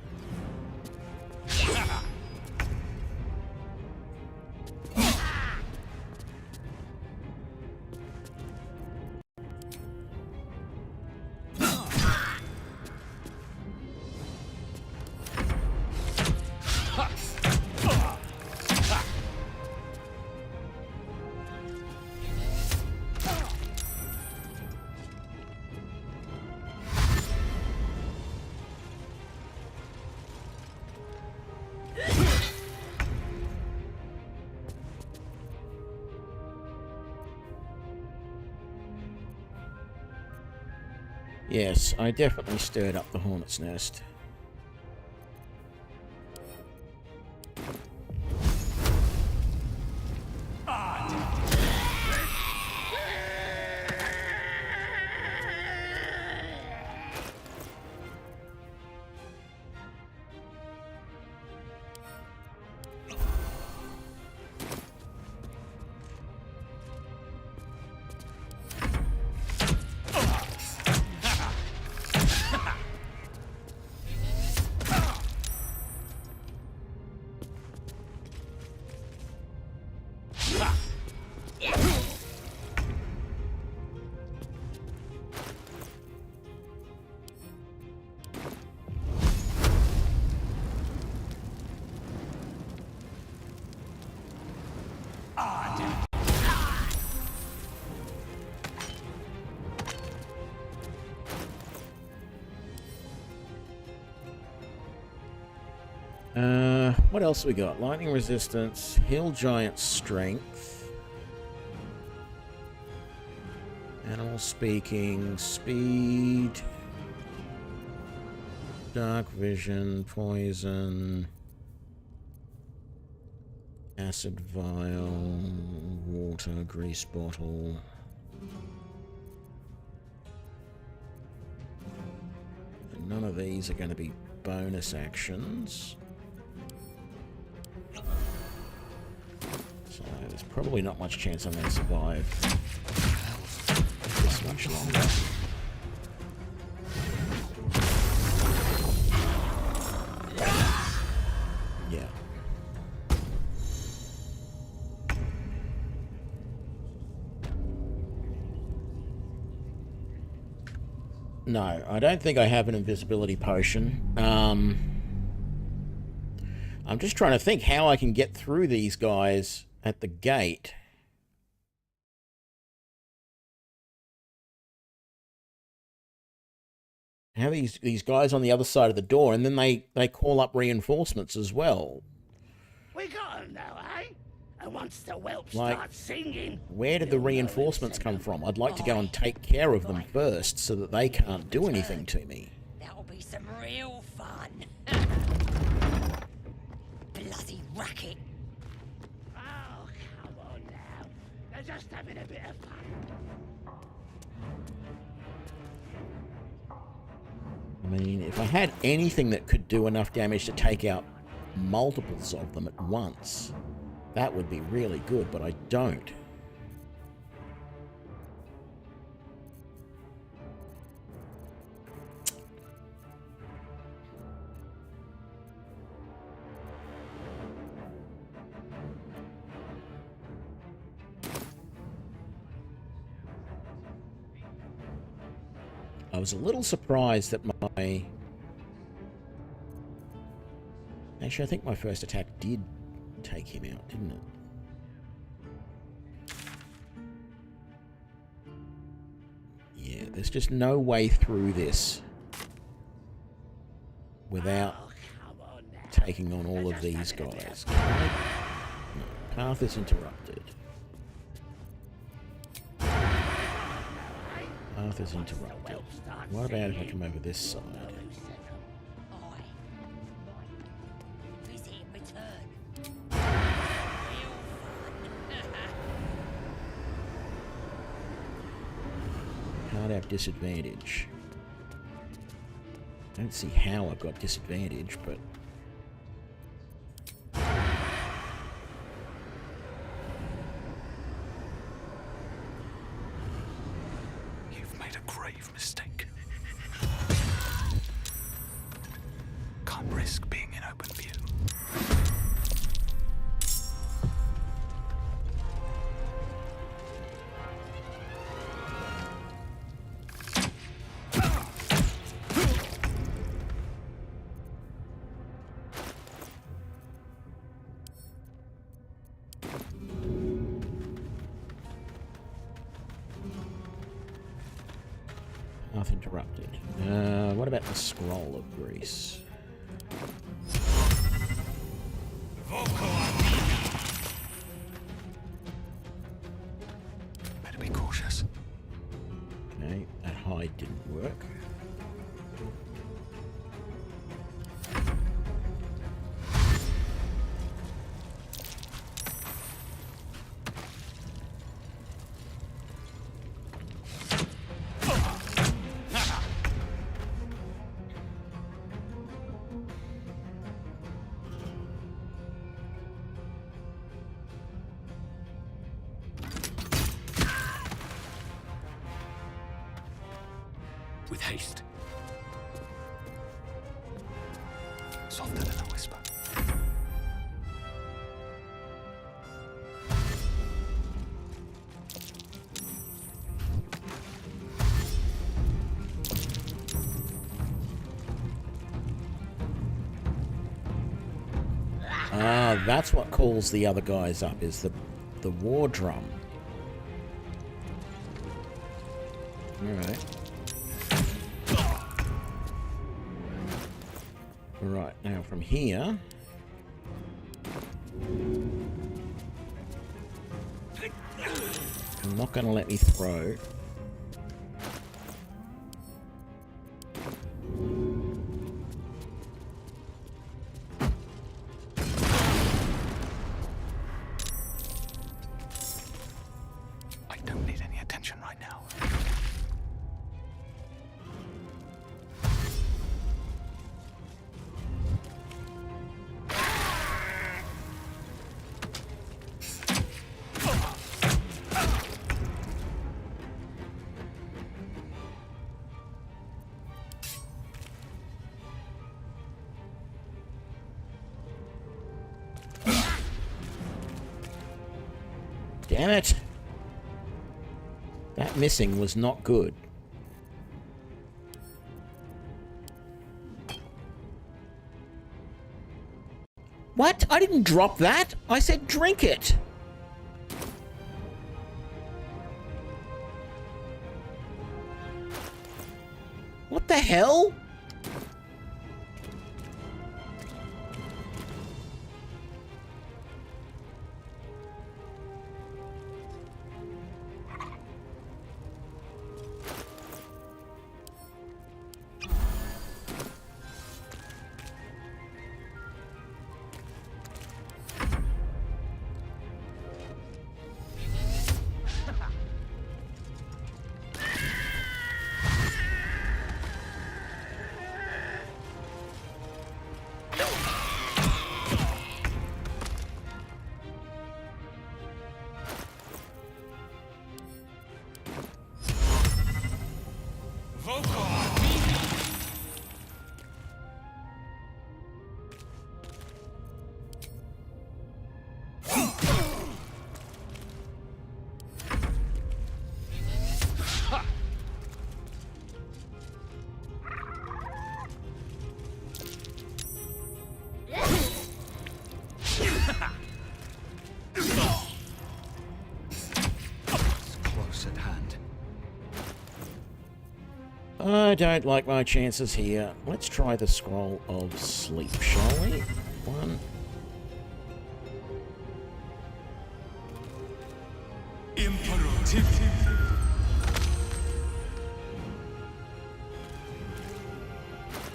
Yes, I definitely stirred up the hornet's nest. What else we got? Lightning resistance, hill giant strength, animal speaking, speed, dark vision, poison, acid vial, water, grease bottle. And none of these are going to be bonus actions. So there's probably not much chance I'm going to survive this much longer. Yeah. No, I don't think I have an invisibility potion. I'm just trying to think how I can get through these guys at the gate. How these guys on the other side of the door, and then they call up reinforcements as well. We got 'em now, eh? And once the whelp Like, starts singing, where did the reinforcements come from? I'd like to go and take care of them first so that they can't do anything to me. That'll be some real fun. Bloody racket. Oh, come on now. They're just having a bit of fun. I mean, if I had anything that could do enough damage to take out multiples of them at once, that would be really good, but I don't. I was a little surprised that my... Actually, I think my first attack did take him out, didn't it? Yeah, there's just no way through this without taking on all of these guys. No, path is interrupted. Path is interrupted. What about if I come over this side? Can't have disadvantage. I don't see how I've got disadvantage, but... You've made a grave mistake. Can't risk being in open view. Path interrupted. What about the Scroll of Grease? Better be cautious. Okay, that hide didn't work. With haste. Softer than a whisper. Ah, that's what calls the other guys up, is the war drum. Alright. Right, now from here... I'm not going to let me throw. I don't need any attention right now. Damn it! That missing was not good. What? I didn't drop that. I said drink it. What the hell? I don't like my chances here. Let's try the Scroll of Sleep, shall we? One.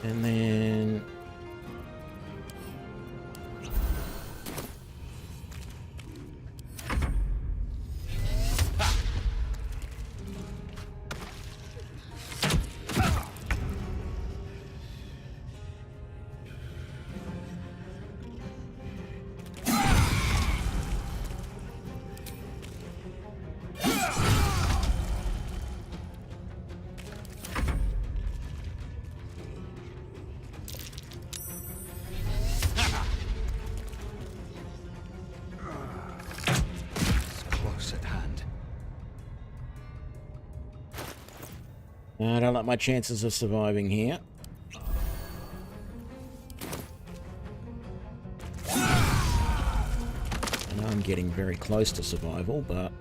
And then... I don't like my chances of surviving here. I know I'm getting very close to survival, but...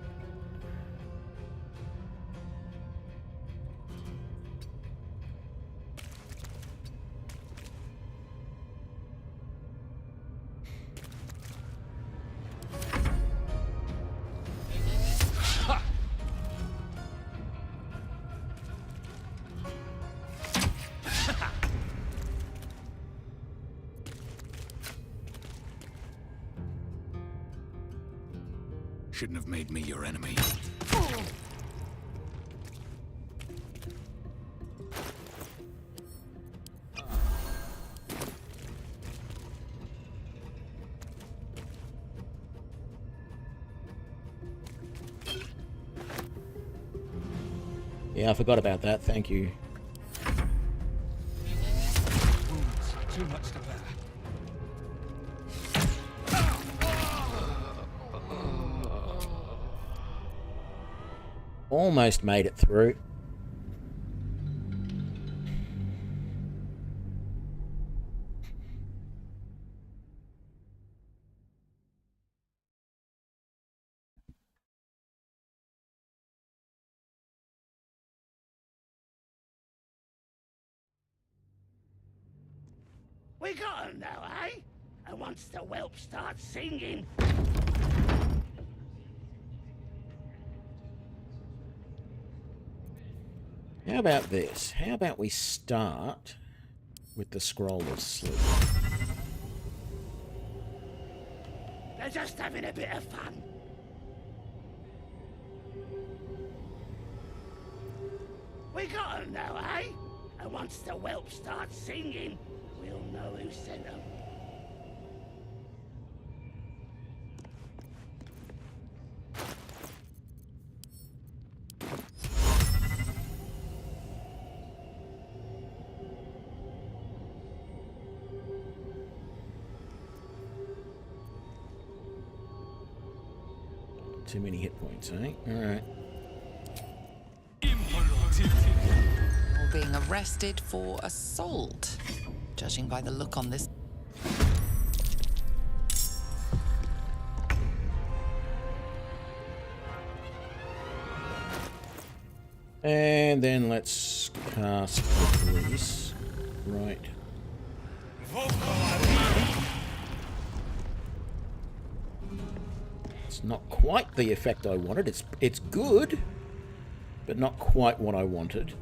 Shouldn't have made me your enemy. Yeah, I forgot about that. Thank you. Too much to bear. Almost made it through. We got him now, eh? And once the whelp starts singing... How about this? How about we start with the Scroll of Sleep? They're just having a bit of fun. We got him now, eh? And once the whelp starts singing, we'll know who sent them. Too many hit points, eh? Alright. Or being arrested for assault, judging by the look on this. And then let's cast release. Right. It's not quite the effect I wanted. It's good, but not quite what I wanted.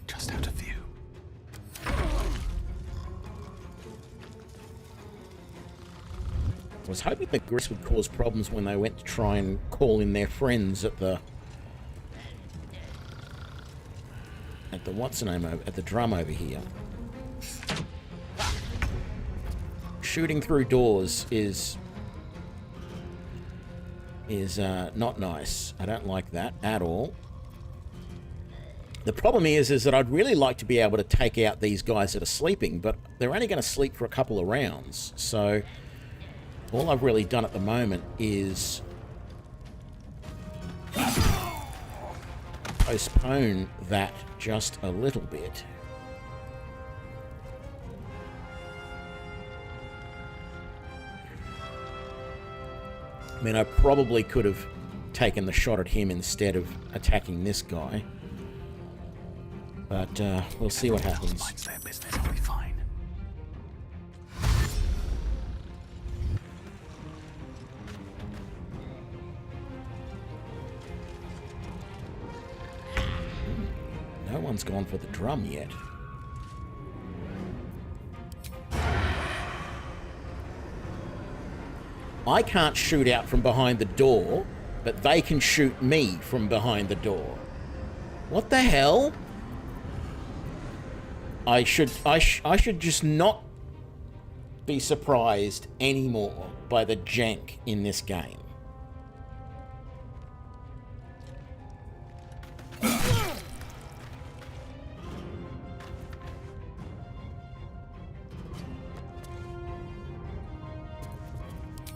Just out of view. I was hoping the Gris would cause problems when they went to try and call in their friends at the what's the name at the drum over here. Shooting through doors is not nice. I don't like that at all. The problem is that I'd really like to be able to take out these guys that are sleeping, but they're only going to sleep for a couple of rounds. So all I've really done at the moment is postpone that just a little bit. I mean, I probably could have taken the shot at him instead of attacking this guy. But we'll see what happens. Mind's their business, I'll be fine. No one's gone for the drum yet. I can't shoot out from behind the door, but they can shoot me from behind the door. What the hell? I should just not be surprised anymore by the jank in this game.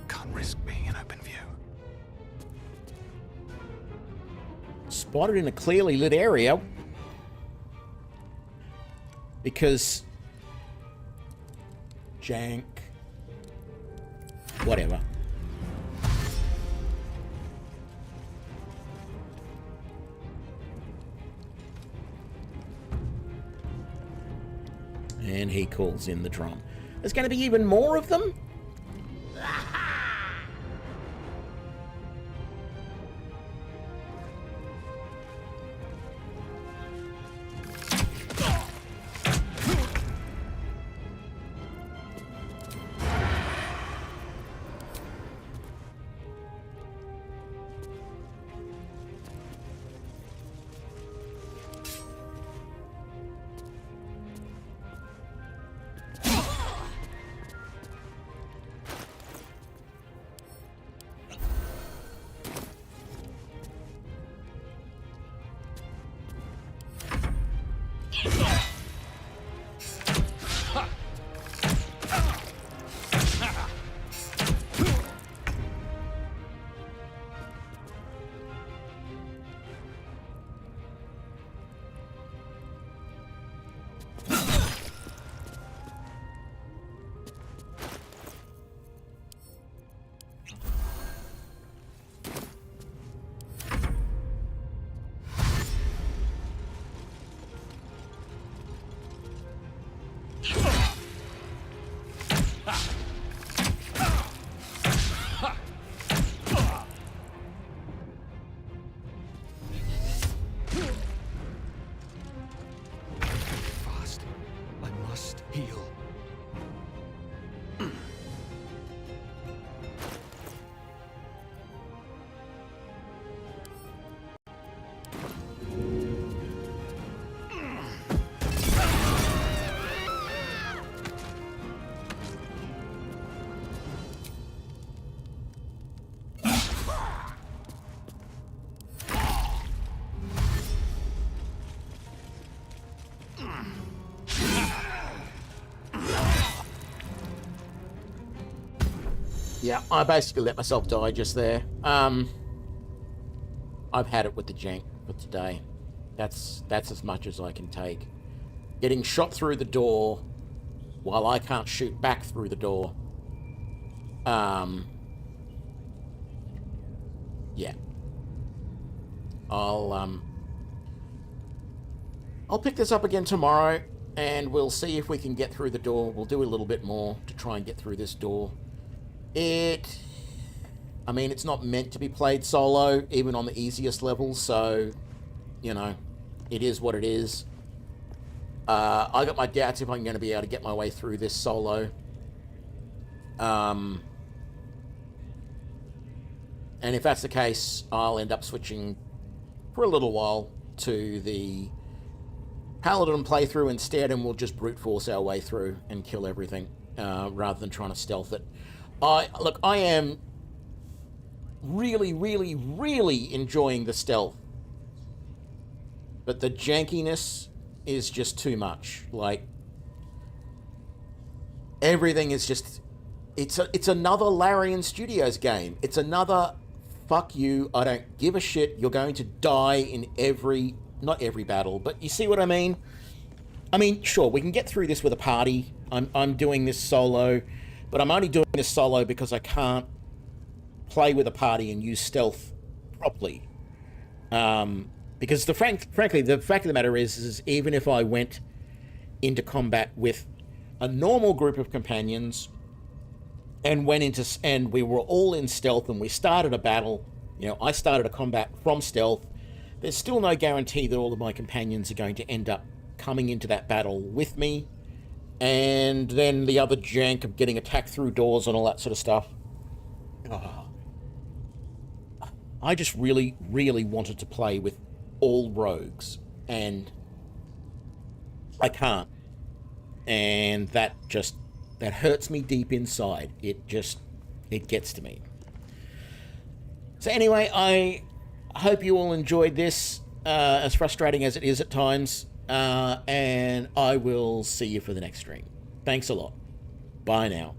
Can't risk being in open view. Spotted in a clearly lit area. Because jank. Whatever. And he calls in the drum. There's going to be even more of them? Yeah, I basically let myself die just there. I've had it with the jank for today. That's as much as I can take. getting shot through the door while I can't shoot back through the door. Yeah. I'll pick this up again tomorrow, and we'll see if we can get through the door. We'll do a little bit more to try and get through this door. I mean, it's not meant to be played solo, even on the easiest levels, so, you know, it is what it is. I got my doubts if I'm going to be able to get my way through this solo. And if that's the case, I'll end up switching for a little while to the Paladin playthrough instead, and we'll just brute force our way through and kill everything, rather than trying to stealth it. Look, I am really, really, really enjoying the stealth, but the jankiness is just too much. Like, everything is just, it's another Larian Studios game. It's another, fuck you, I don't give a shit, you're going to die in not every battle, but you see what I mean? I mean, sure, we can get through this with a party. I'm doing this solo, but I'm only doing this solo because I can't play with a party and use stealth properly. Because frankly, the fact of the matter is even if I went into combat with a normal group of companions and we were all in stealth and we started a battle, you know, I started a combat from stealth, there's still no guarantee that all of my companions are going to end up coming into that battle with me, and then the other jank of getting attacked through doors and all that sort of stuff. Oh. I just really, really wanted to play with all rogues, and I can't. And that hurts me deep inside. It gets to me. So anyway, I hope you all enjoyed this, as frustrating as it is at times, and I will see you for the next stream. Thanks a lot. Bye now.